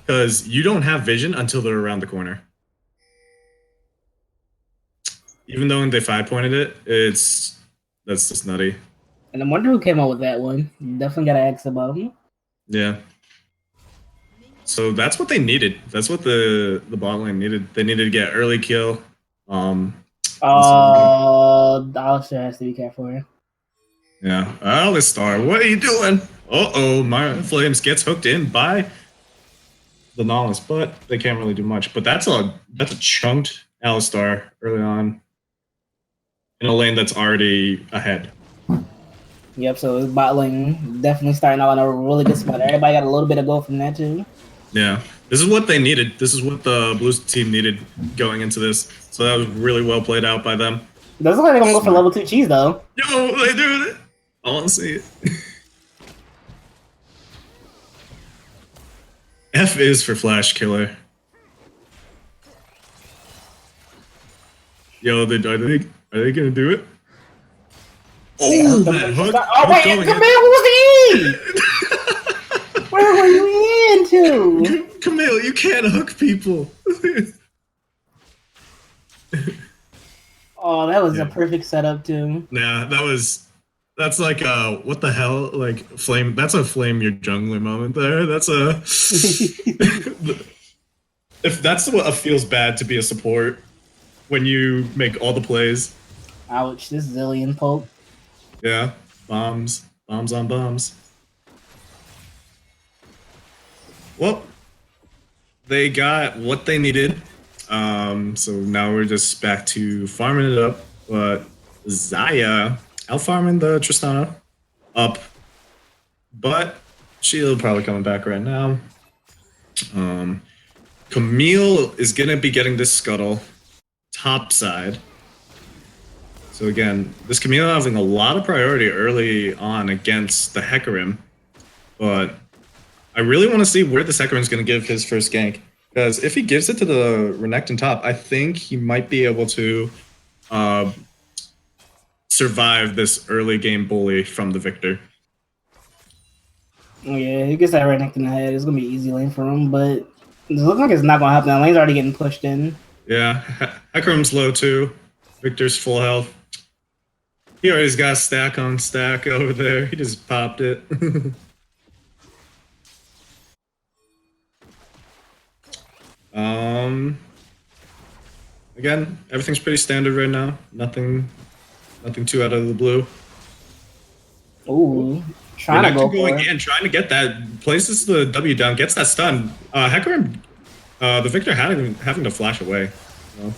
Because you don't have vision until they're around the corner. Even though they 5-pointed it, that's just nutty. And I wonder who came up with that one. Definitely gotta ask about him. Yeah. So that's what they needed. That's what the bot lane needed. They needed to get early kill. Alistair has to be careful here. Yeah. Alistair, what are you doing? Uh-oh, my Flames gets hooked in by the Nautilus, but they can't really do much. But that's a chunked Alistair early on in a lane that's already ahead. Yep, so his bot lane definitely starting out in a really good spot. Everybody got a little bit of go from that too. Yeah, this is what they needed. This is what the Blues team needed going into this. So that was really well played out by them. Doesn't look like they're gonna go for level 2 cheese though. Yo, they doing it. I want to see it. F is for Flash Killer. Yo, are they gonna do it? Oh, that hook! Oh wait, Camille, who was he? Where were you into? Camille, you can't hook people. Oh, that was a perfect setup too. Nah, that's like what the hell? Like flame. That's a flame your jungler moment there. That's a. If that's what feels bad to be a support when you make all the plays. Ouch! This Zillion poke. Yeah, bombs on bombs. Well, they got what they needed. So now we're just back to farming it up. But Zaya out farming the Tristana up. But she'll probably coming back right now. Camille is gonna be getting this scuttle top side. So again, this Camille having a lot of priority early on against the Hecarim. But I really want to see where this Hecarim's gonna give his first gank. Because if he gives it to the Renekton top, I think he might be able to survive this early game bully from the Victor. Oh yeah, he gets that right neck in the head. It's gonna be easy lane for him, but it looks like it's not gonna happen. The lane's already getting pushed in. Yeah, Hecarim's low too. Victor's full health. He already's got stack on stack over there. He just popped it. Again, everything's pretty standard right now. Nothing too out of the blue. Ooh, trying to go going for it. in, trying to get that, places the W down, gets that stun. Hecarim, the Victor having to flash away. You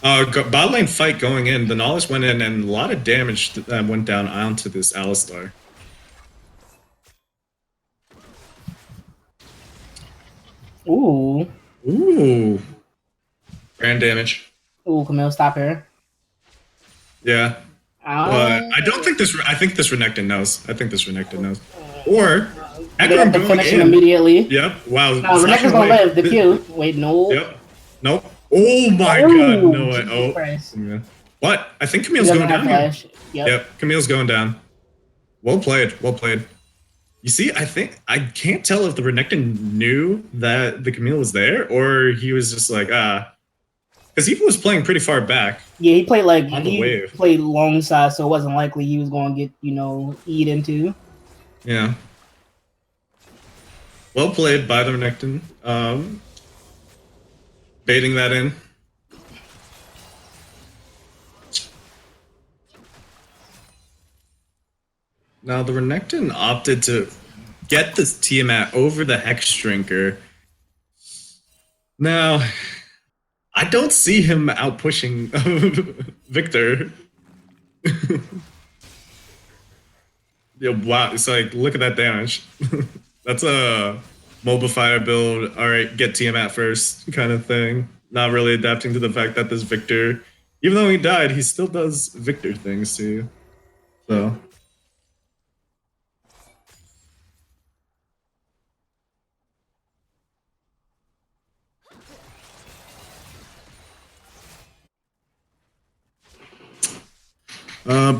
know? Bot lane fight going in. The Knowledge went in, and a lot of damage went down onto this Alistar. Ooh. Ooh. Grand damage. Ooh, Camille, stop here. Yeah. But I don't think this. I think this Renekton knows. I think this Renekton knows. Or Hecarim going finish in. him immediately. Yep. Wow. No, Renekton's gonna live. The Q. Wait, no. Yep. Nope. Oh my god. No way. Oh. Yeah. But I think Camille's going down here. Yep. Camille's going down. Well played. Well played. You see, I can't tell if the Renekton knew that the Camille was there, or he was just like, because he was playing pretty far back. Yeah, he played like on the wave. Played long side, so it wasn't likely he was going to get eat into. Yeah. Well played by the Renekton. Baiting that in. Now the Renekton opted to get this Tiamat over the Hex Drinker. Now, I don't see him out pushing Victor. Yeah, wow, it's like, look at that damage. That's a MOBA Fire build, alright, get Tiamat first kind of thing. Not really adapting to the fact that this Victor, even though he died, he still does Victor things to you. So...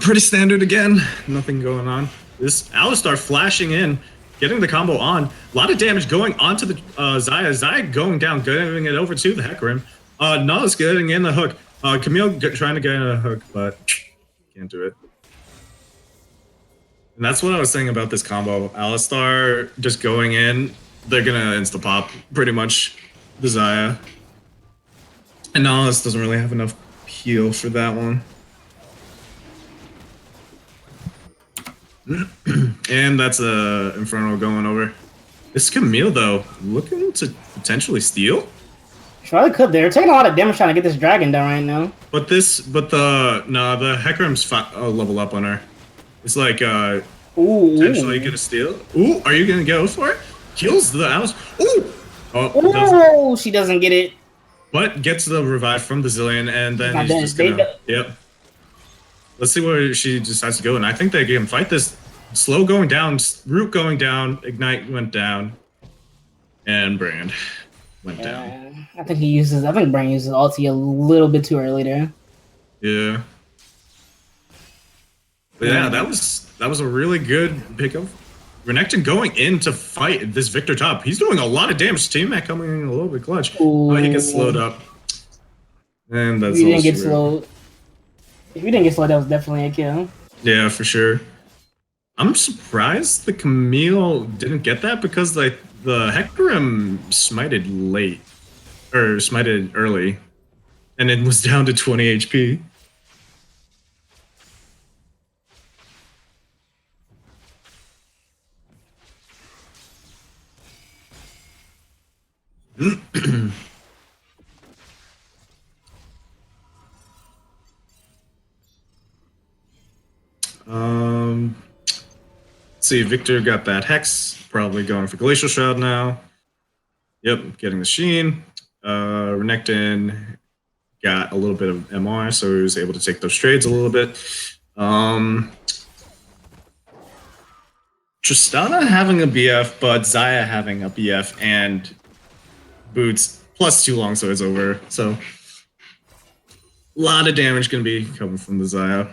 pretty standard again. Nothing going on. This Alistar flashing in, getting the combo on. A lot of damage going onto the Zaya. Zaya going down, getting it over to the Hecarim. Nala's getting in the hook. Camille trying to get in a hook, but can't do it. And that's what I was saying about this combo. Alistar just going in, they're gonna insta-pop pretty much the Zaya. And Nalas doesn't really have enough heal for that one. And that's a Inferno going over. This Camille though, looking to potentially steal. Charlie could. They're taking a lot of damage trying to get this dragon down right now. But the Hecarim's level up on her. It's like potentially gonna steal. Ooh, are you gonna go for it? Kills the Alice. Ooh. Oh, she doesn't get it. But gets the revive from the Zillion, and then he's just gonna. Yep. Let's see where she decides to go, and I think they can fight this. Slow going down, root going down, ignite went down, and brand. went down. I think Brain uses ulti a little bit too early there. Yeah. But yeah, that was a really good pickup. Renekton going in to fight this Victor top. He's doing a lot of damage. T-Mac coming in a little bit clutch. Oh, he gets slowed up. And that's If you all didn't get she slowed. If you didn't get slowed, that was definitely a kill. Yeah, for sure. I'm surprised the Camille didn't get that because like the Hecarim smited late. Or smited early. And it was down to 20 HP. Let's see, Victor got that Hex, probably going for Glacial Shroud now. Yep, getting the Sheen. Renekton got a little bit of MR, so he was able to take those trades a little bit. Tristana having a BF, but Xayah having a BF and Boots plus 2 long swords over. So a lot of damage going to be coming from the Xayah.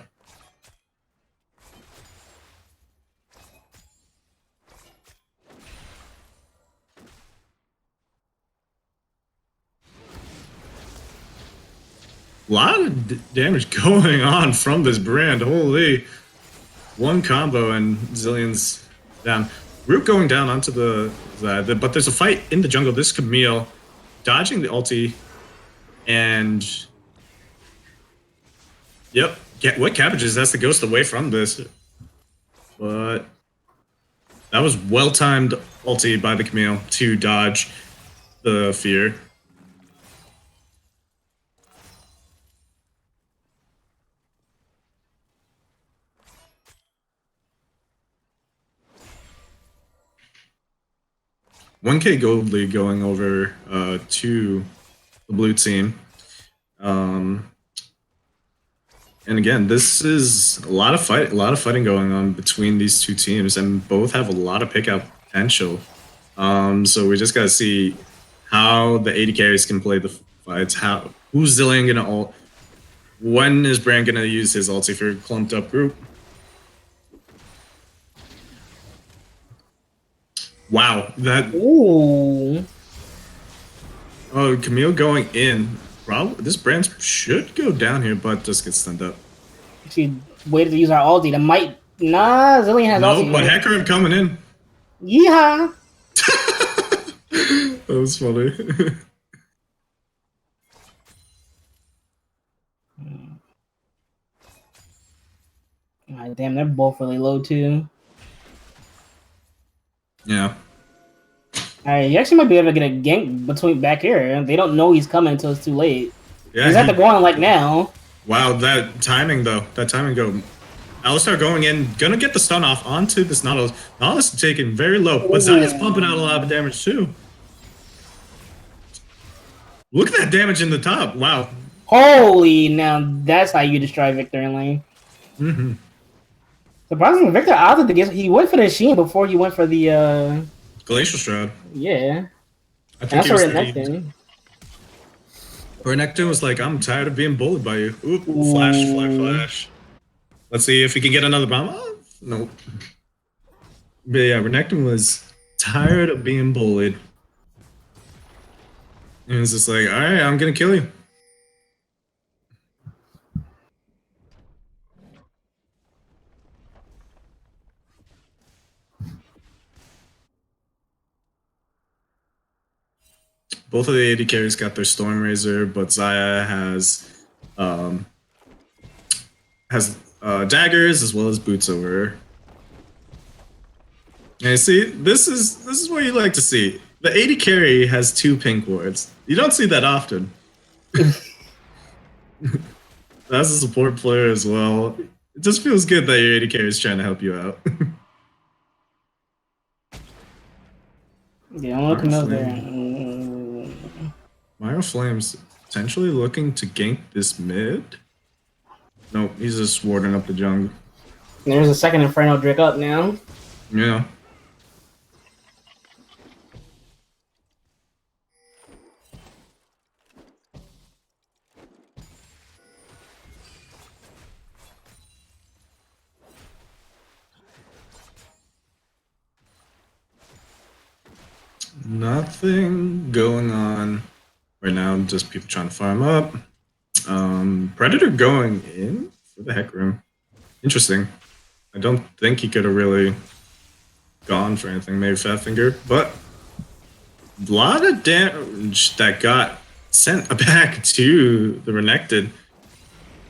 A lot of damage going on from this brand. Holy. One combo and Zillion's down. Root going down onto the but there's a fight in the jungle. This Camille dodging the ulti and yep, what cabbages? That's the ghost away from this. But that was well-timed ulti by the Camille to dodge the fear. $1K gold league going over to the blue team. And again, this is a lot of fighting going on between these two teams, and both have a lot of pickup potential. So we just gotta see how the AD carries can play the fights. Who's Zillion gonna ult? When is Brand gonna use his ulti for a clumped up group? Wow, that. Ooh. Oh, Camille going in. Probably this Brand should go down here, but just get stunned up. She waited to use our ulti. That might. Nah, Zillion has ulti. No, but Hecarim coming in. Yeehaw. That was funny. God damn, they're both really low too. Yeah. Alright, you actually might be able to get a gank between back here. They don't know he's coming until it's too late. Yeah, he's at the ground like now. Wow, that timing though. That timing go. Alistar going in, gonna get the stun off onto this Nautilus. Nautilus is taken very low, but Xayah's pumping out a lot of damage too. Look at that damage in the top. Wow. Holy, now that's how you destroy Victor in lane. Mm-hmm. Surprisingly, Victor opted to get. He went for the Sheen before he went for the Glacial Shroud. Yeah. I think That's he was Renekton. Renekton was like, I'm tired of being bullied by you. Oop, flash. Let's see if we can get another bomb. Oh, nope. But yeah, Renekton was tired of being bullied. And he was just like, alright, I'm gonna kill you. Both of the AD carries got their Storm Razor, but Xayah has daggers as well as boots over her. And see, this is what you like to see. The AD carry has 2 pink wards. You don't see that often. That's a support player as well. It just feels good that your AD carry is trying to help you out. Yeah, I'm looking up there. Myro Flame's potentially looking to gank this mid. Nope, he's just warding up the jungle. There's a second Inferno Drake up now. Yeah. nothing going on right now. Just people trying to farm up. Predator going in for the Heck Room. Interesting. I don't think he could have really gone for anything. Maybe Fat Finger, but a lot of damage that got sent back to the Renekton.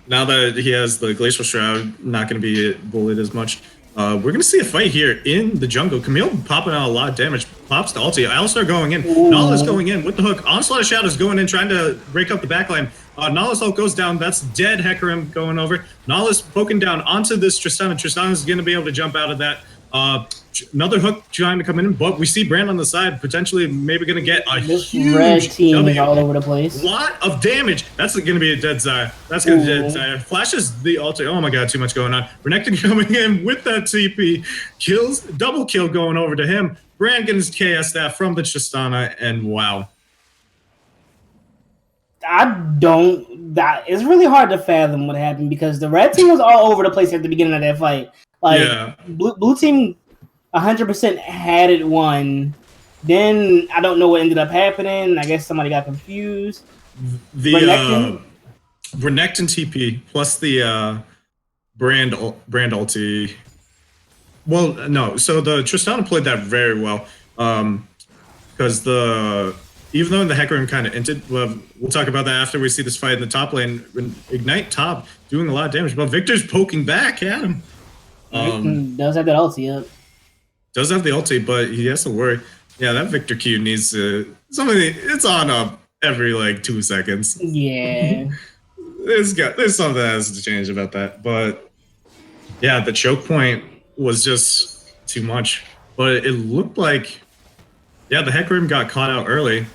Now that he has the Glacial Shroud, not going to be bullied as much. We're going to see a fight here in the jungle. Camille popping out a lot of damage. Pops the ulti. Alistar going in. Nala's going in with the hook. Onslaught of Shadows going in, trying to break up the backline. Nala's ult goes down. That's dead. Hecarim going over. Nala's poking down onto this Tristana. Tristana's going to be able to jump out of that. Another hook trying to come in, but we see Brand on the side, potentially maybe going to get a huge red team W. is all over the place. Lot of damage. That's going to be a dead Xayah. That's going to be a dead Xayah. Flashes the ulti. Oh my god, too much going on. Renekton coming in with that TP. Kills, double kill going over to him. Brand getting his KS staff from the Tristana, and wow. That it's really hard to fathom what happened because the red team was all over the place at the beginning of that fight. Like, Yeah. blue team 100% had it won. Then I don't know what ended up happening. I guess somebody got confused. The Renekton TP plus the Brand ulti. Well, no. So the Tristana played that very well. Because even though the Hecarim kind of ended, we'll talk about that after we see this fight in the top lane. Ignite top doing a lot of damage, but Victor's poking back at him. Does have that ulti up. Does have the ulti, but he has to worry. Yeah, that Victor Q needs to it's on up every like 2 seconds. Yeah. There's something that has to change about that. But yeah, the choke point was just too much. But it looked like the Hecarim got caught out early.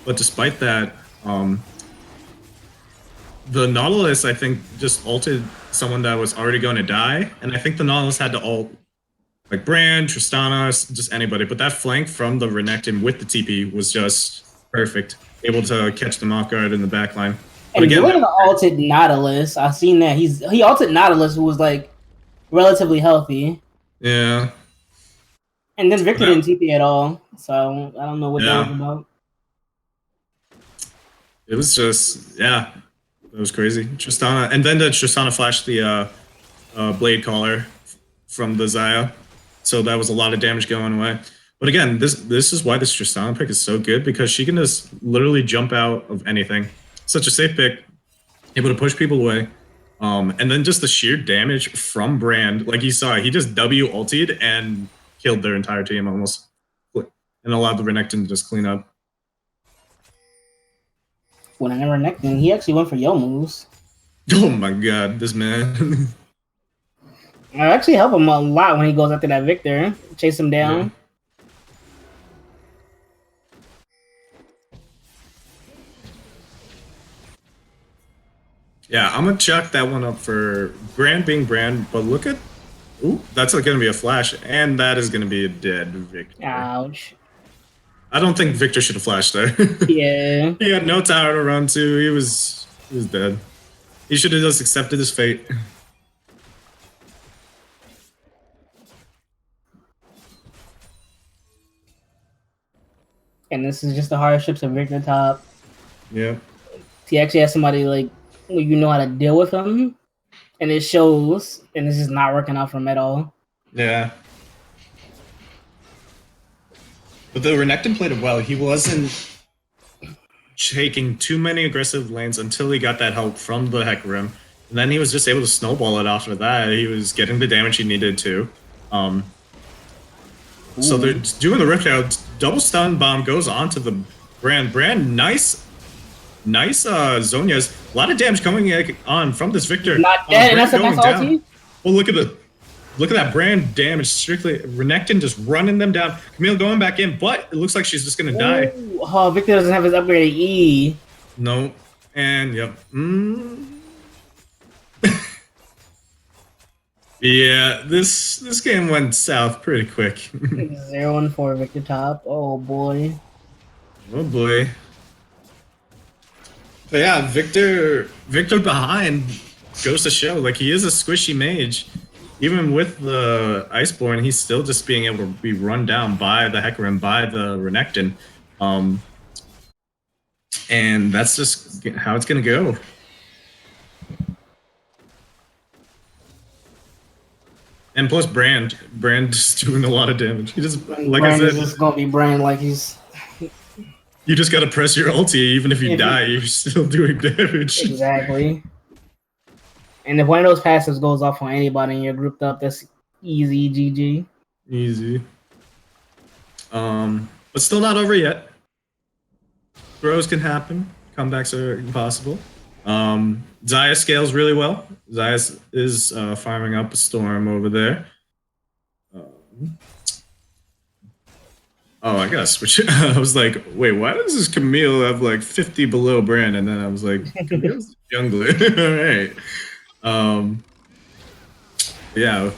But despite that, the Nautilus, I think, just ulted someone that was already going to die. And I think the Nautilus had to ult like Brand, Tristana, just anybody. But that flank from the Renekton with the TP was just perfect. Able to catch them off guard in the backline. And Jordan ulted Nautilus. I've seen that. He ulted Nautilus, who was like relatively healthy. Yeah. And then Victor didn't TP at all. So I don't know what that was about. It was just, that was crazy. Tristana, and then the Tristana flashed the Blade Caller from the Xayah. So that was a lot of damage going away. But again, this is why this Tristana pick is so good, because she can just literally jump out of anything. Such a safe pick, able to push people away. And then just the sheer damage from Brand, like you saw, he just W ultied and killed their entire team almost. And allowed the Renekton to just clean up. When I never Renekton, he actually went for yo moves. Oh my god, this man. I actually help him a lot when he goes after that Victor. Chase him down. Yeah, I'm gonna chuck that one up for Brand being Brand, but look at... Ooh, that's gonna be a flash, and that is gonna be a dead Victor. Ouch. I don't think Victor should have flashed there. Yeah. He had no tower to run to. He was dead. He should have just accepted his fate. And this is just the hardships of Victor top. Yeah. He actually has somebody like you know how to deal with him, and it shows. And it's just not working out for him at all. Yeah. But the Renekton played it well. He wasn't taking too many aggressive lanes until he got that help from the Hecarim. And then he was just able to snowball it after that. He was getting the damage he needed to. So they're doing the Rift out. Double stun bomb goes onto the Brand. Brand, nice Zonias. A lot of damage coming on from this Victor. Not dead, and that's a nice ulti. Well, look at that Brand damage. Strictly Renekton just running them down. Camille going back in, but it looks like she's just gonna die. Oh, Victor doesn't have his upgraded E. No, and yep. Yeah, this game went south pretty quick. 0-4 Victor top. Oh boy. Oh boy. But yeah, Victor behind goes to show, like, he is a squishy mage. even with the Iceborne, he's still just being able to be run down by the Hecarim, by the Renekton. And that's just how it's going to go. And plus, Brand is doing a lot of damage. He just, like Brand I is said, just gonna be Brand like he's you just got to press your ulti. Even if you die, you're still doing damage. exactly. And if one of those passives goes off on anybody and you're grouped up, that's easy GG. Easy. But still not over yet. Throws can happen. Comebacks are impossible. Xayah scales really well. Xayah is firing up a storm over there. Oh, I gotta switch. I was like, wait, why does this Camille have like 50 below Brand? And then I was like, Camille's jungler. All right. Yeah.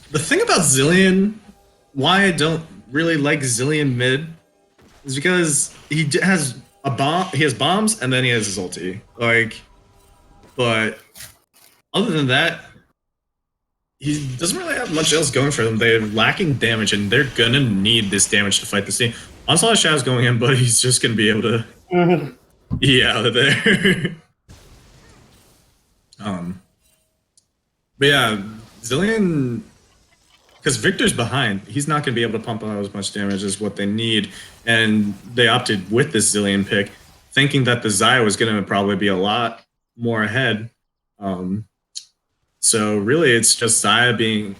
The thing about Zillion, why I don't really like Zillion mid, is because he has a bomb. He has bombs, and then he has his ulti. Like, but other than that, he doesn't really have much else going for them. They're lacking damage, and they're gonna need this damage to fight this team. Onslaught Shadow's going in, but he's just gonna be able to out of there. But yeah, Zillion, because Victor's behind, he's not gonna be able to pump out as much damage as what they need, and they opted with this Zillion pick, thinking that the Xayah was gonna probably be a lot more ahead. So really, it's just Xayah being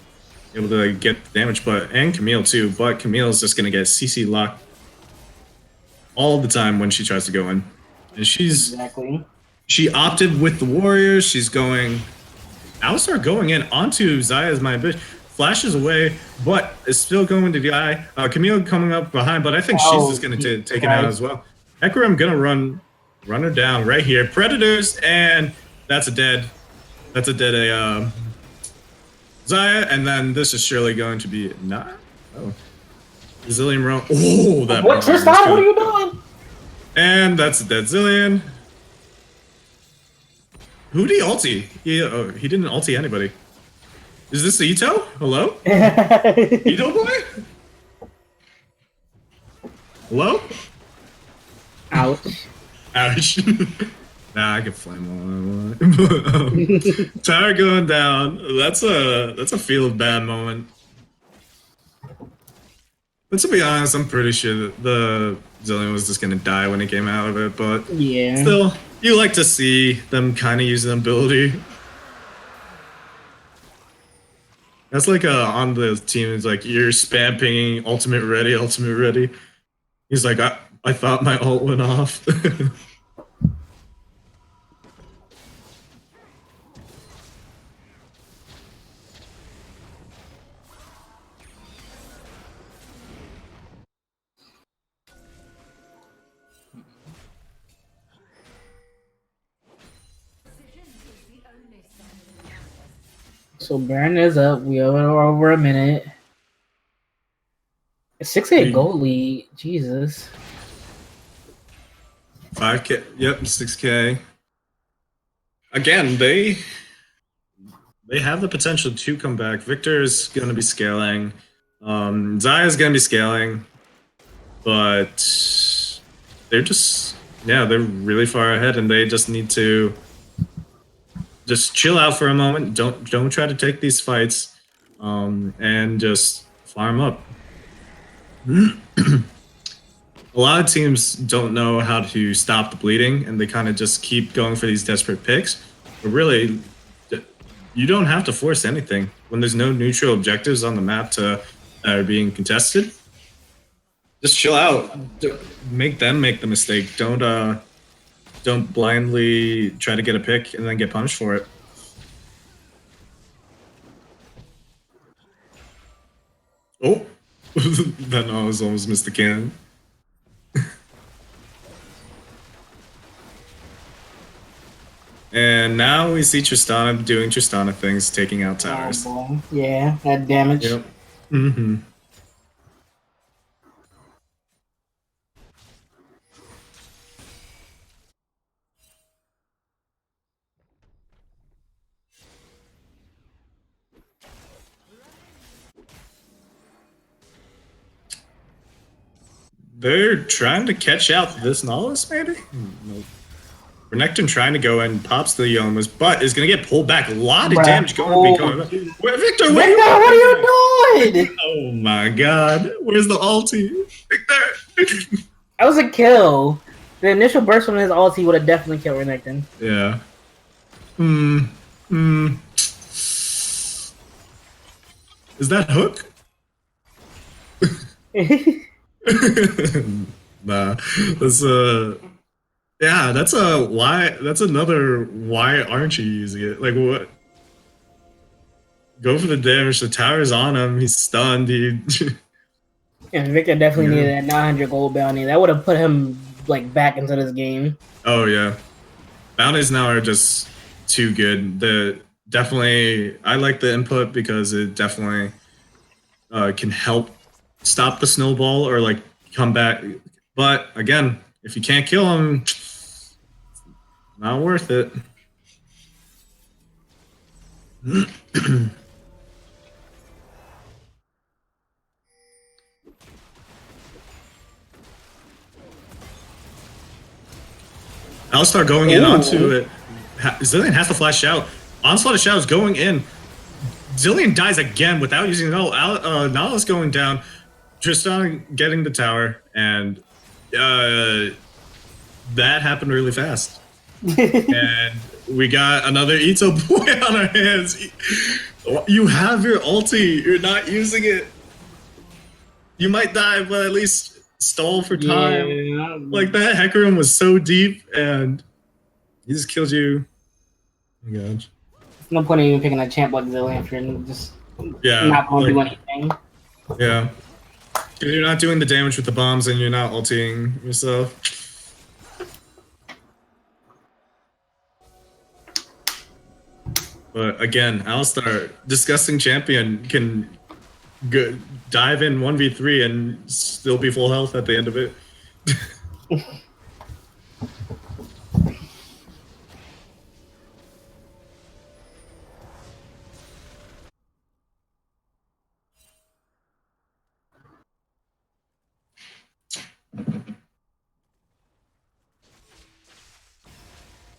able to get damage, and Camille too. But Camille's just gonna get CC locked all the time when she tries to go in, and she opted with the Warriors. She's going. Alistar going in onto Xayah's my bitch. Flashes away, but is still going to die. Camille coming up behind, but I think she's just gonna take it out as well. Hecarim gonna run her down right here. Predators, and that's a dead Xayah, and then this is surely going to be not. Oh, Zillion roam. Oh, that. What are you doing? And that's a dead Zillion. Who did he ulti? He didn't ulti anybody. Is this Ito? Hello? Ito boy? Hello? Ouch. Ouch. Nah, I can flame all I want. Tower going down. That's a feel of bad moment. But to be honest, I'm pretty sure that the Zillion was just gonna die when he came out of it, but yeah. Still, you like to see them kind of use the ability. That's like on the team, it's like, you're spam pinging ultimate ready. He's like, I thought my ult went off. So Baron is up. We are over a minute. 6-8 gold lead. Jesus. 5K. Yep, 6K. Again, they have the potential to come back. Victor's going to be scaling. Xayah's going to be scaling. But they're just, they're really far ahead, and they just need to just chill out for a moment. Don't try to take these fights, and just farm up. A lot of teams don't know how to stop the bleeding, and they kind of just keep going for these desperate picks. But really, you don't have to force anything when there's no neutral objectives on the map that are being contested. Just chill out. Make them make the mistake. Don't blindly try to get a pick and then get punished for it. Oh, that was almost missed the cannon. And now we see Tristana doing Tristana things, taking out towers. Oh, yeah, that damage. Yep. Mm-hmm. they're trying to catch out this Nihilus, maybe? Nope. Renekton trying to go and pops the Yomas, but is going to get pulled back. A lot of damage going to be coming back. Victor, what are you doing? Oh my god. Where's the ulti? Victor! That was a kill. The initial burst from his ulti would have definitely killed Renekton. Yeah. Is that Hook? Nah. That's yeah, that's a why. That's another why aren't you using it? Like what? Go for the damage. The tower's on him. He's stunned, dude. Yeah, Victor definitely needed that 900 gold bounty. That would have put him like back into this game. Oh yeah, bounties now are just too good. The definitely, I like the input because it definitely can help stop the snowball or like come back. But again, if you can't kill him, not worth it. I'll start going in onto it. Zillion has to flash out. Onslaught of Shadows going in. Zillion dies again without using no. Nihilus going down. Tristan getting the tower, and that happened really fast. And we got another Ito boy on our hands. You have your ulti. You're not using it. You might die, but at least stall for time. Yeah. Like that Hecarim was so deep, and he just killed you. Oh my gosh. No point in even picking a champ like Zillion if you're just not going to do anything. Yeah. Because you're not doing the damage with the bombs and you're not ulting yourself. But again, Alistar, disgusting champion, can dive in 1v3 and still be full health at the end of it.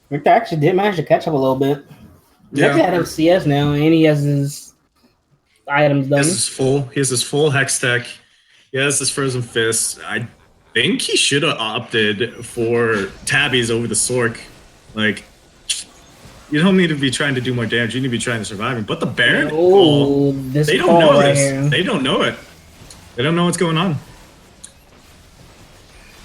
Victor actually did manage to catch up a little bit. He actually had his CS now, and he has his items done. He has his full hex tech. He has his frozen fist. I think he should have opted for tabbies over the Sork. Like, you don't need to be trying to do more damage. You need to be trying to survive him. But the Baron, they don't know this. Here. They don't know it. They don't know what's going on.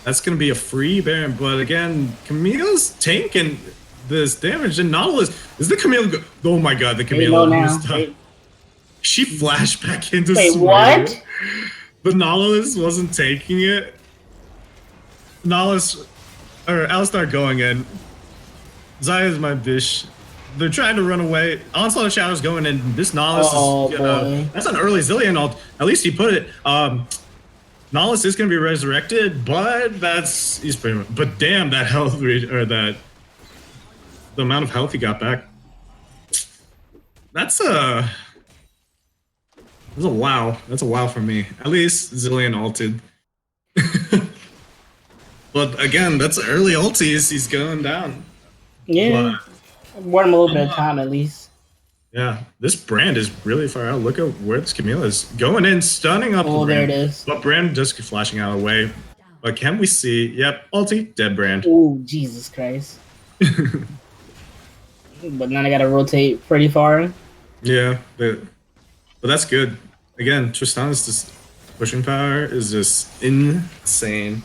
That's going to be a free Baron. But again, Camille's tanking this damage. And Nautilus, is the Camille... Oh my god, the Camille... She flashed back into Wait, what? The Nautilus wasn't taking it. Nautilus... Or Alistar going in. Zaya's my bitch. They're trying to run away. Onslaught of Shadows going in. This Nautilus is... that's an early Zillion ult. At least he put it. Nautilus is going to be resurrected, but he's pretty much... But damn, that health... Or that... The amount of health he got back. That's a wow. That's a wow for me. At least Zillion ulted. But again, that's early ulties. He's going down. Yeah. Won him a little bit of time at least. Yeah. This Brand is really far out. Look at where this Camille is. Going in, stunning up the Brand. There it is. But Brand just flashing out away. But can we see... Yep, ulti, dead Brand. Oh, Jesus Christ. But now I gotta rotate pretty far. Yeah, but that's good. Again, Tristan's just pushing power is just insane.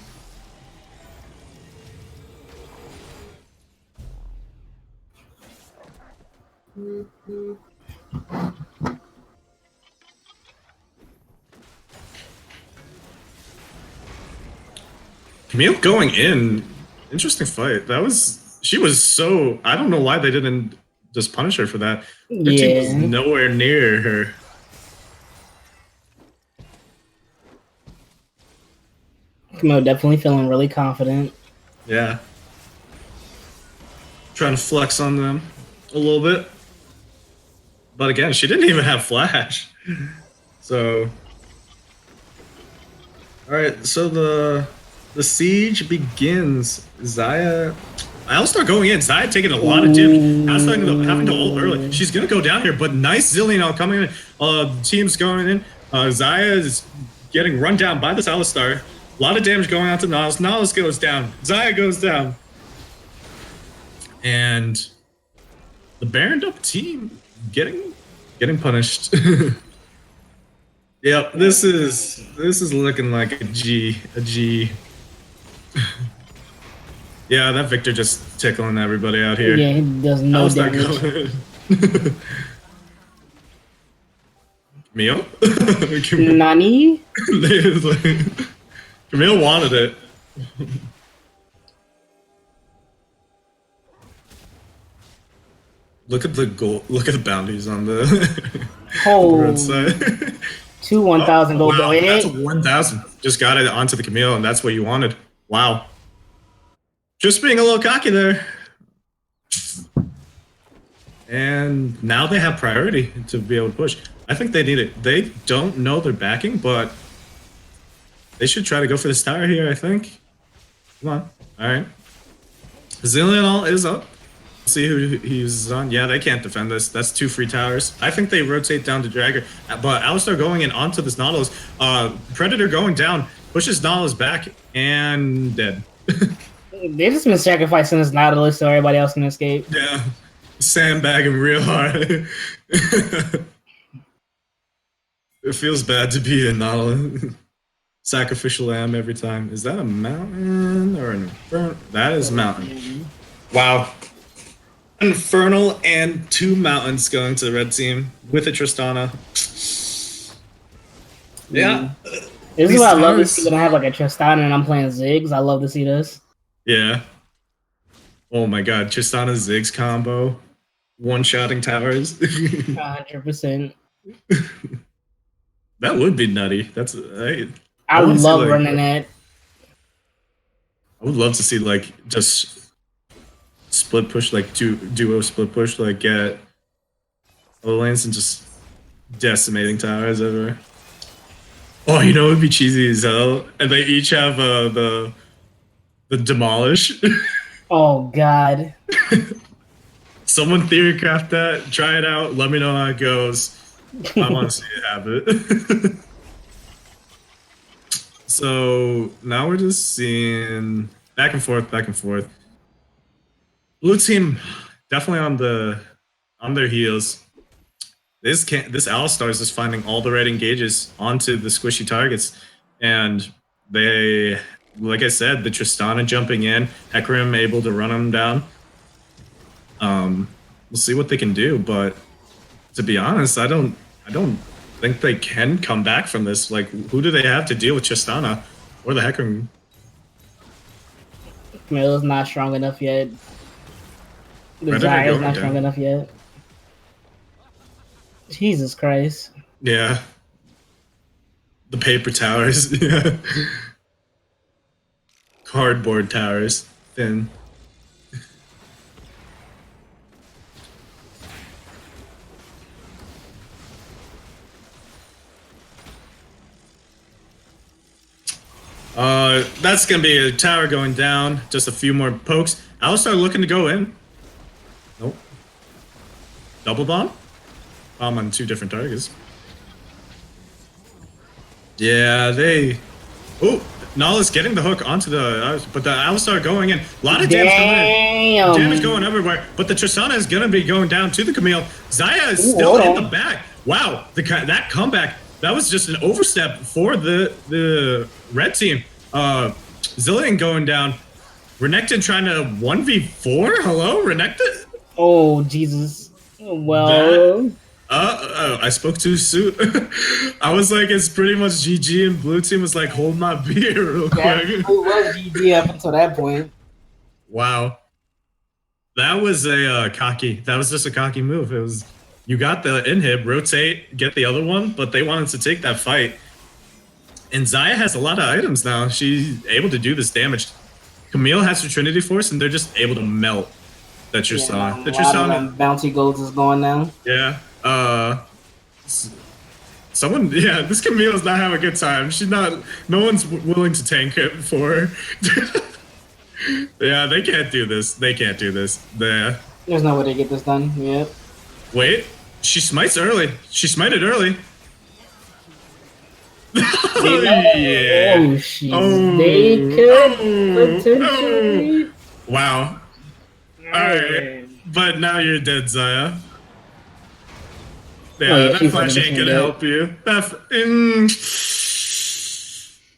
Camille going in, interesting fight. She was so... I don't know why they didn't just punish her for that. Her team was nowhere near her. Camille definitely feeling really confident. Yeah. Trying to flex on them a little bit. But again, she didn't even have flash. So... Alright, so the the siege begins. Zaya, Alistar going in. Zaya taking a lot of damage. Alistar having to ult early. She's gonna go down here, but nice Zillion all coming in. Team's going in. Zaya is getting run down by this Alistar. A lot of damage going out to Nautilus. Nautilus goes down. Zaya goes down. And the Baron Up team getting punished. Yep, this is looking like a G. Yeah, that Victor just tickling everybody out here. Yeah, he does no damage. Camille? Nani? Camille wanted it. Look at the goal. Look at the bounties on the red side. 2 1,000 gold. Wow, that's a 1,000. Just got it onto the Camille, and that's what you wanted. Wow. Just being a little cocky there. And now they have priority to be able to push. I think they need it. They don't know they're backing, but they should try to go for this tower here, I think. Come on. All right. Zillion is up. See who he's on. Yeah, they can't defend this. That's 2 free towers. I think they rotate down to Dragger, but Alistar going in onto this Nautilus. Predator going down, pushes Nautilus back, and dead. They've just been sacrificing this Nautilus so everybody else can escape. Yeah, sandbagging real hard. It feels bad to be a Nautilus. Sacrificial lamb every time. Is that a mountain or an inferno? That is mountain. Wow. Infernal and 2 mountains going to the red team with a Tristana. Yeah. This is what I love to see when I have like a Tristana and I'm playing Ziggs. I love to see this. Yeah. Oh my god, Tristana Ziggs combo. One-shotting towers. 100%. That would be nutty. That's I would love running that. I would love to see like just split push, like duo split push, like get lanes and just decimating towers everywhere. Oh, you know it would be cheesy as hell, and they each have the demolish. Oh god. Someone theory craft that. Try it out. Let me know how it goes. I want to see it happen. So now we're just seeing back and forth, back and forth. Blue team definitely on their heels. This Alistar is just finding all the right engages onto the squishy targets, and they, like I said, the Tristana jumping in, Hecarim able to run them down. We'll see what they can do, but to be honest, I don't think they can come back from this. Like, who do they have to deal with Tristana or the Hecarim? Camilla's not strong enough yet. The Zaya's not strong enough yet. Jesus Christ. Yeah. The paper towers. Yeah. Cardboard towers. Thin. That's gonna be a tower going down. Just a few more pokes. Alistar looking to go in. Nope. Double bomb? Bomb on 2 different targets. Yeah, they... Oh, Nautilus getting the hook onto the... but the Alistar going in. A lot of damage coming in. Damage going everywhere. But the Tristana is going to be going down to the Camille. Zaya is still in the back. Wow, that comeback. That was just an overstep for the red team. Zillion going down. Renekton trying to 1v4? Hello, Renekton? Oh, Jesus. Well... I spoke too soon. I was like, it's pretty much GG, and blue team was like, hold my beer real quick. It was GG up until that point. Wow. That was a that was just a cocky move. It was, you got the inhib, rotate, get the other one, but they wanted to take that fight. And Zaya has a lot of items now. She's able to do this damage. Camille has her Trinity Force, and they're just able to melt that Tristana. The Tristana bounty golds is going now. Yeah. Someone, yeah, this Camille's not having a good time. She's not. No one's willing to tank it for her. Yeah, they can't do this. They can't do this. There's no way to get this done. Yep. Wait, she smites early. She smited early. Oh, yeah. Oh, shit. They could potentially. Wow. Alright. But now you're dead, Zaya. Yeah, yeah, that flash ain't gonna help you.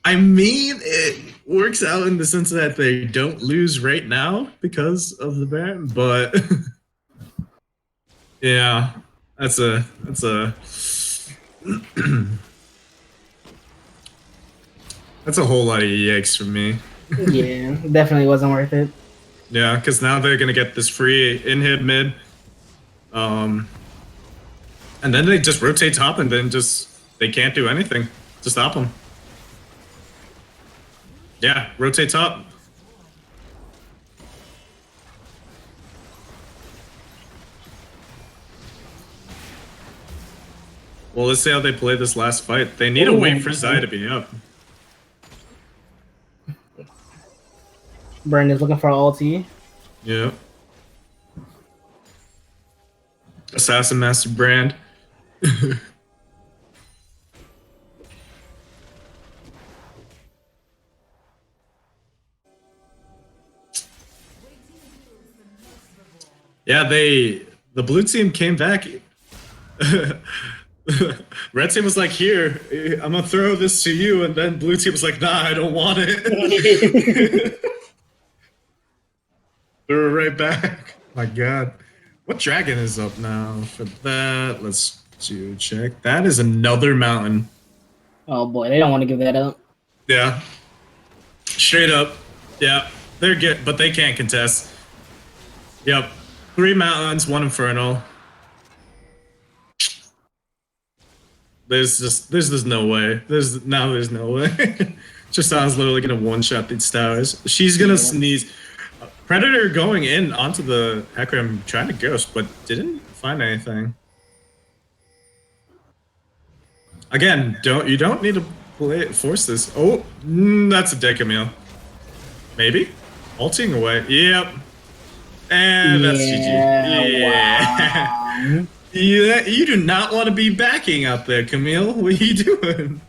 I mean, it works out in the sense that they don't lose right now because of the Baron, but yeah, that's a that's a whole lot of yikes for me. Yeah, definitely wasn't worth it. Yeah, because now they're gonna get this free inhib mid, and then they just rotate top, and then they can't do anything to stop them. Yeah, rotate top. Well, let's see how they play this last fight. They need to wait for Zai to be up. Brandon's looking for ulti. Yeah. Assassin Master Brand. Yeah, the blue team came back. Red team was like, here, I'm gonna throw this to you, and then blue team was like, nah, I don't want it. Threw it right back. My god. What dragon is up now for that? Let's do check. That is another mountain. Oh boy, they don't want to give that up. Yeah. Straight up. Yeah. They're good, but they can't contest. Yep. 3 mountains, 1 infernal. There's just no way. There's no way. Tristan's literally gonna one-shot these towers. She's gonna sneeze. Predator going in onto the Hecarim, trying to ghost, but didn't find anything. Again, you don't need to force this. Oh, that's a Decamille. Maybe? Ulting away. Yep. And that's GG. Yeah. Wow. Yeah, you do not want to be backing out there, Camille. What are you doing?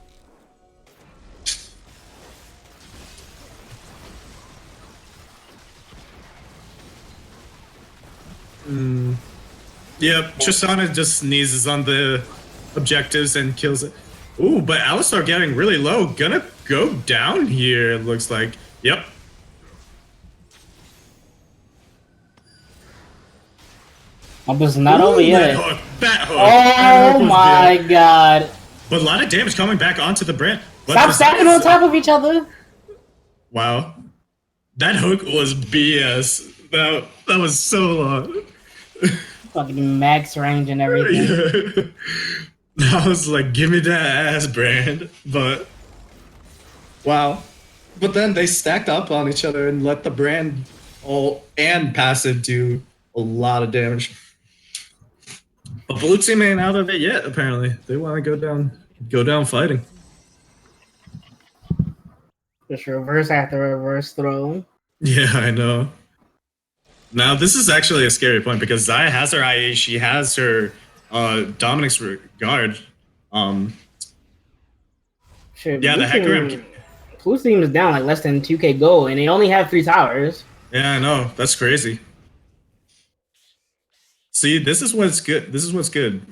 Yep, Tristana just sneezes on the objectives and kills it. Ooh, but Alistar getting really low. Gonna go down here, it looks like. Yep. Oh, this is not over yet. Bat hook. Oh my god. But a lot of damage coming back onto the brand. Stop stacking on top of each other. Wow. That hook was BS. That was so long. Fucking max range and everything. Yeah. I was like, give me that ass, brand. But wow. But then they stacked up on each other and let the brand all and passive do a lot of damage. But blue team ain't out of it yet, apparently. They want to go down fighting. Just reverse after reverse throw. Yeah, I know. Now, this is actually a scary point because Zaya has her IA, she has her Dominic's guard. Shit, yeah, the Hecarim. Blue team is down like less than 2k gold, and they only have 3 towers. Yeah, I know. That's crazy. See, this is what's good. This is what's good.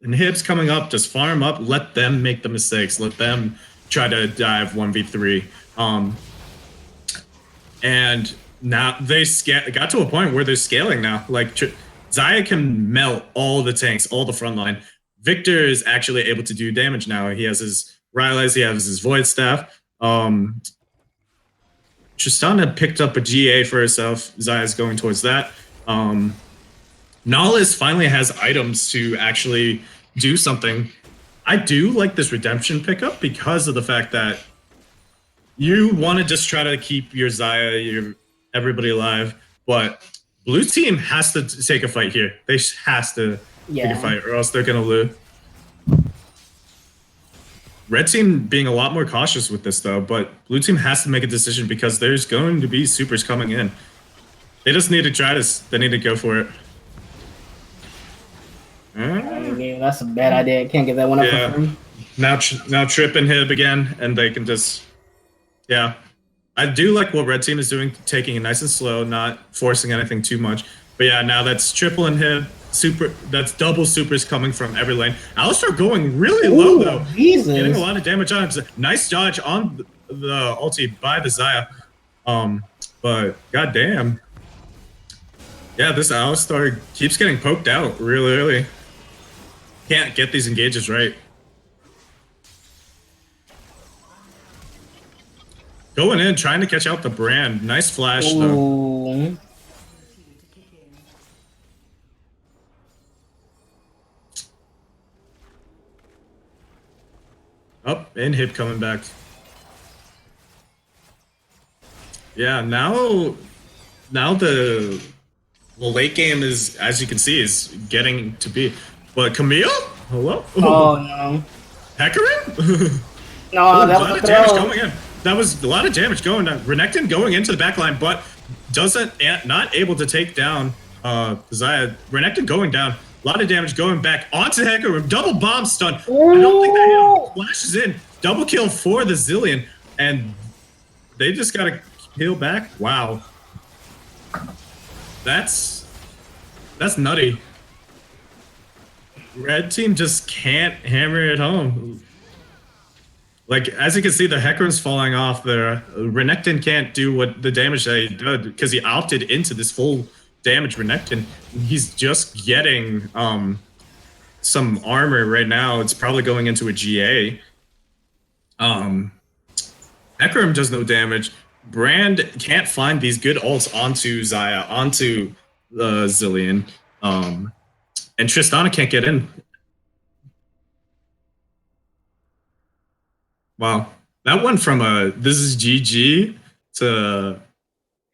Inhibs coming up, just farm up, let them make the mistakes, let them try to dive 1v3. And now they got to a point where they're scaling now. Like Zaya can melt all the tanks, all the front line. Victor is actually able to do damage now. He has his Rylai's, he has his Void Staff. Tristana picked up a GA for herself. Zaya's going towards that. Nahlis finally has items to actually do something. I do like this redemption pickup because of the fact that you want to just try to keep your Zaya, everybody alive, but blue team has to take a fight here. They has to take a fight or else they're going to lose. Red team being a lot more cautious with this though, but blue team has to make a decision because there's going to be supers coming in. They just need to try this. They need to go for it. Yeah, that's a bad idea. I can't get that one up for free. Now trip and hib again, and they can just, yeah. I do like what red team is doing, taking it nice and slow, not forcing anything too much. But yeah, now that's triple and hib, super. That's double supers coming from every lane. Alistar going really low though, Jesus. Getting a lot of damage on him. Nice dodge on the ulti by the Xayah. But goddamn, yeah, this Alistar keeps getting poked out really early. Can't get these engages right. Going in, trying to catch out the brand. Nice flash, though. Up and hip coming back. Yeah, now the late game is, as you can see, is getting to be. But Camille? Hello? Oh no. Hecarim? No, that was a lot of damage coming in. That was a lot of damage going down. Renekton going into the backline, but not able to take down Xayah. Renekton going down. A lot of damage going back onto Hecarim. Double bomb stun. Ooh. I don't think that flashes in. Double kill for the Zilean. And they just got to heal back. Wow. That's nutty. Red team just can't hammer it home. Like, as you can see, the Hecarim's falling off there. Renekton can't do what the damage that he did because he opted into this full damage Renekton. He's just getting some armor right now. It's probably going into a GA. Hecarim does no damage. Brand can't find these good ults onto Xayah, onto the Zilean. And Tristana can't get in. Wow. That went from this is GG to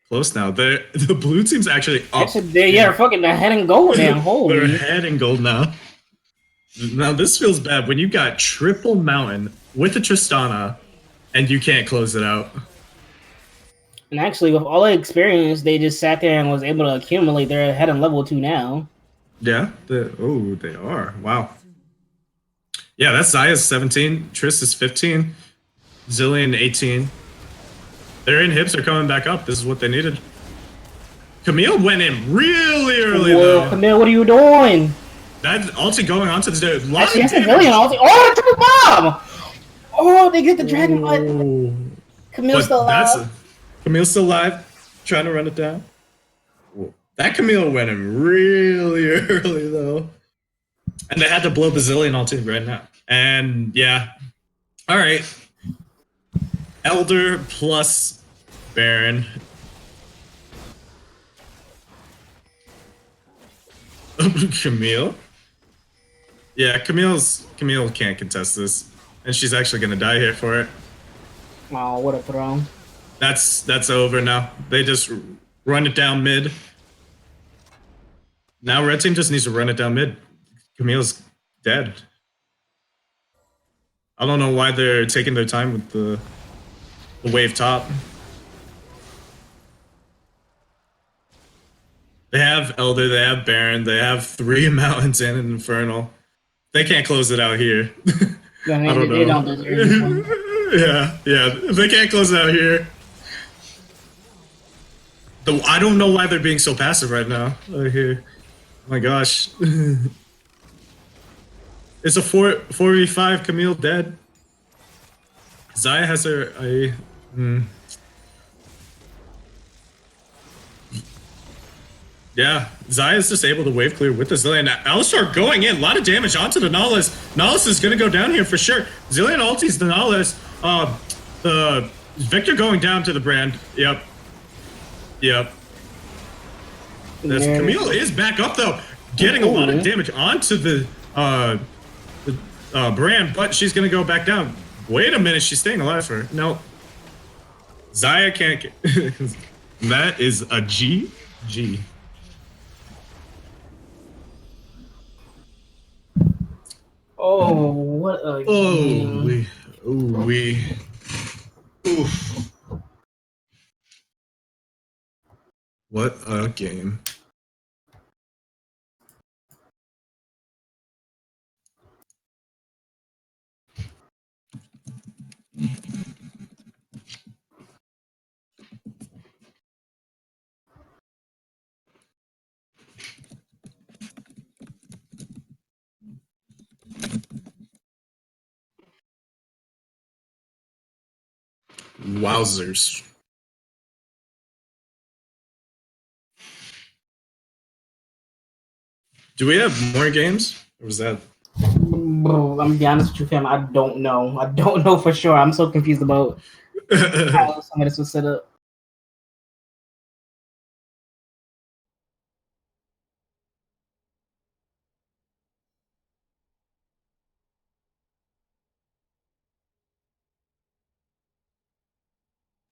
close now. The blue team's actually up. They're fucking ahead and gold now. Holy. They're ahead and gold now. Now this feels bad when you got triple mountain with a Tristana and you can't close it out. And actually, with all the experience, they just sat there and was able to accumulate. They're ahead in level 2 now. Yeah. They are. Wow. Yeah, that's Xayah's 17. Triss is 15. Zilean 18. Their inhibs are coming back up. This is what they needed. Camille went in really early though. Camille, what are you doing? That ulti going onto the dude. Actually, that's a Zilean ulti. Oh, triple bomb! Oh, they get the dragon button. Camille's still alive. Camille's still alive. Trying to run it down. That Camille went in really early though. And they had to blow the Zilean ulti right now. And yeah. Alright. Elder plus Baron. Camille? Yeah, Camille can't contest this. And she's actually gonna die here for it. Oh, what a throw. That's over now. They just run it down mid. Now red team just needs to run it down mid. Camille's dead. I don't know why they're taking their time with the wave top. They have Elder, they have Baron, they have 3 mountains and an Infernal. They can't close it out here. I don't know. They don't deserve yeah. They can't close it out here. I don't know why they're being so passive right now. Here. Oh my gosh. It's a 4v5. Camille dead. Xayah has Yeah, Xayah's just able to wave clear with the Zilean. Alistar going in. A lot of damage onto the Nautilus. Nautilus is going to go down here for sure. Zilean ultis the Nautilus. The Victor going down to the brand. Yep. Camille is back up though, getting a lot of damage onto the brand, but she's gonna go back down. Wait a minute, she's staying alive for her. No. Xayah can't get that is a GG. Oh, what a game. Ooh. What a game. Wowzers. Do we have more games? Or was that? Bro, I'm gonna be honest with you, fam. I don't know. I don't know for sure. I'm so confused about how some of this was set up.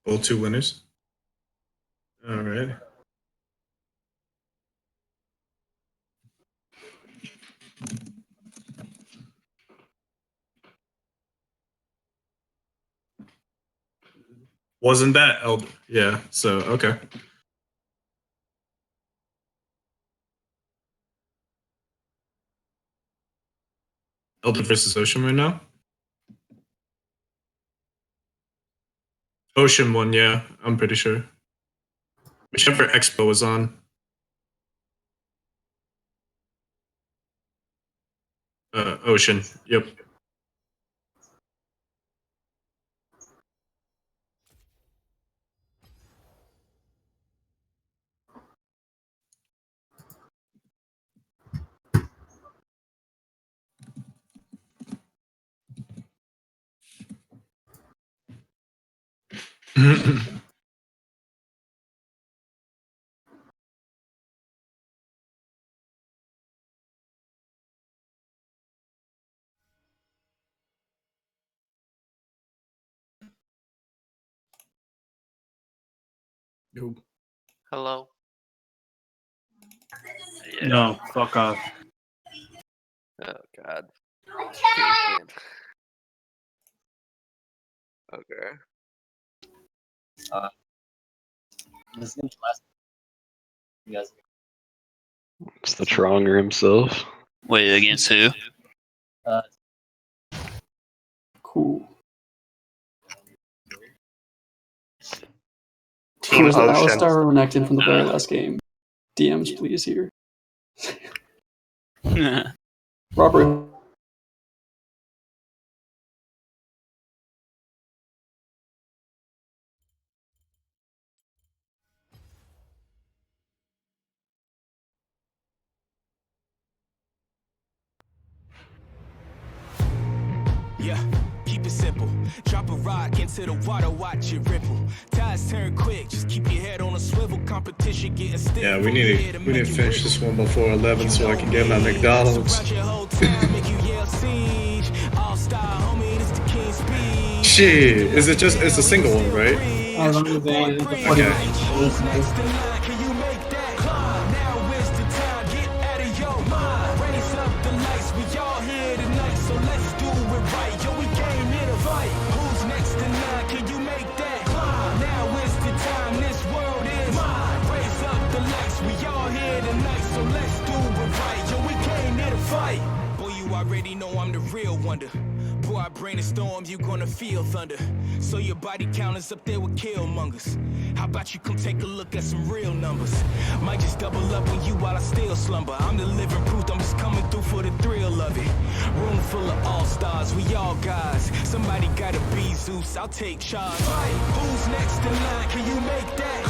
All 2 winners? All right. Wasn't that Elder? Yeah, so, okay. Elder versus Ocean right now? Ocean won, yeah, I'm pretty sure. Whichever Expo was on. Ocean, yep. Nope. Hello. Yeah. No, fuck off. Oh God. Okay. This is gonna be last. You guys. It's the Tronger himself. Wait, against who? Cool. Team Where's Ocean. Alistar Renekton from the very last game? DMs, please, here. Robert. Yeah, keep it simple. Drop a rock into the water, watch it ripple. Tides turn quick, just keep your head on a swivel. Competition getting stiff. Yeah, we need to finish this one before 11 so I can get my McDonald's. Shit, is it just, it's a single one, right? As long as they ain't the 40 already know I'm the real wonder. Boy, I bring a storm, you gonna feel thunder. So your body count is up there with killmongers. How about you come take a look at some real numbers? Might just double up on you while I still slumber. I'm the living proof, I'm just coming through for the thrill of it. Room full of all-stars, we all guys. Somebody gotta be Zeus, I'll take charge. Who's next in line, can you make that?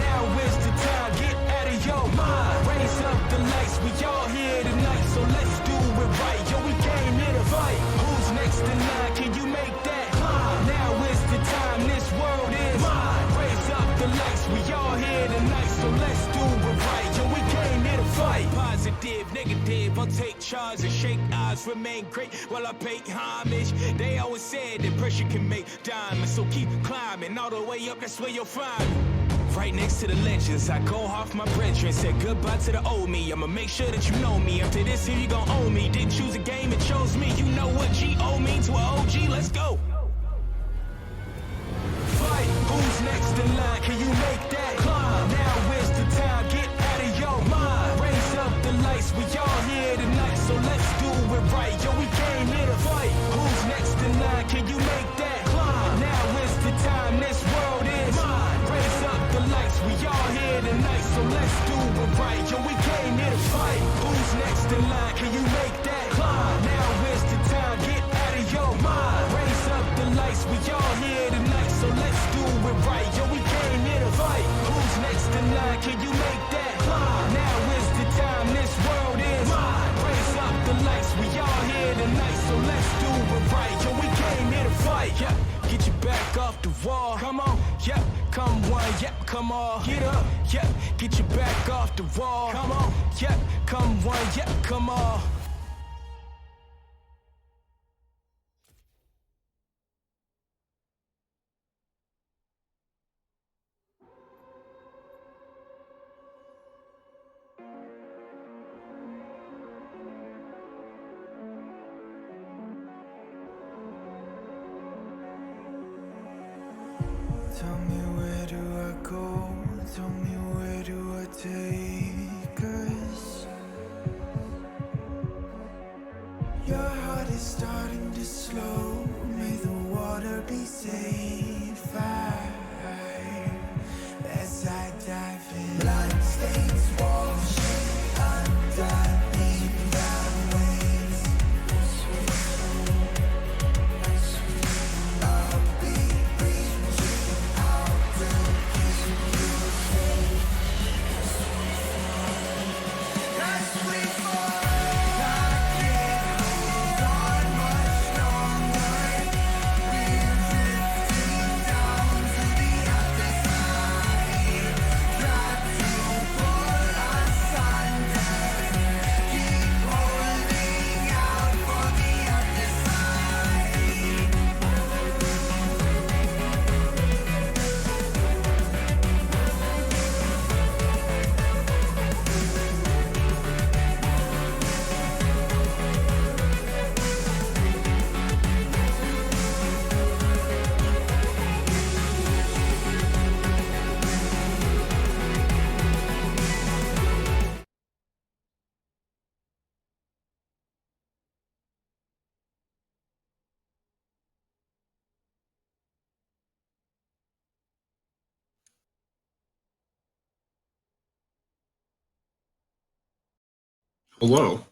Now is the time, get out of your mind. Raise up the lights, we all here tonight, so let's do it right. Yo, we came here to fight. Who's next in line, can you make that? Now is the time, this world is mine. Raise up the lights, we all here tonight, so let's do it right. Yo, we came here to fight. Positive, negative, I'll take charge and shake eyes, remain great while I pay homage. They always said that pressure can make diamonds, so keep climbing all the way up, that's where you'll find me. Right next to the legends, I go off my brethren, said goodbye to the old me. I'ma make sure that you know me. After this here, you gon' owe me. Didn't choose a game, it chose me. You know what G-O mean to an OG, let's go. next in line? Can you make that climb? Now is the time, get out of your mind. Raise up the lights, we all here tonight, so let's do it right. Yo, we came here to fight. Who's next in line? Can you make that climb? Now is the time, this world is mine. Raise up the lights, we all here tonight, so let's do it right. Yo, we came here to fight. Who's next in line? Can you make that climb? Now is the time, get out of your mind. Raise up the lights, we all here tonight, so let's do it right. Yo, we came here to fight. Who's next in line? Can you make that climb? Now is the time, this world is mine. Raise up the lights, we all here tonight, so let's do it right. Yo, we came here to fight. Yeah, get your back off the wall. Come on, yeah, come one, yeah, come on. Get up, yeah, get your back off the wall. Come on, yeah, come one, yeah, come on. Tell me where do I go? Tell me where do I take us? Your heart is starting to slow. May the water be safe. As I dive in, bloodstains washing underneath the waves. I'll be reaching out to kiss you safe. As we fall, I can't hold on much longer. We're drifting down to the other side. Got to pull us under. Keep holding out for the other side. Hello.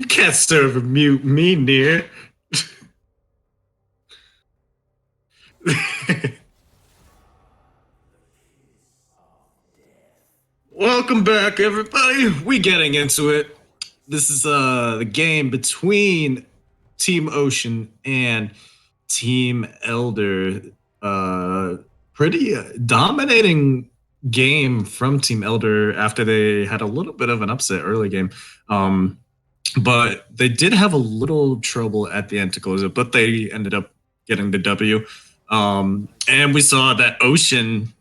You can't serve a mute me near. Welcome back, everybody. We getting into it. This is the game between Team Ocean and Team Elder. Pretty dominating game from Team Elder after they had a little bit of an upset early game. But they did have a little trouble at the end to close it, but they ended up getting the W. And we saw that Ocean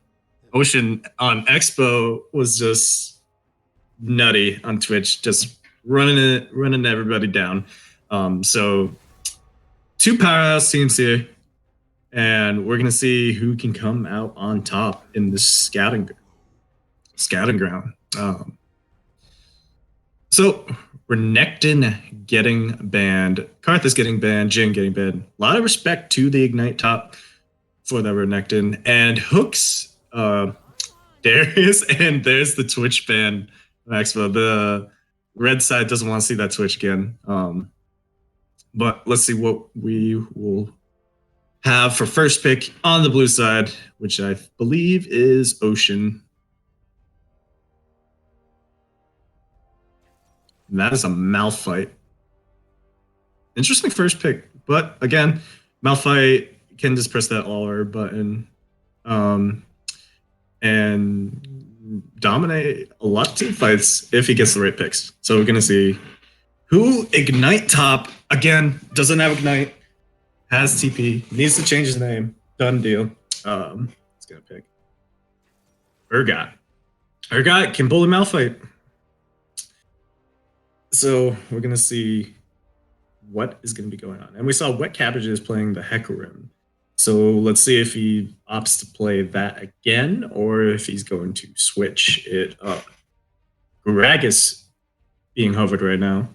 on Expo was just nutty on Twitch, just running everybody down. So 2 powerhouse teams here, and we're gonna see who can come out on top in this scouting ground. So Renekton getting banned, Karthus getting banned, Jin getting banned. A lot of respect to the Ignite top for that Renekton, and Hooks. Darius, and there's the Twitch ban, Maxwell. The red side doesn't want to see that Twitch again. But let's see what we will have for first pick on the blue side, which I believe is Ocean. And that is a Malphite. Interesting first pick, but again, Malphite can just press that all R button. And dominate a lot of team fights if he gets the right picks. So we're going to see who Ignite top, again, doesn't have Ignite, has TP, needs to change his name, done deal. He's going to pick Urgot. Urgot can bully Malphite. So we're going to see what is going to be going on. And we saw Wet Cabbages playing the Hecarim. So let's see if he opts to play that again or if he's going to switch it up. Gragas being hovered right now.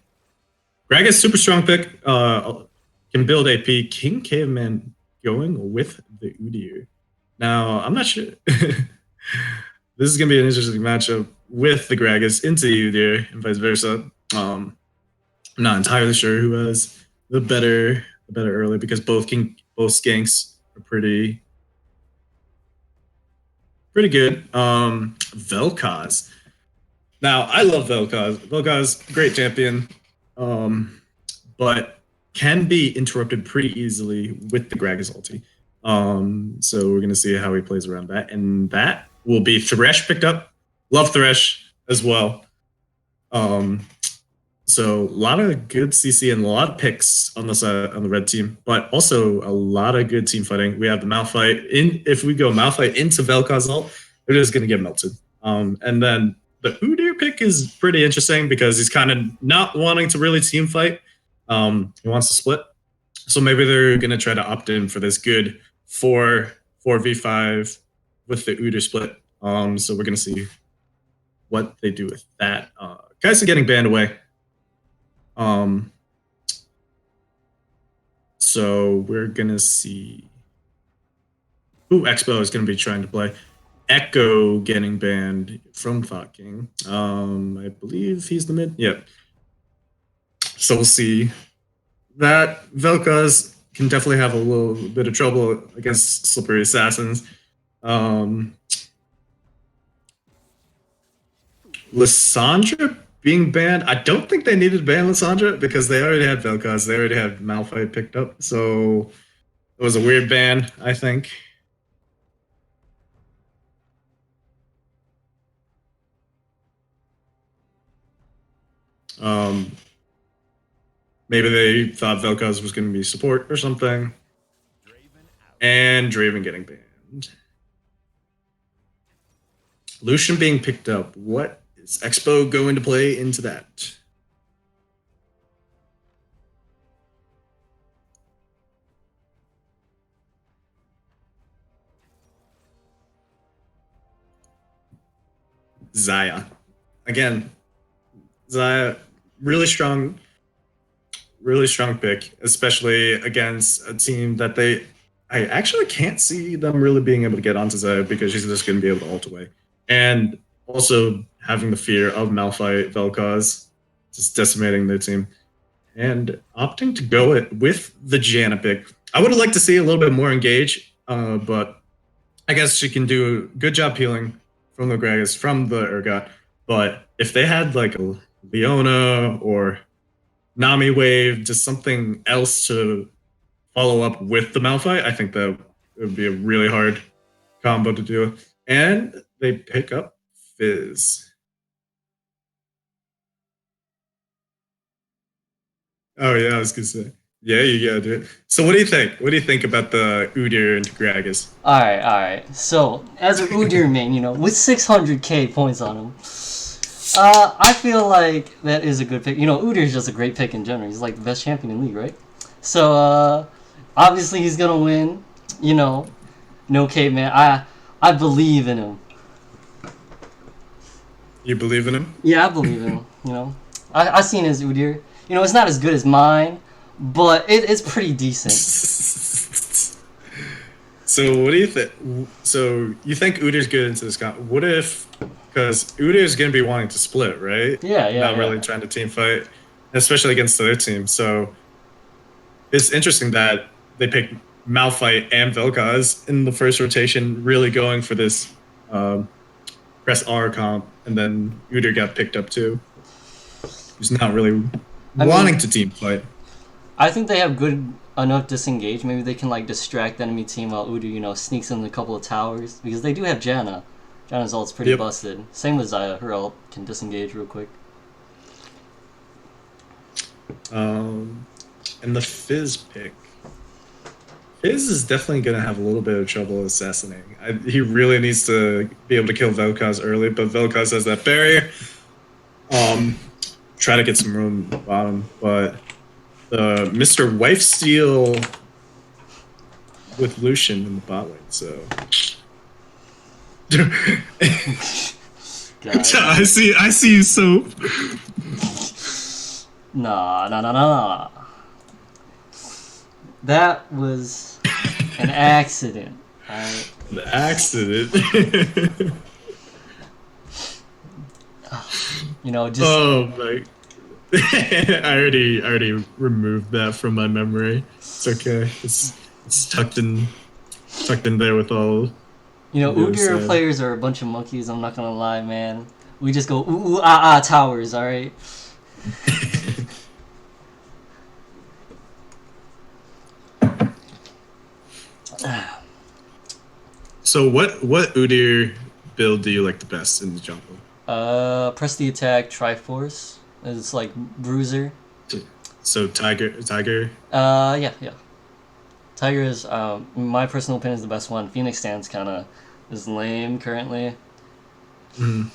Gragas, super strong pick. Can build AP. King Caveman going with the Udyr. Now, I'm not sure. This is going to be an interesting matchup with the Gragas into Udyr and vice versa. I'm not entirely sure who has the better early because both skanks are pretty good. Vel'Koz. Now I love Vel'Koz. Vel'Koz, great champion, but can be interrupted pretty easily with the Gragas ulti. So we're gonna see how he plays around that, and that will be Thresh picked up. Love Thresh as well. So a lot of good CC and a lot of picks on the red team, but also a lot of good team fighting. We have the Malphite in. If we go Malphite into Vel'Koz ult, it is going to get melted. And then the Udyr pick is pretty interesting because he's kind of not wanting to really team fight. He wants to split. So maybe they're going to try to opt in for this good 4v5 with the Udyr split. So we're going to see what they do with that. Guys are getting banned away. So we're gonna see who Expo is gonna be trying to play. Echo getting banned from Thought King. I believe he's the mid. Yep. So we'll see. That Vel'Koz can definitely have a little bit of trouble against slippery assassins. Lissandra being banned, I don't think they needed to ban Lissandra because they already had Vel'Koz. They already had Malphite picked up. So it was a weird ban, I think. Maybe they thought Vel'Koz was going to be support or something. And Draven getting banned. Lucian being picked up. What is Expo going to play into that? Xayah. Again, Xayah, really strong pick, especially against a team that I actually can't see them really being able to get onto Xayah because she's just going to be able to ult away. And also having the fear of Malphite Vel'Koz just decimating their team. and opting to go with the Janna pick. I would have liked to see a little bit more engage, but I guess she can do a good job healing from the Gragas, from the Urgot. But if they had like a Leona or Nami Wave, just something else to follow up with the Malphite, I think that it would be a really hard combo to do. And they pick up Fizz. Oh yeah, I was gonna say. Yeah, you gotta do it. So what do you think? What do you think about the Udyr into Gragas? Alright. So, as a Udyr main, with 600k points on him, I feel like that is a good pick. Udyr is just a great pick in general. He's like the best champion in the league, right? So, obviously he's gonna win. No caveman. I believe in him. You believe in him? Yeah, I believe in him. I seen his Udyr. It's not as good as mine, but it's pretty decent. So what do you think? So you think Udyr's good into this comp? What if, because Udyr's going to be wanting to split, right? Yeah. Not really trying to team fight, especially against their team. So it's interesting that they picked Malphite and Vel'Koz in the first rotation, really going for this press R comp, and then Udyr got picked up too. He's not really wanting to team fight. I think they have good enough disengage. Maybe they can distract the enemy team while Udyr, sneaks in a couple of towers, because they do have Janna. Janna's ult's pretty busted. Same with Xayah. Her ult can disengage real quick. And the Fizz pick. Fizz is definitely going to have a little bit of trouble assassinating. He really needs to be able to kill Vel'Koz early, but Vel'Koz has that barrier. Try to get some room at the bottom, but the Mr. Wifesteal with Lucian in the bot lane, so I see you, Soap. Nah. That was an accident. Alright. An accident. Just. Oh my! I already removed that from my memory. It's okay. It's tucked in there with all. Udyr players are a bunch of monkeys. I'm not gonna lie, man. We just go ooh ah ah towers. All right. So what Udyr build do you like the best in the jungle? Press the attack Triforce. It's like Bruiser. So Tiger. Yeah. Tiger is my personal opinion is the best one. Phoenix Stance kind of is lame currently. Mm.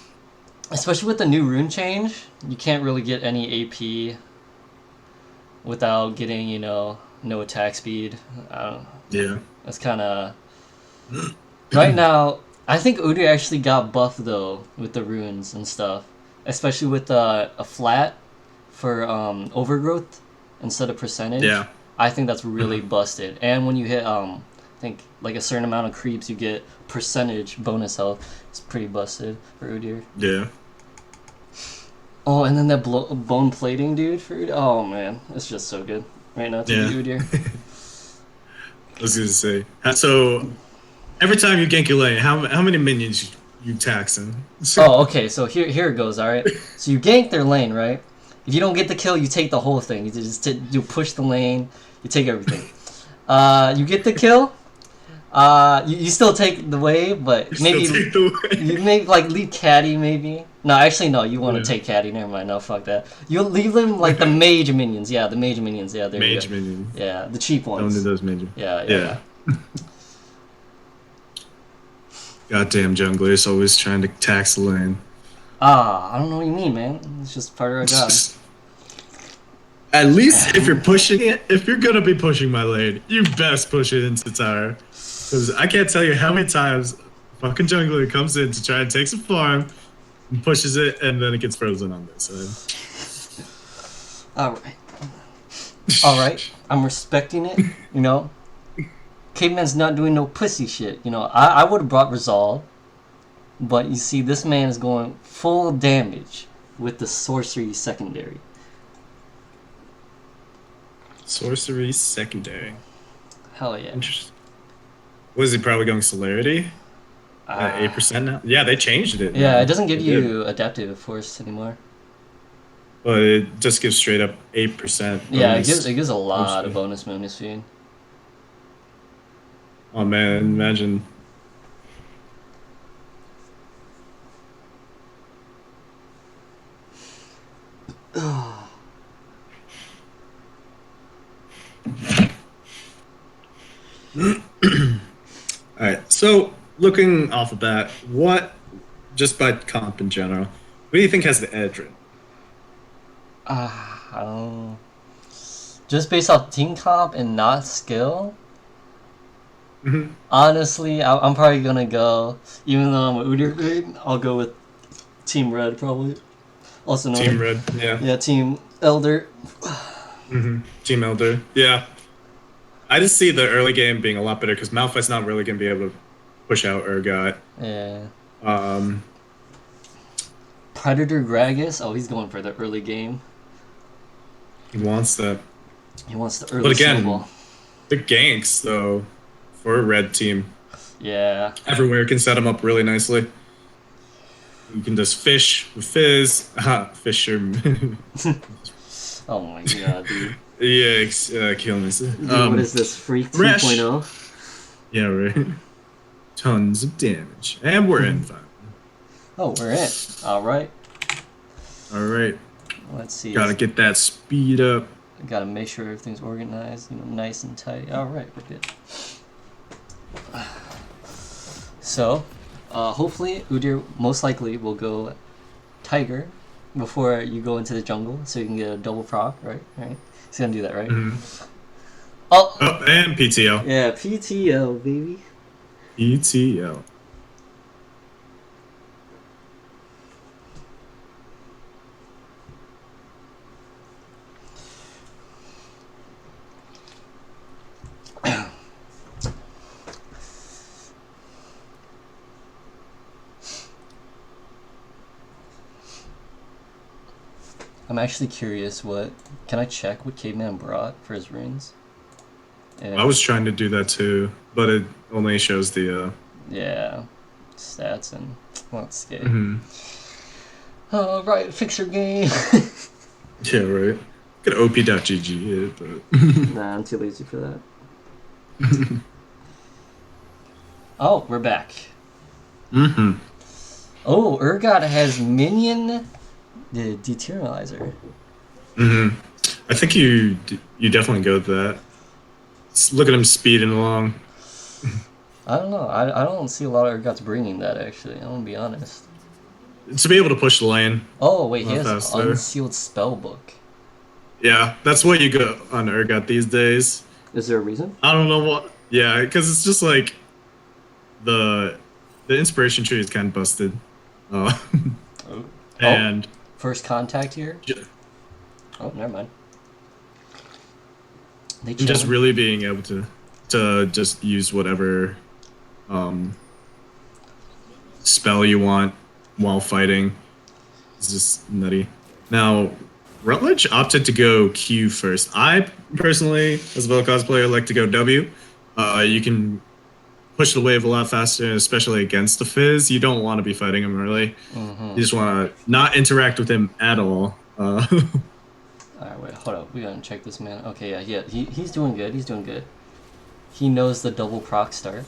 Especially with the new rune change, you can't really get any AP without getting no attack speed. Yeah. That's kind of right now. I think Udyr actually got buffed though with the runes and stuff, especially with a flat for overgrowth instead of percentage. Yeah, I think that's really busted. And when you hit I think like a certain amount of creeps, you get percentage bonus health. It's pretty busted for Udyr. Yeah. Oh, and then that bone plating dude for Udyr. Oh man, it's just so good right now to be Udyr. I was gonna say, so every time you gank your lane, how many minions you taxing? Oh, okay. So here it goes. All right. So you gank their lane, right? If you don't get the kill, you take the whole thing. You just you push the lane. You take everything. You get the kill. You still take the wave, but maybe you maybe leave Caddy maybe. No, actually no. You want to take Caddy. Never mind. No, fuck that. You leave them the mage minions. Yeah, the mage minions. Yeah, there you go. Minions. Yeah, the cheap ones. Only those mage. Yeah. Goddamn junglers always trying to tax the lane. I don't know what you mean, man. It's just part of our job. At least if you're pushing it, if you're gonna be pushing my lane, you best push it into tower. Because I can't tell you how many times fucking jungler comes in to try and take some farm and pushes it, and then it gets frozen on this side. Alright. I'm respecting it, Caveman's not doing no pussy shit. I would have brought Resolve, but you see, this man is going full damage with the sorcery secondary. Sorcery secondary. Hell yeah. Interesting. Was he probably going celerity? At 8% now? Yeah, they changed it. Yeah, now. it doesn't give They you did. adaptive force anymore. But it just gives straight up 8%. Yeah, bonus. it gives a lot of bonus speed. Oh man, imagine. All right. So looking off of that, what just by comp in general, what do you think has the edge? Just based off team comp and not skill. Mm-hmm. Honestly, I'm probably gonna go. Even though I'm a Udyr main, I'll go with Team Red probably. Also known Team Red, yeah. Yeah, Team Elder. Team Elder, yeah. I just see the early game being a lot better because Malphite's not really gonna be able to push out Urgot. Yeah. Predator Gragas. Oh, he's going for the early game. He wants that. He wants the early But again, snowball. the ganks though for a red team. Yeah. Everywhere can set him up really nicely. You can just fish with Fizz. Fisherman. Oh my god, dude. Yeah, kill me. Dude, what is this? Freak Resh. 2.0? Yeah, right. Tons of damage. And we're in 5. Oh, we're in. Alright. Alright. Let's see. Gotta get that speed up. Gotta make sure everything's organized, nice and tight. Alright, we're good. So, hopefully Udyr most likely will go Tiger before you go into the jungle, so you can get a double proc, right? He's gonna do that, right? Mm-hmm. Oh, and PTL. Yeah, PTL, baby. PTL. I'm actually curious can I check what Caveman brought for his runes? I was trying to do that too, but it only shows the yeah, stats and let's get right, fix your game. Yeah, right. Get op.gg it, but nah, I'm too lazy for that. Oh, we're back. Oh, Urgot has minion the Determinalizer. I think you definitely go with that. Look at him speeding along. I don't know. I don't see a lot of Urgots bringing that, actually. I'm gonna be honest. To be able to push the lane. Oh, wait, he has faster. Unsealed Spellbook. Yeah, that's what you go on Urgot these days. Is there a reason? I don't know what. Yeah, because it's just like the inspiration tree is kind of busted. And first contact here. Oh, never mind. They just really being able to just use whatever spell you want while fighting is just nutty. Now, Rutledge opted to go Q first. I personally, as a Vel cosplayer, like to go W. You can push the wave a lot faster, especially against the Fizz. You don't want to be fighting him early. You just want to not interact with him at all. Alright, wait, hold up. We gotta check this man. Okay, yeah, he's doing good. He's doing good. He knows the double proc start.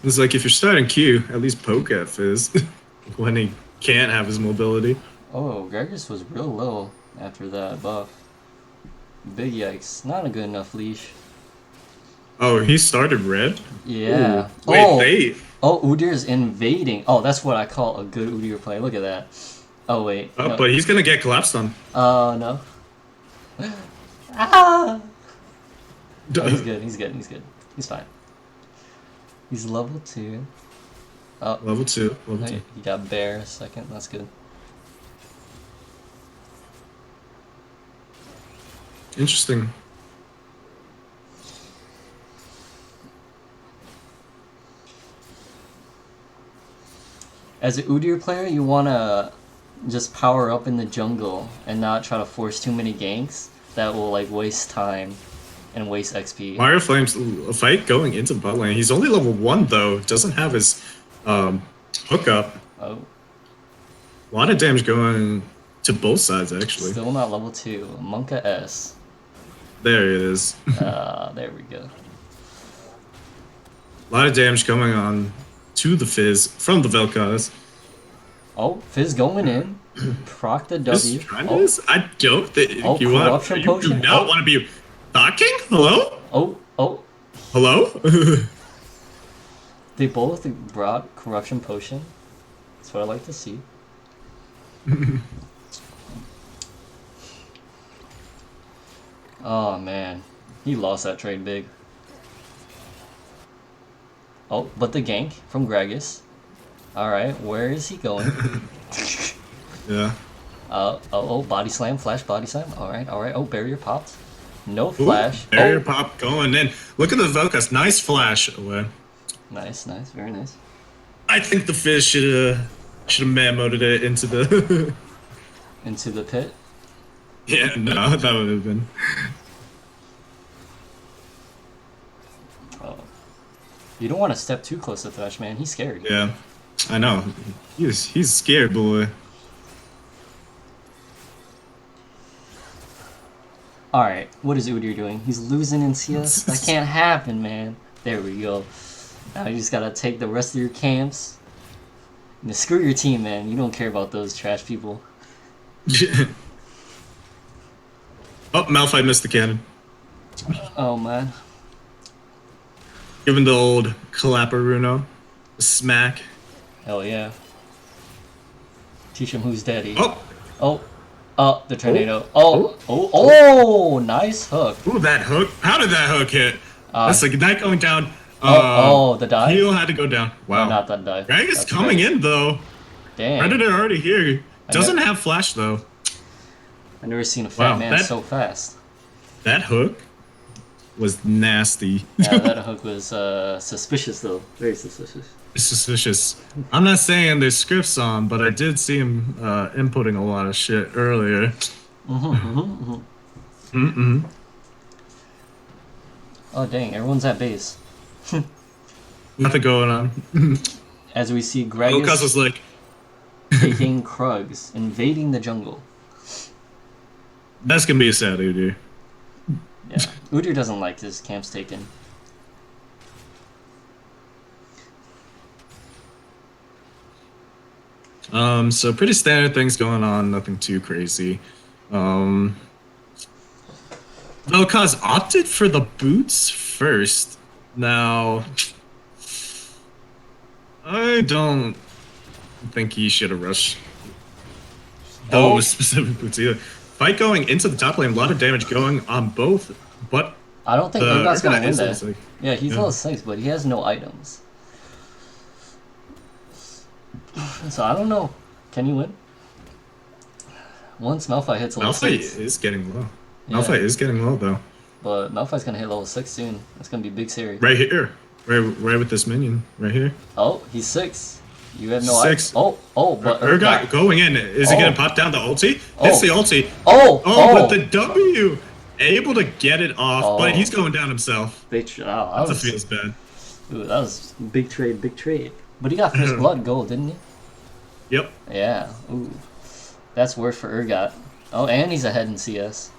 It's like if you're starting Q, at least poke at Fizz when he can't have his mobility. Oh, Gragas was real low after that buff. Big yikes. Not a good enough leash. Oh, he started red? Yeah. Ooh. Wait, Oh, Udyr's invading. Oh, that's what I call a good Udyr play. Look at that. Oh, wait. Oh, no. but he's gonna get collapsed on. Oh, no. Ah! Oh, he's good. He's good. He's good. He's fine. He's level 2. Oh. Level 2. Level 2. He got bear a second. That's good. Interesting. As an Udyr player, you wanna just power up in the jungle and not try to force too many ganks that will like waste time and waste XP. Mario Flames a fight going into bot lane. He's only level 1 though. Doesn't have his hookup. Oh. A lot of damage going to both sides actually. Still not level 2. Monka S. There it is. There we go. A lot of damage coming on to the Fizz from the Vel'Koz. Oh, Fizz going in. Proc the W. Oh. I don't think you want. You do not want to be talking. Hello. Oh. Hello. They both brought corruption potion. That's what I like to see. Oh man, he lost that trade big. Oh, but the gank from Gragas. Alright, where is he going? Yeah. Oh, body slam, flash body slam. Alright. Oh, barrier popped. No flash. Ooh, barrier pop going in. Look at the Vel'Koz. Nice flash away. Nice, very nice. I think the Fizz should have man-moded it into the into the pit. Yeah, no, that would have been. Oh. You don't want to step too close to Thresh, man. He's scared. Yeah, I know. He's scared, boy. Alright, what is Udyr doing? He's losing in CS? That can't happen, man. There we go. Now you just gotta take the rest of your camps. And screw your team, man. You don't care about those trash people. Oh, Malphite missed the cannon. Oh, man. Giving the old Clapperuno a smack. Hell yeah. Teach him who's daddy. Oh, the tornado. Oh, nice hook. Ooh, that hook. How did that hook hit? That's like that going down. The dive? Heal had to go down. Wow. No, not that dive. Gragas coming in, though. Damn. Predator already here. Doesn't have flash, though. I've never seen a fat man so fast. That hook was nasty. Yeah, that hook was suspicious, though. Very suspicious. Suspicious. I'm not saying there's scripts on, but I did see him inputting a lot of shit earlier. Oh, dang. Everyone's at base. Nothing going on. As we see Gragas was like taking Krugs, invading the jungle. That's gonna be a sad Udyr. Yeah, Udyr doesn't like his camps taken. So pretty standard things going on, nothing too crazy. Vel'Koz opted for the boots first. Now, I don't think he should have rushed those specific boots either. Fight going into the top lane, a lot of damage going on both, but I don't think Urgot's gonna win that. Like, yeah, he's level 6, but he has no items. So I don't know. Can he win? Once Malphite hits level 6. Malphite is getting low. Yeah. Malphite is getting low though. But Malphite's gonna hit level 6 soon. It's gonna be big series. Right here. Right with this minion. Right here. Oh, he's 6. You have no 6. Oh, but Urgot going in. Is he gonna pop down the ulti? It's the ulti. But the W able to get it off, but he's going down himself. That feels bad. Ooh, that was big trade. But he got first blood gold, didn't he? Yep. Yeah. Ooh, that's worse for Urgot. Oh, and he's ahead in CS.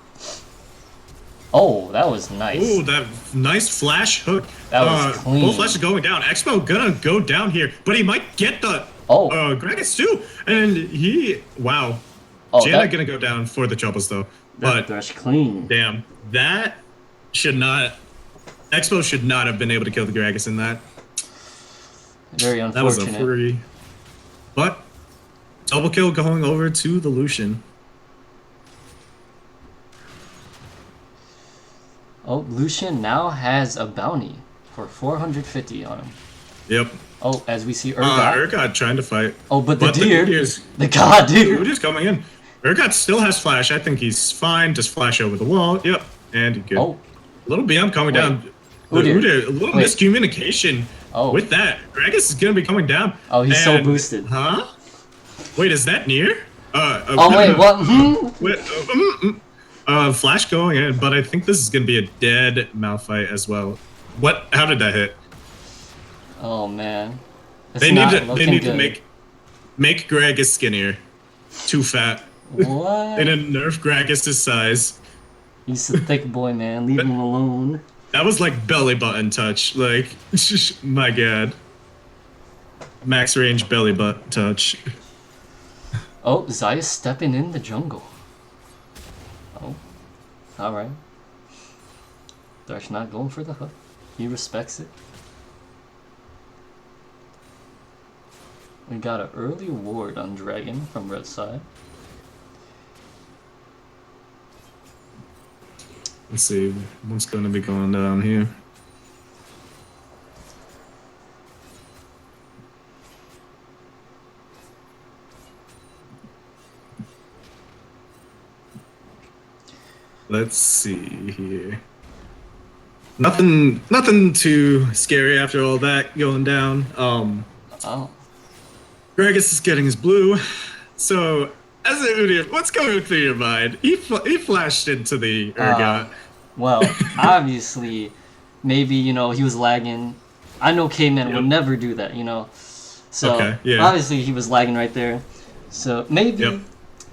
Oh, that was nice. Ooh, that nice flash hook. That was clean. Both flashes going down. Expo gonna go down here, but he might get the Gragas too. And wow. Janna gonna go down for the troubles though. But Thresh clean. Damn, that should not. Expo should not have been able to kill the Gragas in that. Very unfortunate. That was a free. But double kill going over to the Lucian. Oh, Lucian now has a bounty for 450 on him. Yep. Oh, as we see Urgot. Urgot trying to fight. Oh, but the god deer. Udyr's coming in. Urgot still has flash. I think he's fine. Just flash over the wall. Yep. And good. Oh. Little BM coming down. Udyr, a little Wait. miscommunication Oh. with that. Gragas is gonna be coming down. Oh, he's so And- boosted. Huh? Wait, is that near? Oh wait, what? Wait, Flash going in, but I think this is gonna be a dead Malphite as well. What? How did that hit? Oh man. It's They need not to. They looking need good. to make Gragas skinnier. Too fat. What? They didn't nerf Gragas' size. He's a thick boy, man. Leave him alone. That was like belly button touch. Like, my god. Max range belly button touch. Oh, Zaya's stepping in the jungle. Oh, alright. Thresh not going for the hook. He respects it. We got an early ward on Dragon from red side. Let's see what's going to be going down here. Let's see here. Nothing too scary after all that going down. Oh. Gragas is getting his blue. So, as an Udyr, what's going through your mind? He flashed into the Urgot. Well, obviously, maybe, you know, he was lagging. I know K-Man would never do that, you know. So, Okay, yeah. obviously he was lagging right there. So, maybe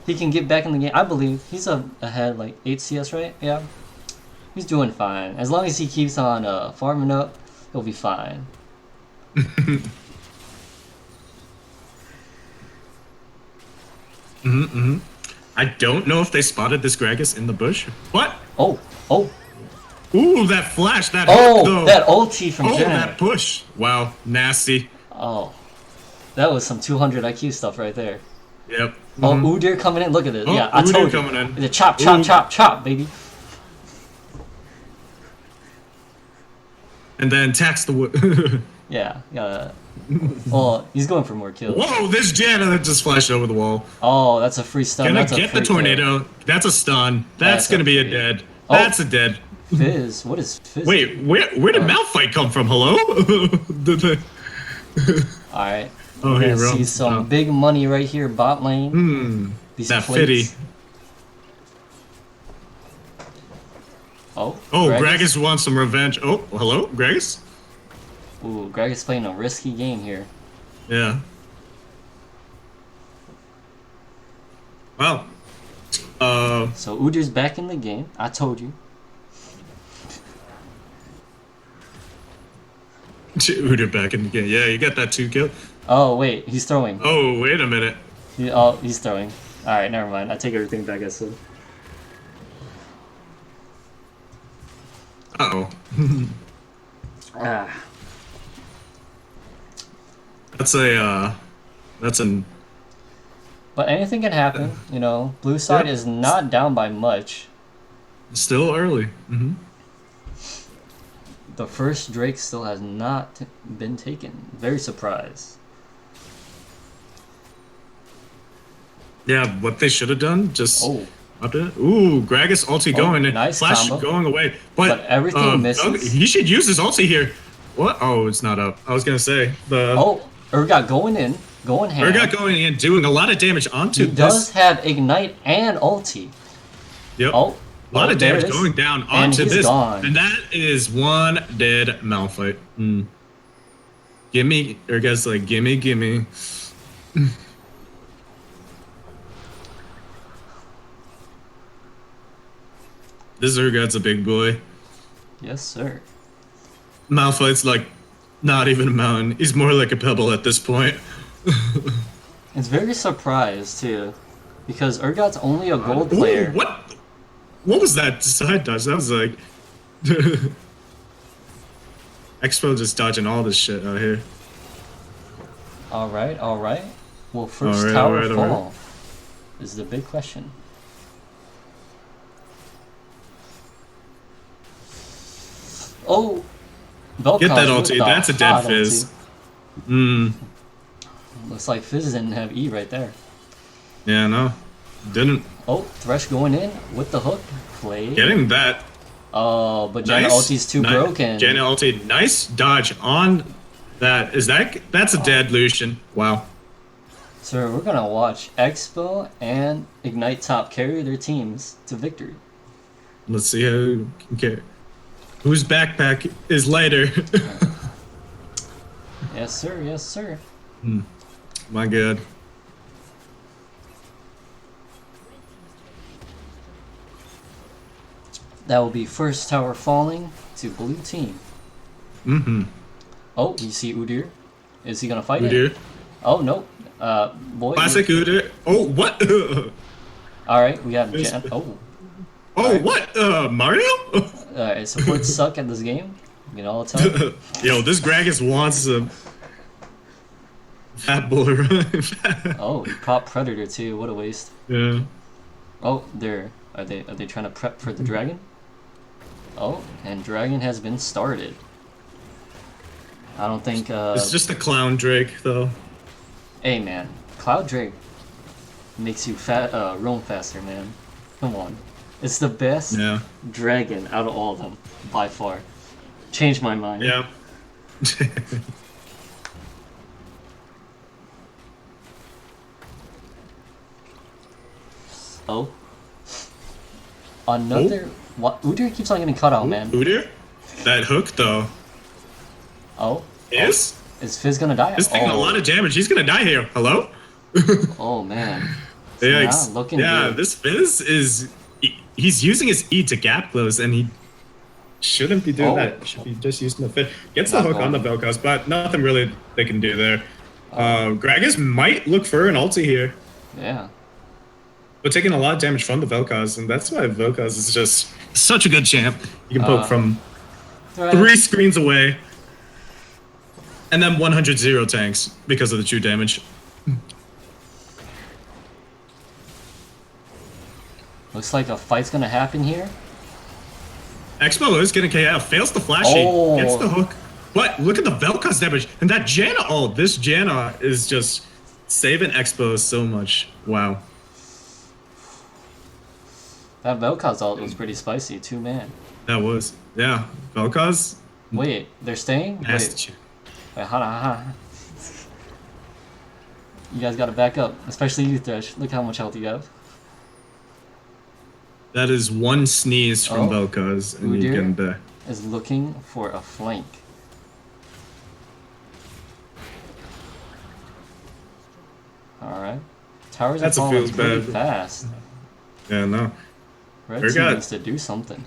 he can get back in the game. I believe he's ahead, like, 8 CS, right? Yeah. He's doing fine. As long as he keeps on farming up, he'll be fine. I don't know if they spotted this Gragas in the bush. What? Oh. Ooh, that flash, that Oh, hook, though. that ulti from Jen. that push. Wow, nasty. Oh. That was some 200 IQ stuff right there. Yep. Oh, Udyr coming in. Look at it. Oh, Yeah, I Udyr told you. coming in. The chop, chop, chop, chop, baby. And then tax the wood. Yeah. Well, he's going for more kills. Whoa, this Janna that just flashed over the wall. Oh, that's a free stun. Gonna That's a get the free kill. tornado. That's a stun. That's gonna be a dead. Oh. That's a dead. Fizz. What is Fizz? Wait, where did Malphite come from? Hello? Alright. Oh, We're he gonna see runs. some big money right here, bot lane. These that plates. fitty. Oh, Gragas wants some revenge. Oh, hello, Gragas? Ooh, Gragas playing a risky game here. Yeah. Well. So Udyr's back in the game. I told you. Udyr back in the game. Yeah, you got that 2 kill. Oh wait, he's throwing. Oh, wait a minute. He's throwing. All right, never mind. I take everything back I said. Uh-oh. Ah. That's an... But anything can happen, you know. Blue side is not down by much. Still early. The first Drake still has not been taken. Very surprised. Yeah, what they should have done, just... Ooh, Gragas ulti going and nice Flash combo. going away. But everything misses. He should use his ulti here. What? Oh, it's not up. I was gonna say the... Urgot going in, going ham. Urgot going in, doing a lot of damage onto He does have Ignite and ulti. Yep. Oh, a lot of there damage it is. going down And onto he's this. gone. And that is one dead Malphite. Gimme, Urgot's like, gimme. This Urgot's a big boy. Yes, sir. Malphite's like not even a mountain. He's more like a pebble at this point. It's very surprised too, because Urgot's only a gold player. Ooh, what was that side dodge? That was like Expo just dodging all this shit out here. All right. Will first All tower right. fall? Is the big question. Oh, Get that Vel'Koz with ulti. the That's a dead hot Fizz. ulti. Looks like Fizz didn't have E right there. Yeah, no. Didn't. Oh, Thresh going in with the hook. Play. Getting that. Oh, but Janna ulti's too broken. Janna ulti, nice dodge on that. That's a dead Lucian. Wow. So we're gonna watch Expo and Ignite Top carry their teams to victory. Let's see whose backpack is lighter. Yes, sir. Yes, sir. My God. That will be first tower falling to blue team. Oh, you see Udyr? Is he gonna fight it? Oh no. Boy. Classic Udyr. Oh, what? Alright, we got Jan. Oh. Oh, right. What? Mario? Alright, supports suck at this game. You can all tell. Yo, this Gragas wants some fat boy run. Oh, he popped Predator too. What a waste. Yeah. Oh, are they trying to prep for the dragon? Oh, and dragon has been started. I don't think it's just a clown Drake though. Hey man, Cloud Drake makes you roam faster, man. Come on. It's the best dragon out of all of them, by far. Changed my mind. Yeah. Oh. Another... What? Udyr keeps on getting cut out, man. Udyr? That hook, though. Oh? Is? Is Fizz gonna die? He's taking a lot of damage. He's gonna die here. Hello? Oh, man. Yeah, looking good. This Fizz is... He's using his E to gap close, and he shouldn't be doing that. He should be just using the Fizz. Gets the hook on the Vel'Koz, but nothing really they can do there. Gragas might look for an ulti here. Yeah. But taking a lot of damage from the Vel'Koz, and that's why Vel'Koz is just such a good champ. You can poke from 3 screens away, and then 100-0 tanks because of the true damage. Looks like a fight's gonna happen here. Expo is getting KF, fails the flashy, gets the hook. But look at the Vel'Koz damage, and that Janna ult. This Janna is just saving Expo so much. Wow. That Vel'Koz ult was pretty spicy, 2-man. That was, yeah. Vel'Koz. Wait, they're staying? Wait, hold on. You guys gotta back up, especially you, Thresh. Look how much health you have. That is one sneeze from Vel'Koz, and you can die. Is looking for a flank. Alright. Towers are falling pretty fast. Yeah, no. Red team needs to do something.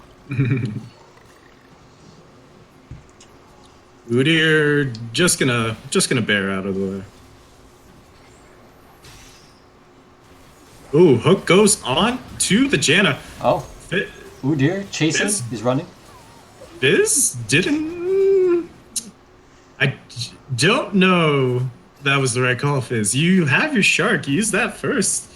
Udyr just gonna bear out of the way. Ooh, hook goes on to the Janna. Oh, Udyr chasing. He's running. Fizz didn't. I don't know. That was the right call, Fizz. You have your shark. Use that first,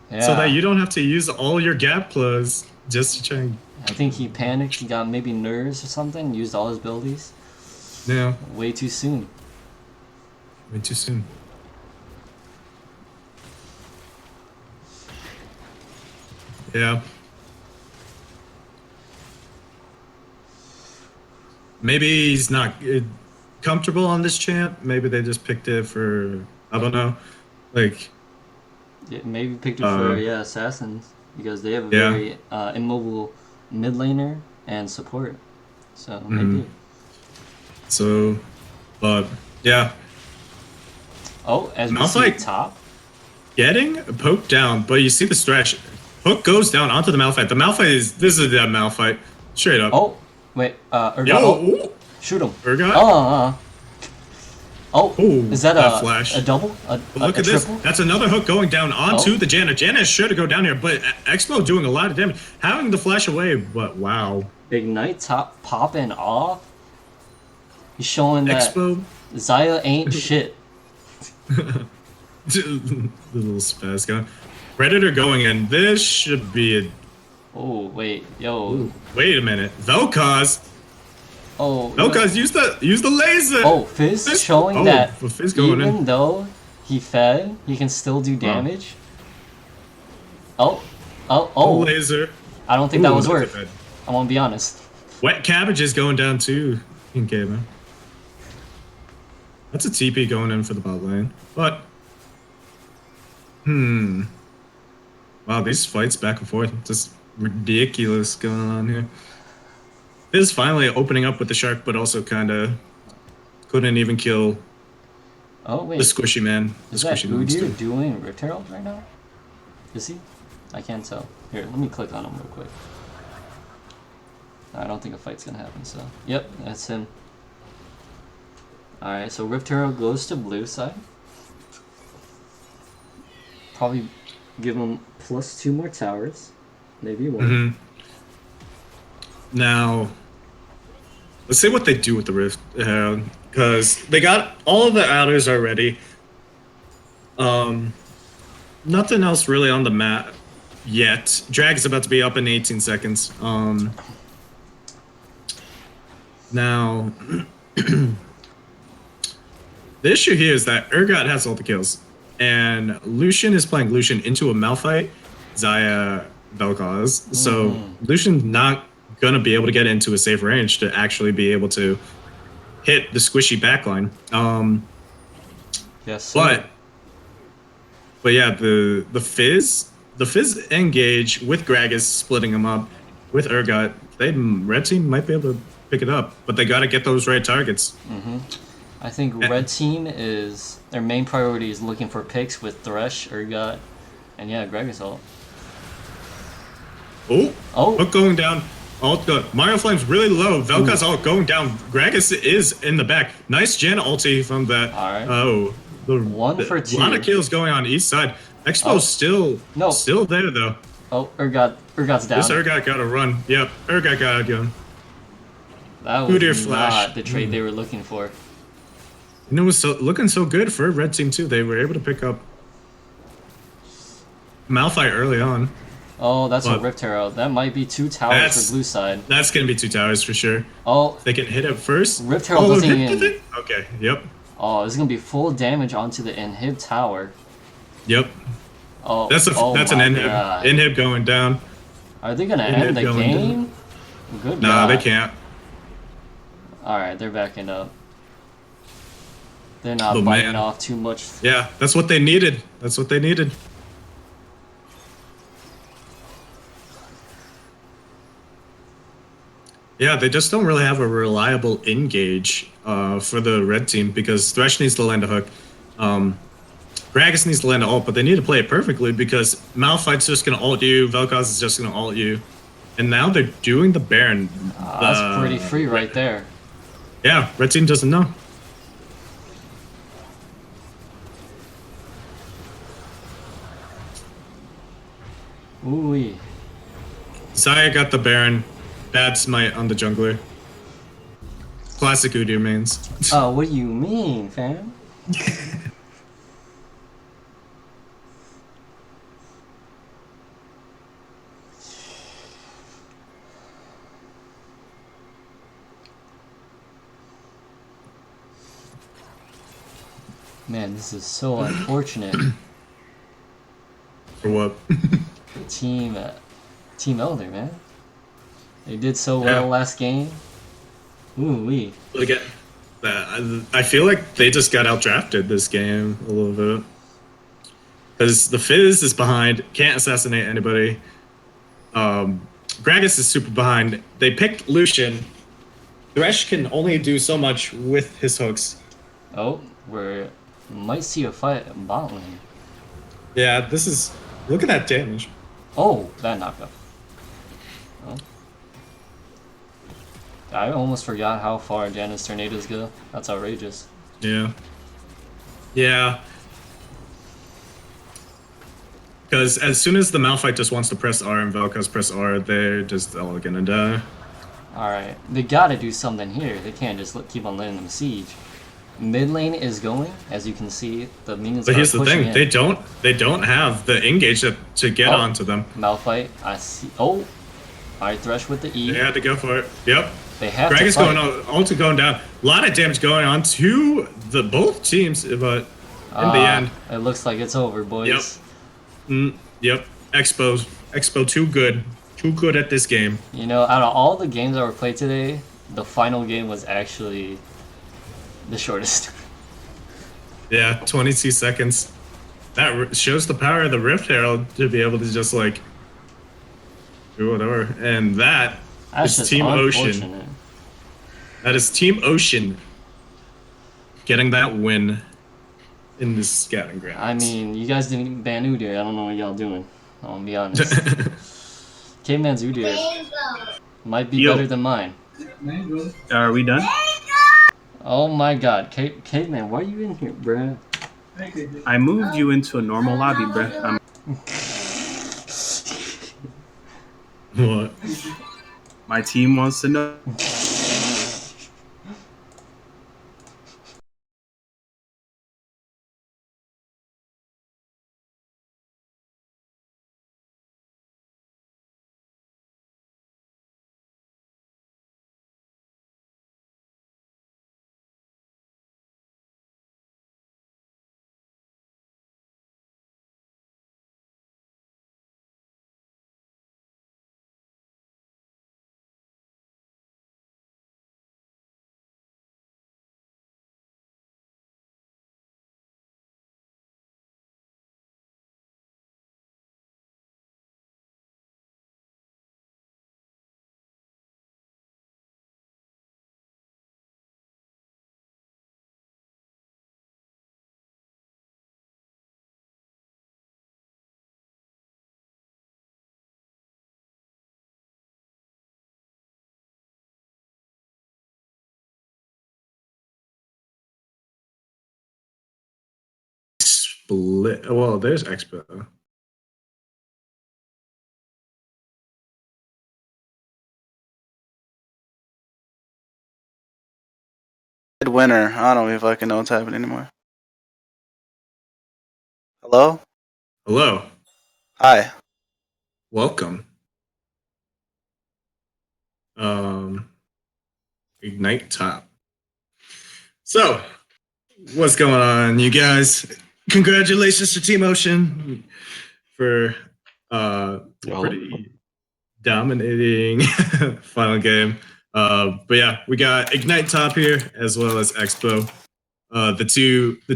so that you don't have to use all your gap close just to try. And... I think he panicked. He got maybe nerves or something. Used all his abilities. Yeah. Way too soon. Way too soon. Yeah. Maybe he's not comfortable on this champ. Maybe they just picked it for, I don't know, like. Yeah, maybe picked it for assassins because they have a very immobile mid laner and support. So maybe. So, but yeah. Oh, as we see top. Getting poked down, but you see the stretch. Hook goes down onto the Malphite. The Malphite this is that Malphite. Straight up. Oh, wait, Urgot. Shoot him. Urgot? Is that a flash? A double? Look at this. That's another hook going down onto the Janna. Janna is sure to go down here, but Expo doing a lot of damage. Having the flash away, but wow. Ignite top popping off. He's showing that Expo. Xayah ain't shit. The little spaz guy. Predator going in. This should be a... Oh, wait. Yo. Ooh, wait a minute. Vel'Koz. Oh. Vel'Koz, use the laser. Oh, Fizz showing that Fizz going even though he fed, he can still do damage. Oh. Laser. I don't think that was worth. I won't be honest. Wet Cabbage is going down too in game. That's a TP going in for the bot lane. But wow, these fights back and forth, just ridiculous going on here. This is finally opening up with the shark, but also kind of couldn't even kill the squishy man. Is that Udyr doing Rift Herald right now? Is he? I can't tell. Here, let me click on him real quick. I don't think a fight's gonna happen, so. Yep, that's him. Alright, so Rift Herald goes to blue side. Probably give him +2 more towers. Maybe one. Now, let's see what they do with the Rift Herald. Because they got all of the outers already. Nothing else really on the map yet. Drag is about to be up in 18 seconds. Now, the issue here is that Urgot has all the kills, and Lucian is playing Lucian into a Malphite, Xayah, Vel'Koz. So Lucian's not gonna be able to get into a safe range to actually be able to hit the squishy backline. Yes. But yeah, the Fizz engage with Gragas splitting them up with Urgot. Red team might be able to pick it up, but they got to get those right targets. I think red team is their main priority is looking for picks with Thresh, Urgot, and yeah, Gragas ult. Hook going down. Ult good. Mario Flame's really low. Vel'Koz ult going down. Gragas is in the back. Nice Jan ulti from that. Alright. Oh. One for 2. A lot of kills going on east side. Expo's still there though. Oh, Urgot's down. This Urgot gotta run. Yep, Urgot gotta go. That was not the trade they were looking for. And it was looking so good for red team too. They were able to pick up Malphite early on. Oh, that's a Rift Herald. That might be 2 towers for blue side. That's gonna be 2 towers for sure. Oh, they can hit it first. Rift Herald doesn't even. Okay. Yep. Oh, it's gonna be full damage onto the inhib tower. Yep. Oh, that's an inhib. Inhib going down. Are they gonna end the game? Good. No, they can't. All right, they're backing up. They're not biting off too much. Yeah, that's what they needed. That's what they needed. Yeah, they just don't really have a reliable engage for the red team because Thresh needs to land a hook. Gragas needs to land an ult, but they need to play it perfectly because Malphite's just going to ult you, Vel'Koz is just going to ult you. And now they're doing the Baron. That's pretty free right there. Yeah, red team doesn't know. Ooh-wee. Xayah got the Baron. Bad smite on the jungler. Classic Udyr mains. Oh, what do you mean, fam? Man, this is so unfortunate. For what? Team Elder, man. They did so well last game. Ooh-wee. Again, I feel like they just got outdrafted this game a little bit. Because the Fizz is behind, can't assassinate anybody. Gragas is super behind. They picked Lucian. Thresh can only do so much with his hooks. Oh, we might see a fight in bot lane. Yeah, this is... Look at that damage. Oh, that knocked up. Oh. I almost forgot how far Janus tornadoes go. That's outrageous. Yeah. Yeah. Because as soon as the Malphite just wants to press R and Vel'Koz press R, they're just all gonna die. Alright, they gotta do something here. They can't just keep on letting them siege. Mid lane is going, as you can see, the minions But here's the thing, in. they don't have the engage to get onto them. Malphite, I see. Oh! Alright, Thresh with the E. They had to go for it. Yep. They have Greg to is going on, also going down. A lot of damage going on to both teams, but in the end, it looks like it's over, boys. Yep. Yep. Expo too good. too good at this game. You know, out of all the games that were played today, the final game was actually the shortest. Yeah, 22 seconds. That shows the power of the Rift Herald to be able to just like do whatever. And That's is just Team Ocean. unfortunate. That is Team Ocean getting that win in this scouting ground. I mean, you guys didn't ban Udyr. I don't know what y'all doing. I'm gonna be honest. Caveman's Udyr might be better than mine. Are we done? Oh my god, Caveman, why are you in here, bruh? I moved you into a normal lobby, bruh. What? My team wants to know. Split. Well, there's Expo. Winner. I don't even fucking know what's happening anymore. Hello? Hello. Hi. Welcome. Ignite top. So, what's going on, you guys? Congratulations to Team Ocean for pretty dominating final game. But yeah, we got Ignite top here as well as Expo. The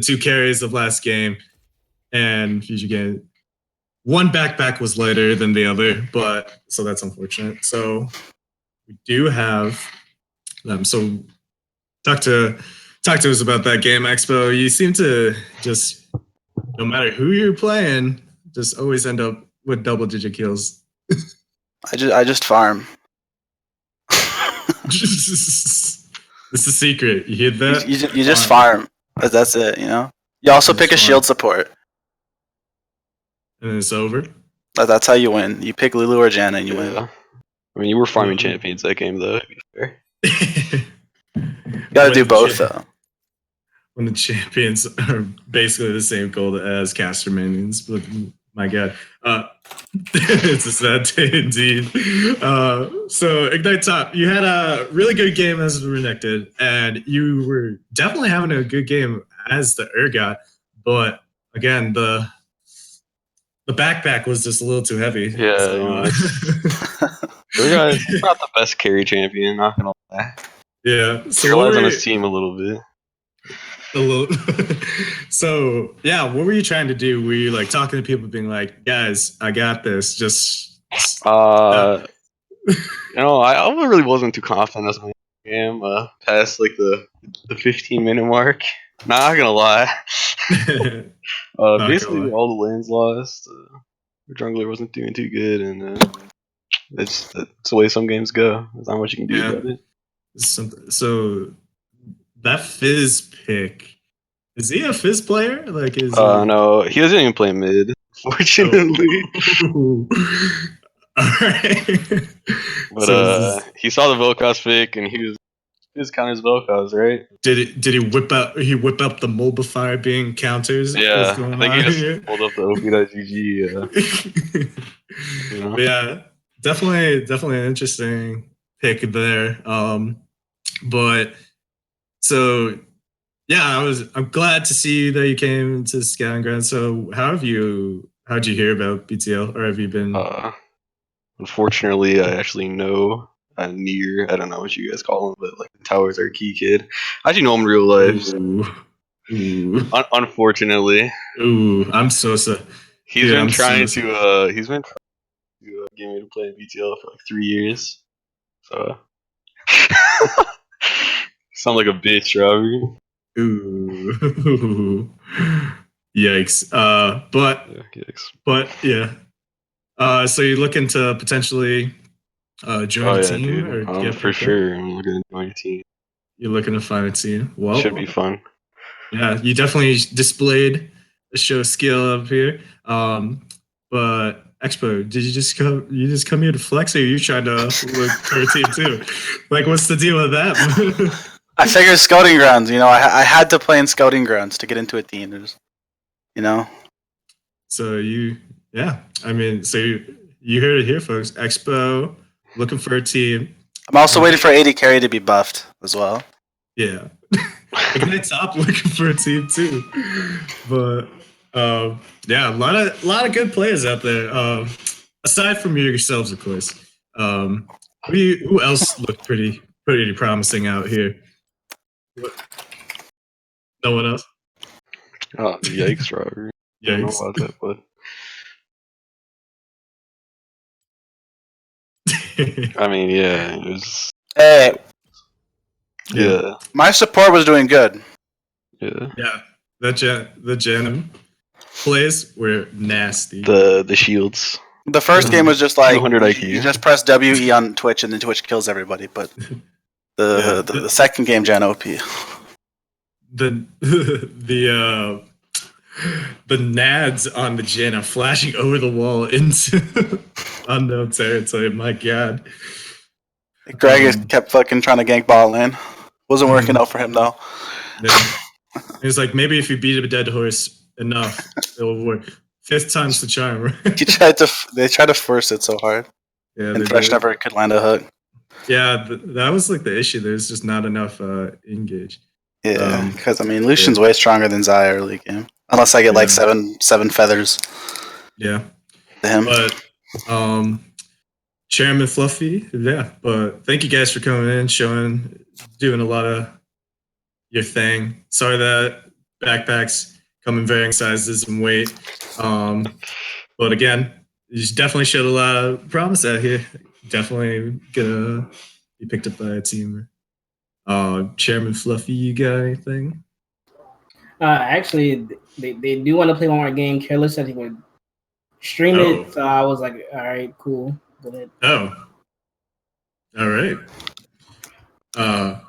two carries of last game, and Future Game. One backpack was later than the other, but so that's unfortunate. So we do have them. So talk to us about that game, Expo. You seem to just, no matter who you're playing, just always end up with double-digit kills. I just farm. It's a secret. You hit that? You just farm. That's it, you know? You also pick a shield support. And it's over? That's how you win. You pick Lulu or Janna and you win. I mean, you were farming champions that game, though, to be fair. You gotta do both, though. When the champions are basically the same gold as caster minions, but my god. It's a sad day indeed. So Ignite top, you had a really good game as Renekton, and you were definitely having a good game as the Urgot, but again, the backpack was just a little too heavy. Yeah, so, you know, Urgot's not the best carry champion, not gonna lie. Yeah, so he relies on his team a little bit. So yeah, what were you trying to do? Were you like talking to people, being like, "Guys, I got this"? You know, I really wasn't too confident as my game past like the 15-minute mark. Not gonna lie. Basically, all the lanes lost. The jungler wasn't doing too good, and that's the way some games go. There's not much you can do about it. So that Fizz pick, is he a Fizz player? Like, is no, he doesn't even play mid, fortunately. Alright. But he saw the Vel'Koz pick, and he was counters Vel'Koz, right? Did he whip up the Mobifier being counters? Yeah, I think he just pulled up the OP.GG. You know? Yeah, definitely an interesting pick there. But so yeah, I'm glad to see that you came to Scouting Ground. So how'd you hear about BTL, or have you been? Unfortunately, I actually know Near. I don't know what you guys call him, but like the Towers are key kid. I actually know him in real life. Unfortunately. Ooh, I'm so sorry. He's been trying to get me to play BTL for like 3 years. So sound like a bitch, Robert. Ooh. Yikes. But yeah. So you're looking to potentially join a team, dude. or get For picked up? sure. I'm looking to join a team. You're looking to find a team. Well, should be fun. Yeah, you definitely displayed a show skill up here. But Expo, did you just come? You just come here to flex, or are you trying to look for a team too? Like, what's the deal with that? I figured scouting grounds. You know, I had to play in scouting grounds to get into a team. You know. So I mean, so you heard it here, folks. Expo looking for a team. I'm also waiting for 80 carry to be buffed as well. Yeah. Ignite Top looking for a team too. But yeah, a lot of good players out there. Aside from yourselves, of course. Who else looked pretty promising out here? No one else? Oh, yikes, Robert. I don't know about that, but I mean, yeah, it was. Hey. Yeah. My support was doing good. Yeah. Yeah. The Janum plays were nasty. The shields. The first game was just like 200 IQ. you just press WE on Twitch and then Twitch kills everybody. But the second game, Jan OP. The nads on the Jin are flashing over the wall into unknown territory. My God. Greg kept fucking trying to gank bot lane. Wasn't working out for him though. Yeah. It's like maybe if you beat a dead horse enough, it'll work. 5th time's the charm, right? They tried to force it so hard. Yeah, and Fresh never could land a hook. Yeah, that was like the issue. There's just not enough engage. Yeah, because I mean, Lucian's way stronger than Xayah early game. Unless I get like seven feathers. Yeah. To him. But Chairman Fluffy, yeah. But thank you guys for coming in, doing a lot of your thing. Sorry that backpacks come in varying sizes and weight. But again, you definitely showed a lot of promise out here. Definitely gonna be picked up by a team. Chairman Fluffy, you got anything? Actually, they do want to play one more game. Careless said he would stream it, so I was like, all right, cool, go ahead. Oh, all right. I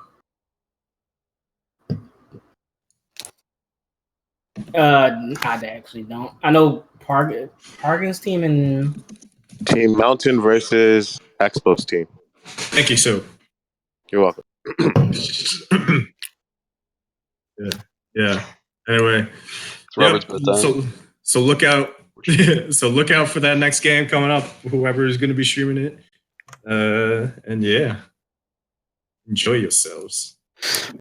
actually don't. I know Parkin's team and Team Mountain versus Expo's team. Thank you, so. You're welcome. Yeah. Anyway, so look out. So look out for that next game coming up. Whoever is going to be streaming it, and yeah, enjoy yourselves.